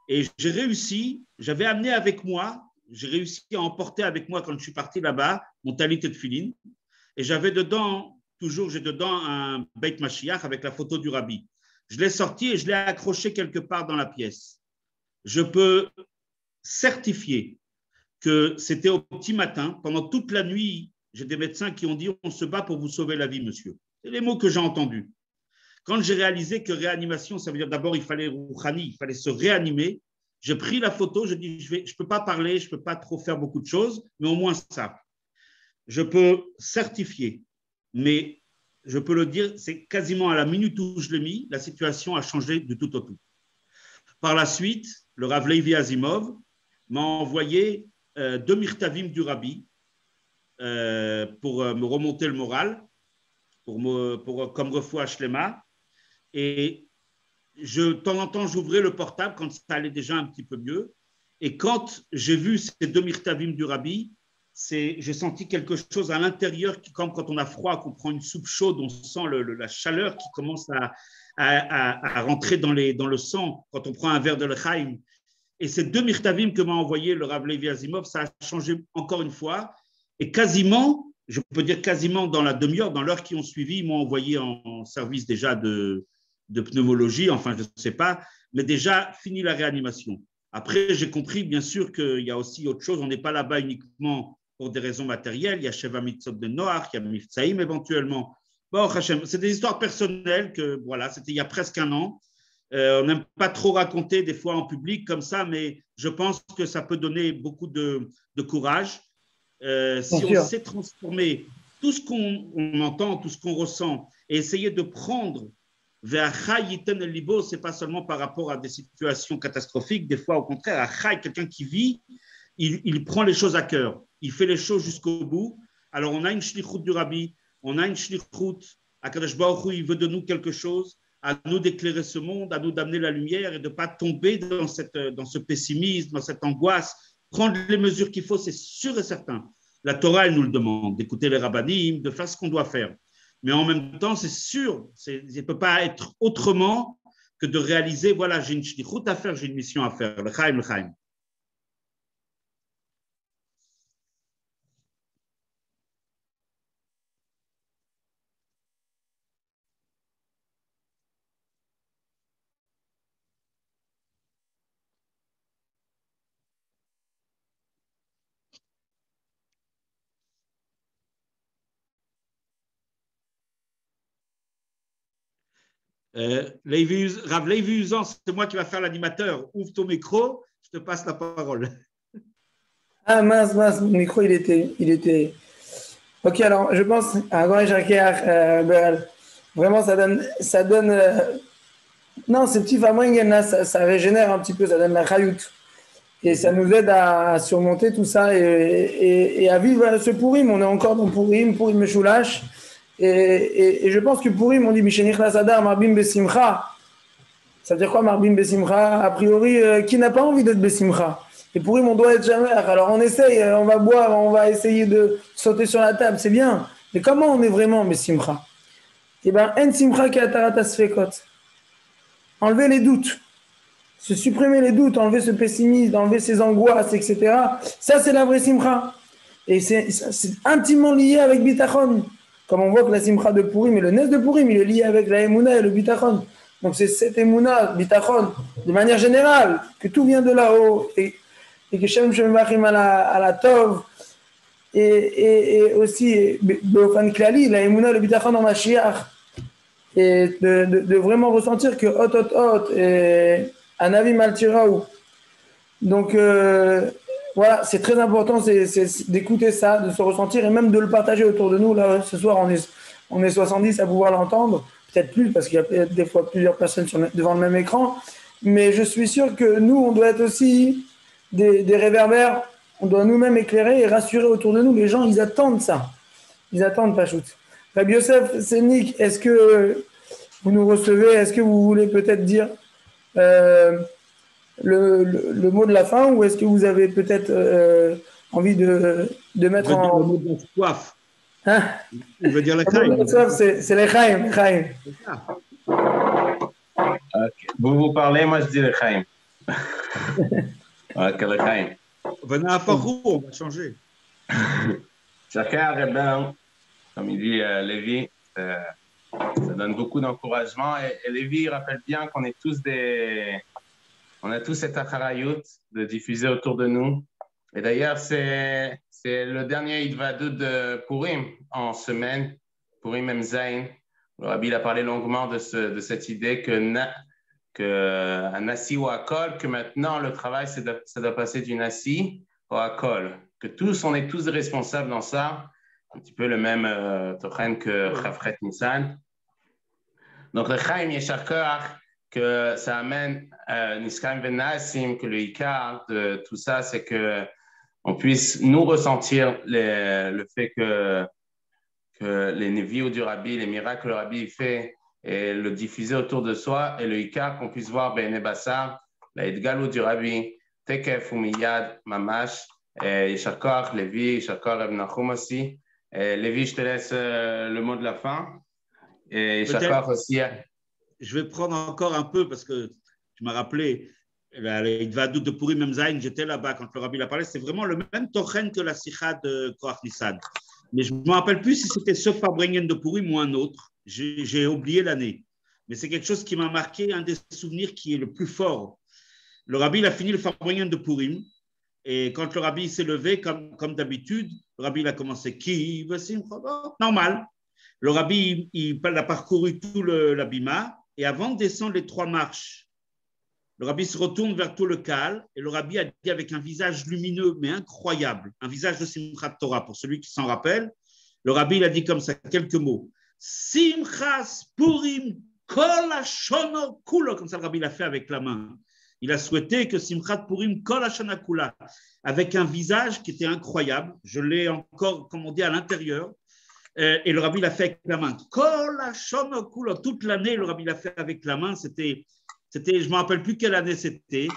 S4: Et j'ai réussi, j'avais amené avec moi, j'ai réussi à emporter avec moi quand je suis parti là-bas, mon talit et tefilin. Et j'avais dedans, j'ai dedans un Beit Mashiach avec la photo du rabbi. Je l'ai sorti et je l'ai accroché quelque part dans la pièce. Je peux certifier que c'était au petit matin, pendant toute la nuit, j'ai des médecins qui ont dit « on se bat pour vous sauver la vie, monsieur ». C'est les mots que j'ai entendus. Quand j'ai réalisé que réanimation, ça veut dire d'abord il fallait rouhani, il fallait se réanimer, j'ai pris la photo, je dis je ne peux pas parler, je ne peux pas trop faire beaucoup de choses, mais au moins ça. Je peux certifier, mais je peux le dire, c'est quasiment à la minute où je l'ai mis, la situation a changé du tout au tout. Par la suite, le Rav Levi Azimov m'a envoyé 2 mirtavim du Rabbi pour me remonter le moral, comme refoua shlema. Et de temps en temps, j'ouvrais le portable quand ça allait déjà un petit peu mieux. Et quand j'ai vu ces 2 mirtavim du Rabbi, j'ai senti quelque chose à l'intérieur, comme quand on a froid, qu'on prend une soupe chaude, on sent la chaleur qui commence à rentrer dans le sang quand on prend un verre de l'chaim. Et ces 2 mirtavim que m'a envoyé le Rav Levi Azimov, ça a changé encore une fois. Et quasiment, je peux dire quasiment dans la demi-heure, dans l'heure qui ont suivi, ils m'ont envoyé en service déjà de pneumologie, enfin je ne sais pas, mais déjà fini la réanimation. Après, j'ai compris bien sûr qu'il y a aussi autre chose. On n'est pas là-bas uniquement pour des raisons matérielles. Il y a Sheva Mitzot de Noach, il y a Miftsaïm éventuellement. Bon, Hachem, c'est des histoires personnelles que, voilà, c'était il y a presque un an. On n'aime pas trop raconter des fois en public comme ça, mais je pense que ça peut donner beaucoup de courage. Si on sait transformer tout ce qu'on entend, tout ce qu'on ressent, et essayer de prendre vers Chayiten el Libo, ce n'est pas seulement par rapport à des situations catastrophiques, des fois au contraire, à Chay, quelqu'un qui vit, il prend les choses à cœur, il fait les choses jusqu'au bout. Alors on a une shlichut du Rabbi, on a une shlichut, Akadosh Baruch Hu, il veut de nous quelque chose, à nous d'éclairer ce monde, à nous d'amener la lumière et de ne pas tomber dans ce pessimisme, dans cette angoisse. Prendre les mesures qu'il faut, c'est sûr et certain. La Torah, elle nous le demande, d'écouter les rabbinim, de faire ce qu'on doit faire. Mais en même temps, c'est sûr, il ne peut pas être autrement que de réaliser, voilà, j'ai une shlichut à faire, j'ai une mission à faire. Le chaim, le chaim. Rav Levi Uzan, c'est moi qui va faire l'animateur. Ouvre ton micro, je te passe la parole.
S1: Ah mince, mon micro il était. Ok, alors je pense à vraiment ça donne. Non, ces petits famringen là, ça régénère un petit peu, ça donne la chayout. Et ça nous aide à surmonter tout ça et à vivre ce Pourim. On est encore dans Pourim Meshulash. Et je pense que Pourim, on dit Mishenich Lasadar, Marbim Besimcha. Ça veut dire quoi Marbim Besimcha? A priori, qui n'a pas envie d'être Besimcha? Et Pourim, on doit être jamais. Alors on essaye, on va boire, on va essayer de sauter sur la table, c'est bien. Mais comment on est vraiment Simcha? Eh bien, en Simcha ki atarat asfekot. Enlever les doutes, se supprimer les doutes, enlever ce pessimisme, enlever ces angoisses, etc. Ça, c'est la vraie Simcha. Et c'est intimement lié avec Bitachon. Comme on voit que la Simcha de Pourim et le Nes de Pourim, il est lié avec la Emouna et le Bitachon. Donc c'est cette Emouna, Bitachon, de manière générale, que tout vient de là-haut. Et que Shem Shemachim à la Tov, et aussi, Beofan Klali, la Emouna, le Bitachon en Mashiach. Et de vraiment ressentir que Hot, et Anavi Maltiraou. Donc, voilà, c'est très important, c'est d'écouter ça, de se ressentir et même de le partager autour de nous. Là, ce soir, on est 70 à pouvoir l'entendre, peut-être plus parce qu'il y a peut-être des fois plusieurs personnes devant le même écran. Mais je suis sûr que nous, on doit être aussi des réverbères. On doit nous-mêmes éclairer et rassurer autour de nous. Les gens, ils attendent ça. Ils attendent Pachout. Rabbi Yosef Senik, est-ce que vous nous recevez? Est-ce que vous voulez peut-être dire le mot de la fin, ou est-ce que vous avez peut-être envie de mettre en...
S4: Le mot de la soif.
S1: Hein?
S4: On veut dire les
S1: chaim. C'est les chaim.
S3: Okay. Vous parlez, moi je dis les chaim. Ok, les chaim.
S4: Venez à Farou, on va changer.
S3: Chacun rebelle, comme il dit Lévi, ça donne beaucoup d'encouragement. Et Lévi rappelle bien qu'on est tous on a tous cette acharayut de diffuser autour de nous. Et d'ailleurs, c'est le dernier Idvadut de Purim en semaine, Purim Mzayin. Le Rabbi a parlé longuement de cette idée que Nassi ou Akol, que maintenant le travail, ça doit passer du Nassi au Akol. Que on est tous responsables dans ça. Un petit peu le même Tochen que Chafret Nissan. Donc le Chaim Yeshar Koach, que ça amène Niskaim Venasim, que le Ikar de tout ça, c'est que on puisse nous ressentir le fait que les Nevi'ot du Rabbi, les miracles que le Rabbi fait, et le diffuser autour de soi, et le Ikar qu'on puisse voir Bene Bassar, la Edgalou du Rabbi, Tekef ou Miyad, Mamash, Yeshar Koach, Lévi, Yeshar Koach, Reb Nachum aussi. Lévi, je te laisse le mot de la fin. Et Yeshar Koach aussi.
S4: Je vais prendre encore un peu parce que tu m'as rappelé l'Idvadut de Purim Mzayin, j'étais là-bas quand le Rabbi l'a parlé, c'est vraiment le même tochen que la Sikha de Koach Nissan. Mais je ne me rappelle plus si c'était ce Farbrengen de Purim ou un autre. J'ai oublié l'année. Mais c'est quelque chose qui m'a marqué, un des souvenirs qui est le plus fort. Le Rabbi a fini le Farbrengen de Purim. Et quand le Rabbi s'est levé, comme d'habitude, le Rabbi a commencé qui normal. Le Rabbi il a parcouru tout l'abima. Et avant de descendre les 3 marches, le Rabbi se retourne vers tout le Kahal et le Rabbi a dit avec un visage lumineux mais incroyable, un visage de Simchat Torah, pour celui qui s'en rappelle, le Rabbi il a dit comme ça quelques mots. Simchas Purim kol hashono kulo, comme ça le Rabbi l'a fait avec la main. Il a souhaité que Simchat Purim kol hashana kula, avec un visage qui était incroyable. Je l'ai encore, comme on dit, à l'intérieur. Et le Rabbi l'a fait avec la main. Toute l'année, le Rabbi l'a fait avec la main. C'était, je ne me rappelle plus quelle année c'était.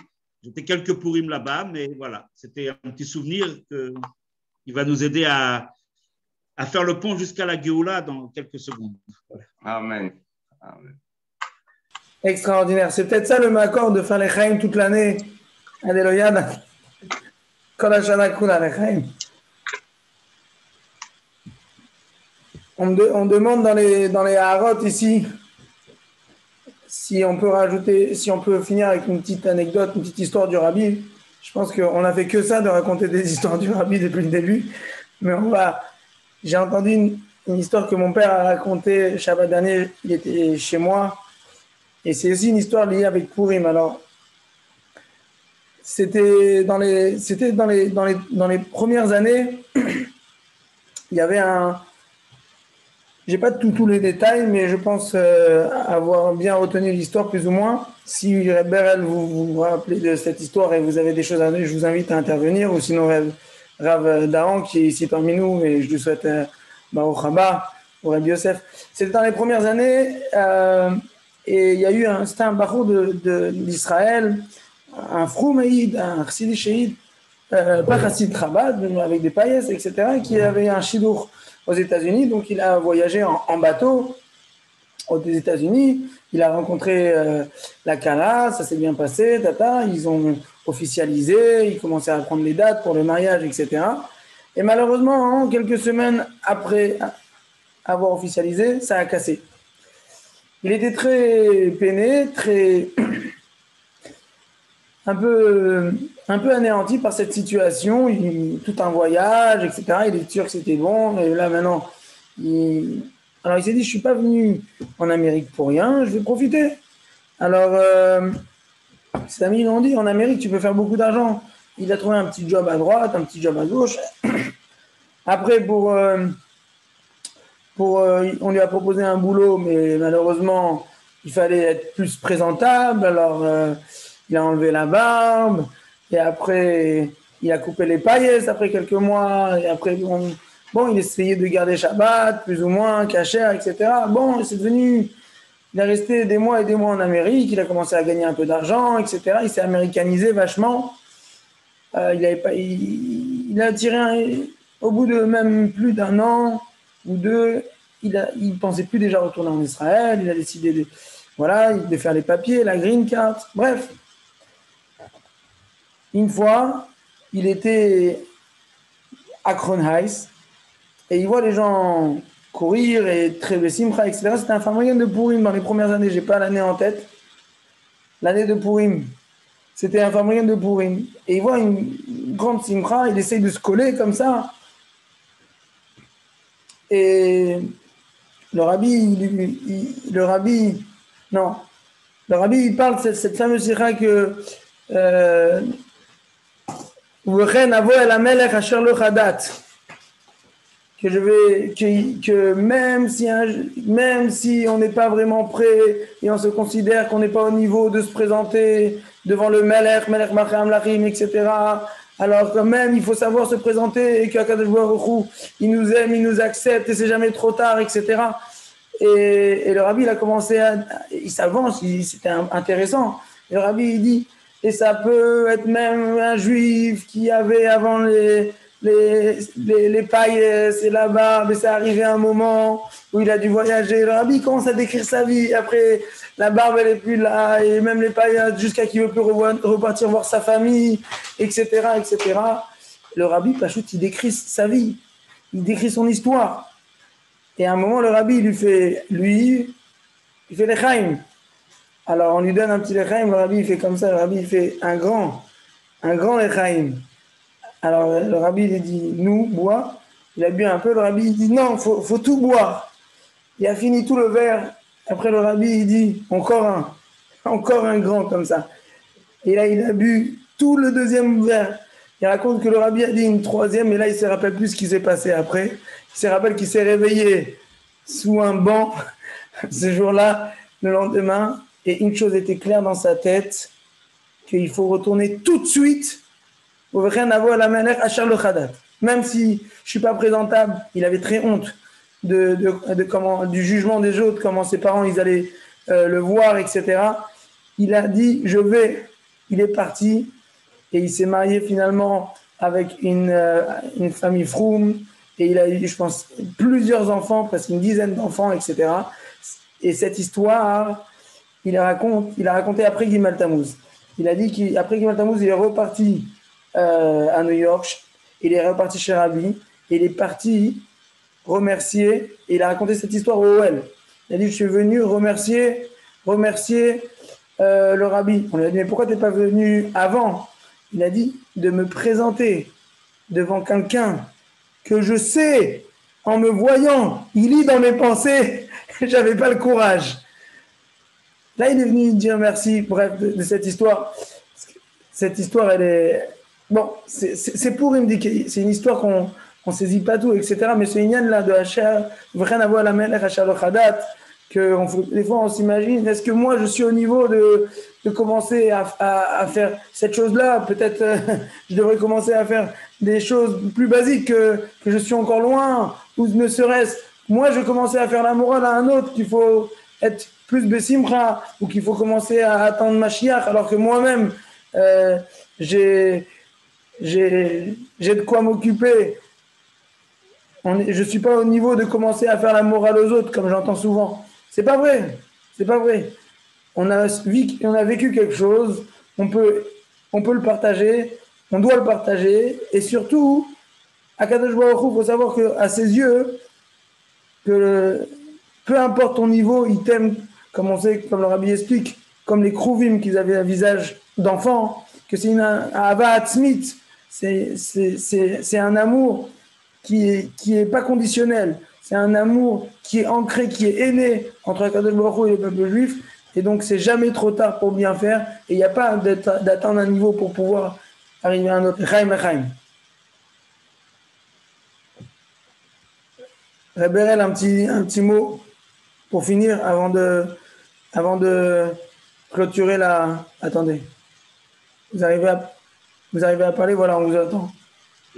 S4: J'étais quelques Purim là-bas, mais voilà, c'était un petit souvenir qui va nous aider à faire le pont jusqu'à la Géoula dans quelques secondes. Voilà.
S3: Amen. Amen.
S1: Extraordinaire. C'est peut-être ça le makor de faire les chaim toute l'année. Alléluia. Kol hashana kula les chaim. On demande dans les harotes ici si on peut finir avec une petite anecdote, une petite histoire du Rabbi. Je pense qu'on n'a fait que ça, de raconter des histoires du Rabbi depuis le début. Mais j'ai entendu une histoire que mon père a racontée Shabbat dernier. Il était chez moi. Et c'est aussi une histoire liée avec Purim. Alors, c'était dans les premières années, il y avait j'ai pas tous les détails, mais je pense avoir bien retenu l'histoire plus ou moins. Si Berel vous rappelez de cette histoire et vous avez des choses à dire, je vous invite à intervenir. Ou sinon Rav Dahan qui est ici parmi nous, et je lui souhaite Baruch Haba ou Rabbi Yosef. C'était dans les premières années et il y a eu c'était un baroud d'Israël, un Froumaïd, un Chsidi Shehid, pas Chassid Chabad, avec des paillettes, etc., qui avait un shidour aux États-Unis. Donc, il a voyagé en bateau aux États-Unis. Il a rencontré la Kala, ça s'est bien passé, tata. Ils ont officialisé, ils commençaient à prendre les dates pour le mariage, etc. Et malheureusement, quelques semaines après avoir officialisé, ça a cassé. Il était très peiné, un peu anéanti par cette situation. Tout un voyage, etc. Il est sûr que c'était bon. Et là, maintenant, alors il s'est dit, je ne suis pas venu en Amérique pour rien, je vais profiter. Alors, ses amis l'ont dit, en Amérique, tu peux faire beaucoup d'argent. Il a trouvé un petit job à droite, un petit job à gauche. Après, on lui a proposé un boulot, mais malheureusement, il fallait être plus présentable. Alors, il a enlevé la barbe. Et après, il a coupé les paillettes après quelques mois. Et après, bon, il essayait de garder Shabbat, plus ou moins, cachère, etc. Bon, c'est devenu... Il est resté des mois et des mois en Amérique. Il a commencé à gagner un peu d'argent, etc. Il s'est américanisé vachement. Il a tiré... Au bout de même plus d'un an ou deux, il pensait plus déjà retourner en Israël. Il a décidé de faire les papiers, la green card. Bref, une fois, il était à Kronheis et il voit les gens courir et très simcha, etc. C'était un Famrigan de Purim dans les premières années. J'ai pas l'année en tête. L'année de Purim. C'était un Famrigan de Purim. Et il voit une grande simcha. Il essaye de se coller comme ça. Et le rabbi, il parle de cette fameuse sikha que que même si on n'est pas vraiment prêt et on se considère qu'on n'est pas au niveau de se présenter devant le Melech Machem Lachim, etc., alors quand même, il faut savoir se présenter et qu'Akadosh Baruch Hu, il nous aime, il nous accepte et c'est jamais trop tard, etc. Et le rabbi, il a commencé il s'avance, c'était intéressant. Et le rabbi, il dit, et ça peut être même un juif qui avait avant les pailles et la barbe, et c'est arrivé un moment où il a dû voyager. Le rabbi commence à décrire sa vie. Après, la barbe, elle n'est plus là, et même les paillettes, jusqu'à qu'il ne veut plus repartir voir sa famille, etc., etc. Le rabbi, Pachout, il décrit sa vie, il décrit son histoire. Et à un moment, le rabbi, il fait l'Echaim. Alors, on lui donne un petit l'Echaim, le rabbi, il fait comme ça, le rabbi, il fait un grand l'Echaim. Alors, le rabbi, il dit, nous, bois. Il a bu un peu, le rabbi, il dit, non, faut tout boire. Il a fini tout le verre. Après, le rabbi, il dit, encore un grand comme ça. Et là, il a bu tout le deuxième verre. Il raconte que le rabbi a dit une troisième, et là, il ne se rappelle plus ce qui s'est passé après. Il se rappelle qu'il s'est réveillé sous un banc ce jour-là, le lendemain, et une chose était claire dans sa tête, qu'il faut retourner tout de suite au rien à voir la manière à Charles Khadat. Même si je ne suis pas présentable, il avait très honte du jugement des autres, comment ses parents ils allaient le voir, etc. Il a dit, il est parti, et il s'est marié finalement avec une famille Froum, et il a eu, je pense, plusieurs enfants, presque une dizaine d'enfants, etc. Et cette histoire, il a raconté après Gimal Tammuz. Il a dit qu'après Gimal Tammuz, il est reparti à New York, il est reparti chez Rabbi, et il est parti remercier, et il a raconté cette histoire au OL. Il a dit, je suis venu remercier le Rabbi. On lui a dit, mais pourquoi tu n'es pas venu avant? Il a dit, de me présenter devant quelqu'un que je sais, en me voyant, il lit dans mes pensées, j'avais pas le courage. Là, il est venu dire merci, bref, de cette histoire. Cette histoire, elle est... Bon, c'est pour il me dit que c'est une histoire qu'on ne saisit pas tout, etc. Mais c'est une yann là de Hachar, rien à voir à la Melech Hachar le Khadat, que des fois on s'imagine, est-ce que moi je suis au niveau de commencer à faire cette chose-là? Peut-être je devrais commencer à faire des choses plus basiques que je suis encore loin, ou ne serait-ce, moi je commençais à faire la morale à un autre, qu'il faut être plus Bessimcha, ou qu'il faut commencer à attendre Mashiach, alors que moi-même, j'ai j'ai de quoi m'occuper. Je ne suis pas au niveau de commencer à faire la morale aux autres, comme j'entends souvent. C'est pas vrai. C'est pas vrai. On a vécu quelque chose, on peut le partager, on doit le partager, et surtout, Akadosh Baruch Hu, il faut savoir qu'à ses yeux, peu importe ton niveau, il t'aime, comme on sait, comme le Rabbi explique, comme les Krouvim qui avaient un visage d'enfant, que c'est une Ahava Atzmit, c'est un amour qui est pas conditionnel, c'est un amour qui est ancré, qui est aîné entre Akadosh Baruch Hu et le peuple juif, et donc c'est jamais trop tard pour bien faire, et il n'y a pas d'atteindre un niveau pour pouvoir arriver à un autre. Chaim. Réberel, un petit mot pour finir avant de clôturer la. Attendez. Vous arrivez à parler, voilà, on vous attend.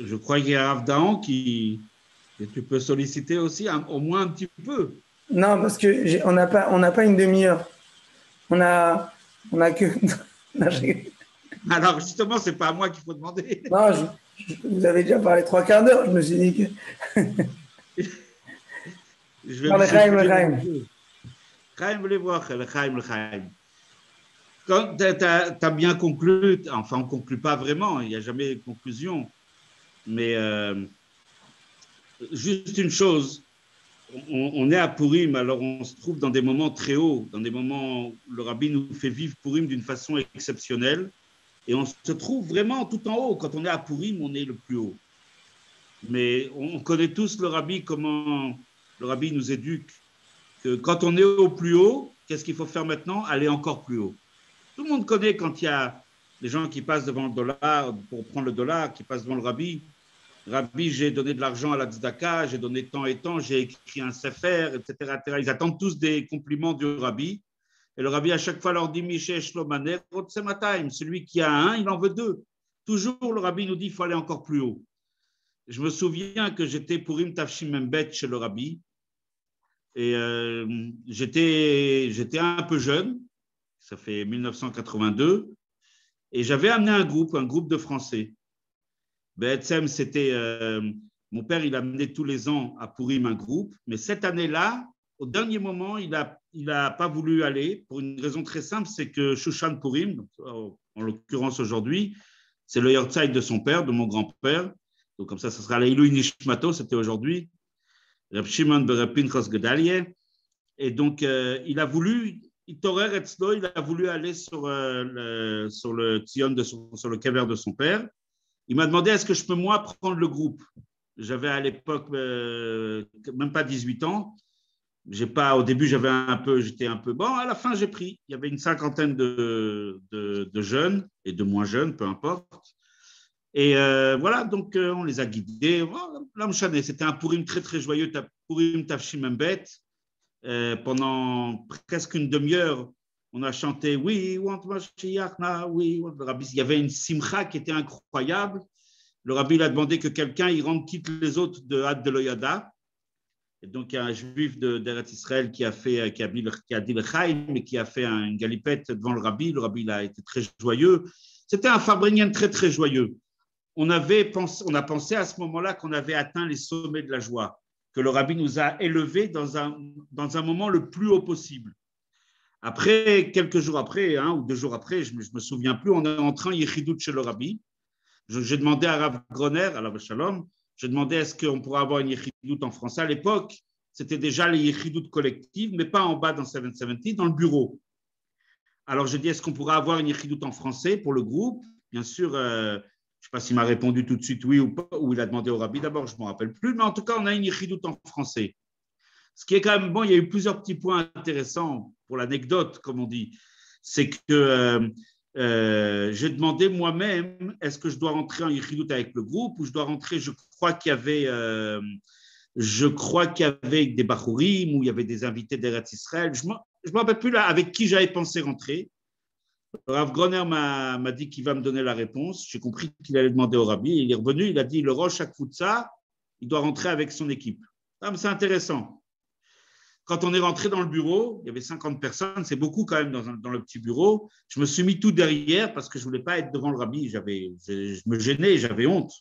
S4: Je crois qu'il y a Rav Dahan que tu peux solliciter aussi, au moins un petit peu.
S1: Non, parce que on n'a pas une demi-heure. On a que.
S4: Alors justement, c'est pas à moi qu'il faut demander.
S1: Non, vous avez déjà parlé 3/4 d'heure. Je me suis dit que.
S4: Je vais Chaim. Quand tu as bien conclu, enfin on ne conclut pas vraiment, il n'y a jamais de conclusion, mais juste une chose, on est à Purim, alors on se trouve dans des moments très hauts, dans des moments où le Rabbi nous fait vivre Purim d'une façon exceptionnelle, et on se trouve vraiment tout en haut. Quand on est à Purim, on est le plus haut. Mais on connaît tous le Rabbi, comment le Rabbi nous éduque, que quand on est au plus haut, qu'est-ce qu'il faut faire maintenant? Aller encore plus haut. Tout le monde connaît quand il y a des gens qui passent devant le dollar, pour prendre le dollar, qui passent devant le Rabbi. Rabbi, j'ai donné de l'argent à la tzedaka, j'ai donné tant et tant, j'ai écrit un sefer, etc., etc. Ils attendent tous des compliments du Rabbi. Et le Rabbi, à chaque fois, leur dit Mishesh Shlomaner, Rotsematim, celui qui a un, il en veut deux. Toujours, le Rabbi nous dit qu'il faut aller encore plus haut. Je me souviens que j'étais pour Purim Tafshim Membet chez le Rabbi. Et j'étais un peu jeune, ça fait 1982, et j'avais amené un groupe de Français. BSM, c'était mon père, il amenait tous les ans à Purim un groupe, mais cette année-là, au dernier moment, il a pas voulu aller pour une raison très simple, c'est que Shushan Purim, en l'occurrence aujourd'hui, c'est le Yortzeit de son père, de mon grand-père. Donc comme ça sera l'Eilui Nishmato, c'était aujourd'hui. Reb Shimon Bereb Pinchas Gedalia. Et donc, il a voulu, il a voulu aller sur le Tzion, sur le kever de son père. Il m'a demandé est-ce que je peux, moi, prendre le groupe. J'avais à l'époque même pas 18 ans. Au début, j'étais un peu bon. À la fin, j'ai pris. Il y avait une cinquantaine de jeunes et de moins jeunes, peu importe. Et voilà, donc on les a guidés. Voilà, c'était un Purim très, très joyeux, Purim Tafshim Membet. Pendant presque une demi-heure, on a chanté We want Mashiach now, we want the Rabbi. Il y avait une simcha qui était incroyable. Le Rabbi a demandé que quelqu'un il rende quitte les autres de Had de l'Oyada. Et donc, il y a un juif d'Eretz Israël qui a dit le Chaim et qui a fait une galipette devant le Rabbi. Le Rabbi a été très joyeux. C'était un Farbrenien très, très joyeux. On a pensé à ce moment-là qu'on avait atteint les sommets de la joie, que le Rabbi nous a élevés dans un moment le plus haut possible. Après, quelques jours après, 1 ou 2 jours après, je ne me souviens plus, on est entré en Yechidut chez le Rabbi. J'ai demandé à Rav Groner, à la Shalom, j'ai demandé est-ce qu'on pourrait avoir une Yechidut en français. À l'époque, c'était déjà les Yechidut collectives, mais pas en bas dans 770, dans le bureau. Alors, j'ai dit est-ce qu'on pourrait avoir une Yechidut en français pour le groupe? Bien sûr, je ne sais pas s'il m'a répondu tout de suite oui ou pas, ou il a demandé au Rabbi d'abord, je ne me rappelle plus, mais en tout cas, on a une Yechidut en français. Ce qui est quand même bon, il y a eu plusieurs petits points intéressants pour l'anecdote, comme on dit. C'est que j'ai demandé moi-même, est-ce que je dois rentrer en Yechidut avec le groupe ou je dois rentrer, je crois qu'il y avait des Bachurim ou il y avait des invités d'Eretz Israël. Je ne me rappelle plus là avec qui j'avais pensé rentrer. Rav Groner m'a dit qu'il va me donner la réponse. J'ai compris qu'il allait demander au Rabbi. Il est revenu, il a dit le Rosh Hakfutza, il doit rentrer avec son équipe. Ah, mais c'est intéressant. Quand on est rentré dans le bureau, il y avait 50 personnes, c'est beaucoup quand même dans le petit bureau. Je me suis mis tout derrière parce que je ne voulais pas être devant le rabbi. Je me gênais, j'avais honte.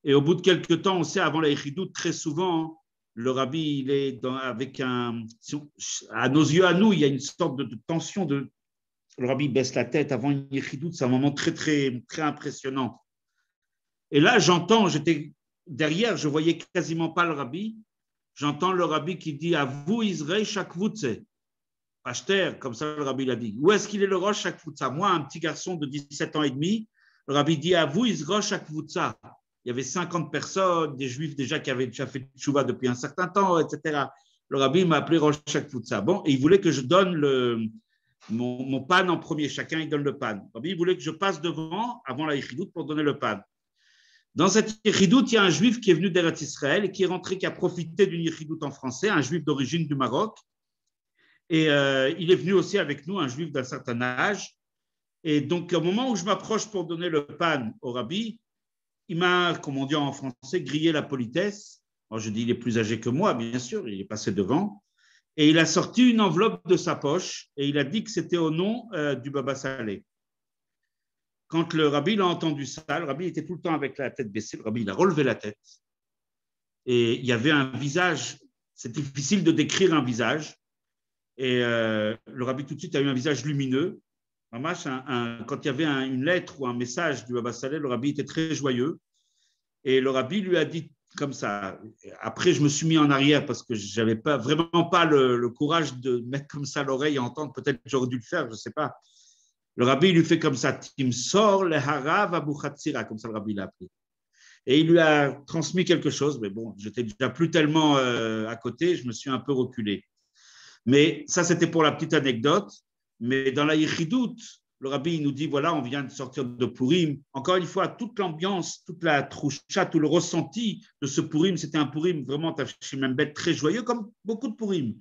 S4: Et au bout de quelques temps, on sait, avant la Yichidout, très souvent, le rabbi, il est avec un… À nos yeux, à nous, il y a une sorte de tension. Le rabbi baisse la tête avant une Yichidout, c'est un moment très, très, très impressionnant. Et là, j'étais derrière, je ne voyais quasiment pas le rabbi. J'entends le rabbi qui dit « À vous, Israël, chaque voutse ». Achter, comme ça le rabbi l'a dit. Où est-ce qu'il est le roche chaque voutsa? Moi, un petit garçon de 17 ans et demi, le rabbi dit « À vous, Israël, chaque voutsa ». Il y avait 50 personnes, des juifs déjà qui avaient déjà fait tchouva depuis un certain temps, etc. Le rabbi m'a appelé roche chaque voutsa. Bon, et il voulait que je donne mon pan en premier. Chacun, il donne le pan. Le rabbi voulait que je passe devant, avant la yichidout, pour donner le pan. Dans cette yichidout, il y a un juif qui est venu d'Eretz Israël et qui est rentré, qui a profité d'une yichidout en français, un juif d'origine du Maroc. Et il est venu aussi avec nous, un juif d'un certain âge. Et donc, au moment où je m'approche pour donner le pan au rabbi, il m'a, comme on dit en français, grillé la politesse. Alors, je dis, il est plus âgé que moi, bien sûr, il est passé devant. Et il a sorti une enveloppe de sa poche et il a dit que c'était au nom du Baba Saleh. Quand le rabbi l'a entendu ça, le rabbi était tout le temps avec la tête baissée, le rabbi il a relevé la tête et il y avait un visage, c'est difficile de décrire un visage, et le rabbi tout de suite a eu un visage lumineux. Quand il y avait une lettre ou un message du Baba Saleh, le rabbi était très joyeux et le rabbi lui a dit comme ça. Après, je me suis mis en arrière parce que je n'avais vraiment pas le courage de mettre comme ça l'oreille et entendre, peut-être que j'aurais dû le faire, je ne sais pas. Le rabbi lui fait comme ça, Timsor le harav Abu Khatsira, comme ça le rabbi l'a appelé. Et il lui a transmis quelque chose, mais bon, j'étais déjà plus tellement à côté, je me suis un peu reculé. Mais ça, c'était pour la petite anecdote. Mais dans la yichidout, le rabbi nous dit, voilà, on vient de sortir de Purim. Encore une fois, toute l'ambiance, toute la troucha, tout le ressenti de ce Purim, c'était un Purim vraiment Tafshimembet très joyeux, comme beaucoup de Purim.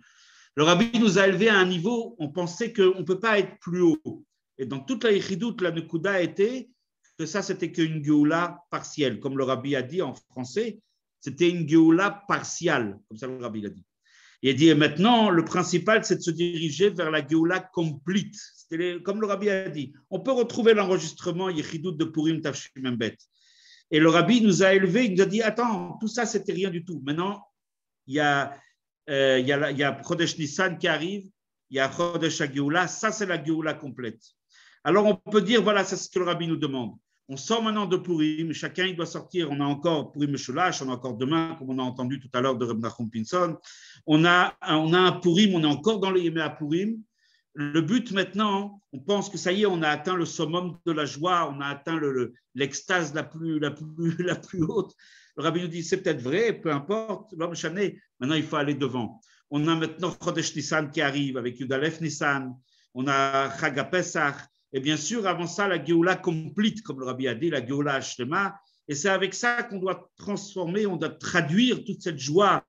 S4: Le rabbi nous a élevés à un niveau, on pensait qu'on ne peut pas être plus haut. Et dans toute la yichidout, la nekuda était que ça, c'était qu'une geoula partielle. Comme le rabbi a dit en français, c'était une geoula partiale, comme ça le rabbi l'a dit. Il a dit, et maintenant, le principal, c'est de se diriger vers la geoula complete. Comme le rabbi a dit, on peut retrouver l'enregistrement yichidout de Purim Tafshimembet. Et le rabbi nous a élevés, il nous a dit, attends, tout ça, c'était rien du tout. Maintenant, il y a Chodesh Nissan qui arrive, il y a Chodesh HaGeoula, ça, c'est la geoula complète. Alors, on peut dire, voilà, c'est ce que le rabbi nous demande. On sort maintenant de Purim, chacun il doit sortir. On a encore Purim Meshulash, on a encore demain, comme on a entendu tout à l'heure de Reb Nachum Pinson. On a un Purim, on est encore dans les Yémé à Purim. Le but maintenant, on pense que ça y est, on a atteint le summum de la joie, on a atteint l'extase la plus haute. Le rabbi nous dit, c'est peut-être vrai, peu importe, l'homme chané, maintenant il faut aller devant. On a maintenant Chodesh Nissan qui arrive avec Yudalef Nissan, on a Chag HaPesach, et bien sûr, avant ça, la Géoula complète, comme le rabbi a dit, la Géoula Hashlema, et c'est avec ça qu'on doit transformer, on doit traduire toute cette joie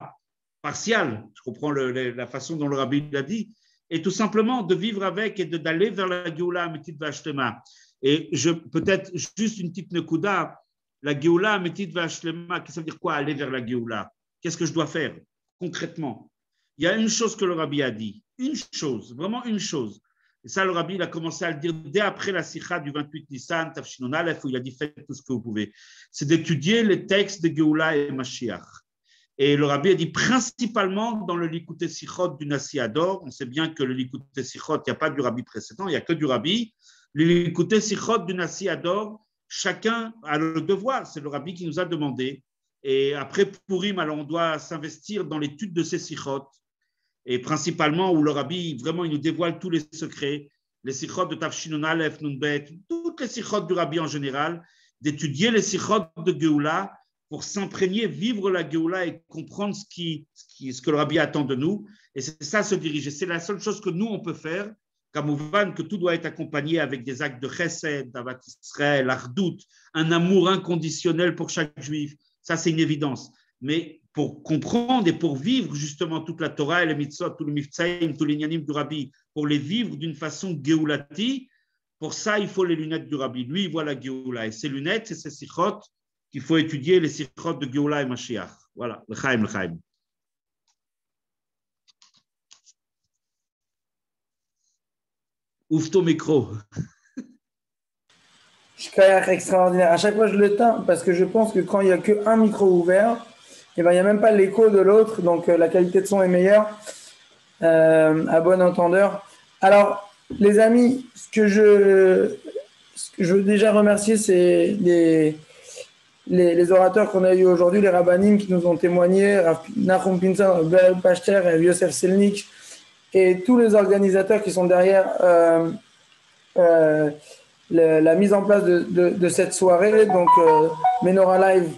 S4: partielle, je comprends la façon dont le rabbi l'a dit, et tout simplement de vivre avec et d'aller vers la Géoula Ametit Vashlema. Et peut-être juste une petite nekuda, la Géoula Ametit Vashlema, ça veut dire quoi, aller vers la Géoula? Qu'est-ce que je dois faire concrètement? Il y a une chose que le rabbi a dit, une chose, vraiment une chose. Et ça, le rabbi, il a commencé à le dire dès après la sikha du 28 Nissan, Tafshinon Aleph, où il a dit faites tout ce que vous pouvez. C'est d'étudier les textes de Géoula et Mashiach. Et le rabbi a dit principalement dans le Likutei Sichot du Nasi Ador. On sait bien que le Likutei Sichot, il n'y a pas du rabbi précédent, il n'y a que du rabbi. Le Likutei Sichot du Nasi Ador, chacun a le devoir, c'est le rabbi qui nous a demandé. Et après Purim, alors on doit s'investir dans l'étude de ces Sichot. Et principalement où le rabbi, vraiment, il nous dévoile tous les secrets, les sichot de Tafshinon Aleph, Nun Bet, toutes les sichot du rabbi en général, d'étudier les sichot de Géoula pour s'imprégner, vivre la Géoula et comprendre ce que le rabbi attend de nous. Et c'est ça, se diriger. C'est la seule chose que nous, on peut faire, Kamouvan, que tout doit être accompagné avec des actes de chesed, d'avat Israël, ardout, un amour inconditionnel pour chaque juif. Ça, c'est une évidence. Mais pour comprendre et pour vivre justement toute la Torah et les mitzvot, tout le miftsaïm, tous les nyanim du rabbi, pour les vivre d'une façon géoulati, pour ça, il faut les lunettes du rabbi. Lui, il voit la géoula. Et ces lunettes, c'est ces sichot qu'il faut étudier, les sichot de Géoula et Mashiach. Voilà, le chaim, le chaim. Ouvre ton micro.
S1: Shkayach extraordinaire. À chaque fois, je le teins parce que je pense que quand il n'y a qu'un micro ouvert, eh ben, il n'y a même pas l'écho de l'autre, donc la qualité de son est meilleure à bon entendeur. Alors, les amis, ce que je veux déjà remercier, c'est les orateurs qu'on a eu aujourd'hui, les rabbinim qui nous ont témoigné, Nahum Pinson, Beryl Pachter, Yosef Selnik, et tous les organisateurs qui sont derrière la mise en place de cette soirée, donc Menorah Live,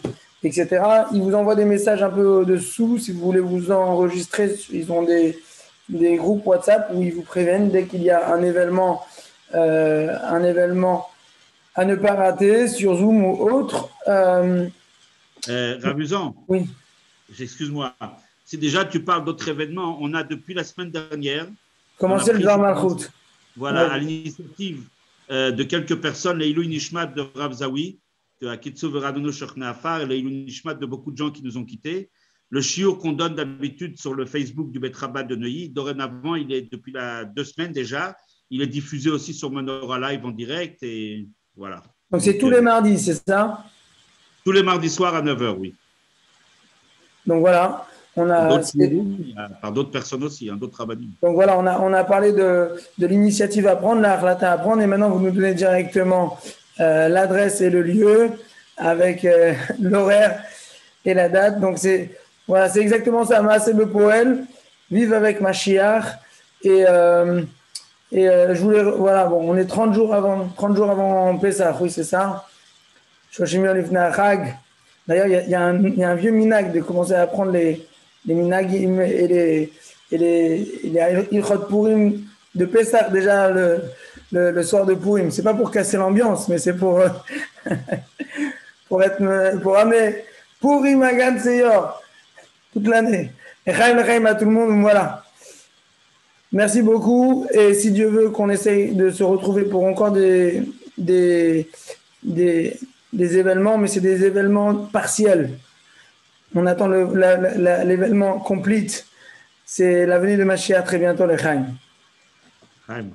S1: etc. Ils vous envoient des messages un peu au-dessous si vous voulez vous enregistrer. Ils ont des groupes WhatsApp où ils vous préviennent dès qu'il y a un événement à ne pas rater sur Zoom ou autre.
S4: Ravuzan,
S1: Oui.
S4: excuse-moi. Si déjà tu parles d'autres événements, on a depuis la semaine dernière
S1: Commencez le Dvar Malchut.
S4: Voilà,
S1: Ouais.
S4: à l'initiative de quelques personnes, l'Eilou Nishmat de Rav Zawi, de Akitsu Veradono Shochna Afar, et l'Eilou Nishmat de beaucoup de gens qui nous ont quittés. Le shiur qu'on donne d'habitude sur le Facebook du Bet Rabat de Neuilly, dorénavant, il est depuis 2 semaines déjà, il est diffusé aussi sur Menorah Live en direct, et voilà.
S1: Donc c'est tous les mardis, c'est ça?
S4: Tous les mardis soirs à 9h, oui.
S1: Donc voilà.
S4: Par d'autres personnes aussi, d'autres rabbinim.
S1: Donc voilà, on a parlé de l'initiative à prendre, la harlata à prendre, et maintenant vous nous donnez directement l'adresse et le lieu avec l'horaire et la date. Donc c'est exactement ça. Maaseh Bepoel, vive avec Mashiach. Et je voulais, voilà, bon, on est 30 jours avant Pessah, oui, c'est ça. Shoshim Yom Lifnei Hag. D'ailleurs, il y a un vieux minag de commencer à apprendre les minagim et les Ilchot Purim de Pessah déjà le soir de Purim. C'est pas pour casser l'ambiance, mais c'est pour pour amener Purim à Gan Seyor toute l'année. Et Chaim à tout le monde, voilà. Merci beaucoup, et si Dieu veut qu'on essaye de se retrouver pour encore des événements, mais c'est des événements partiels. On attend l'événement complete. C'est la venue de Mashiach très bientôt, les Chaim.
S4: Chaim.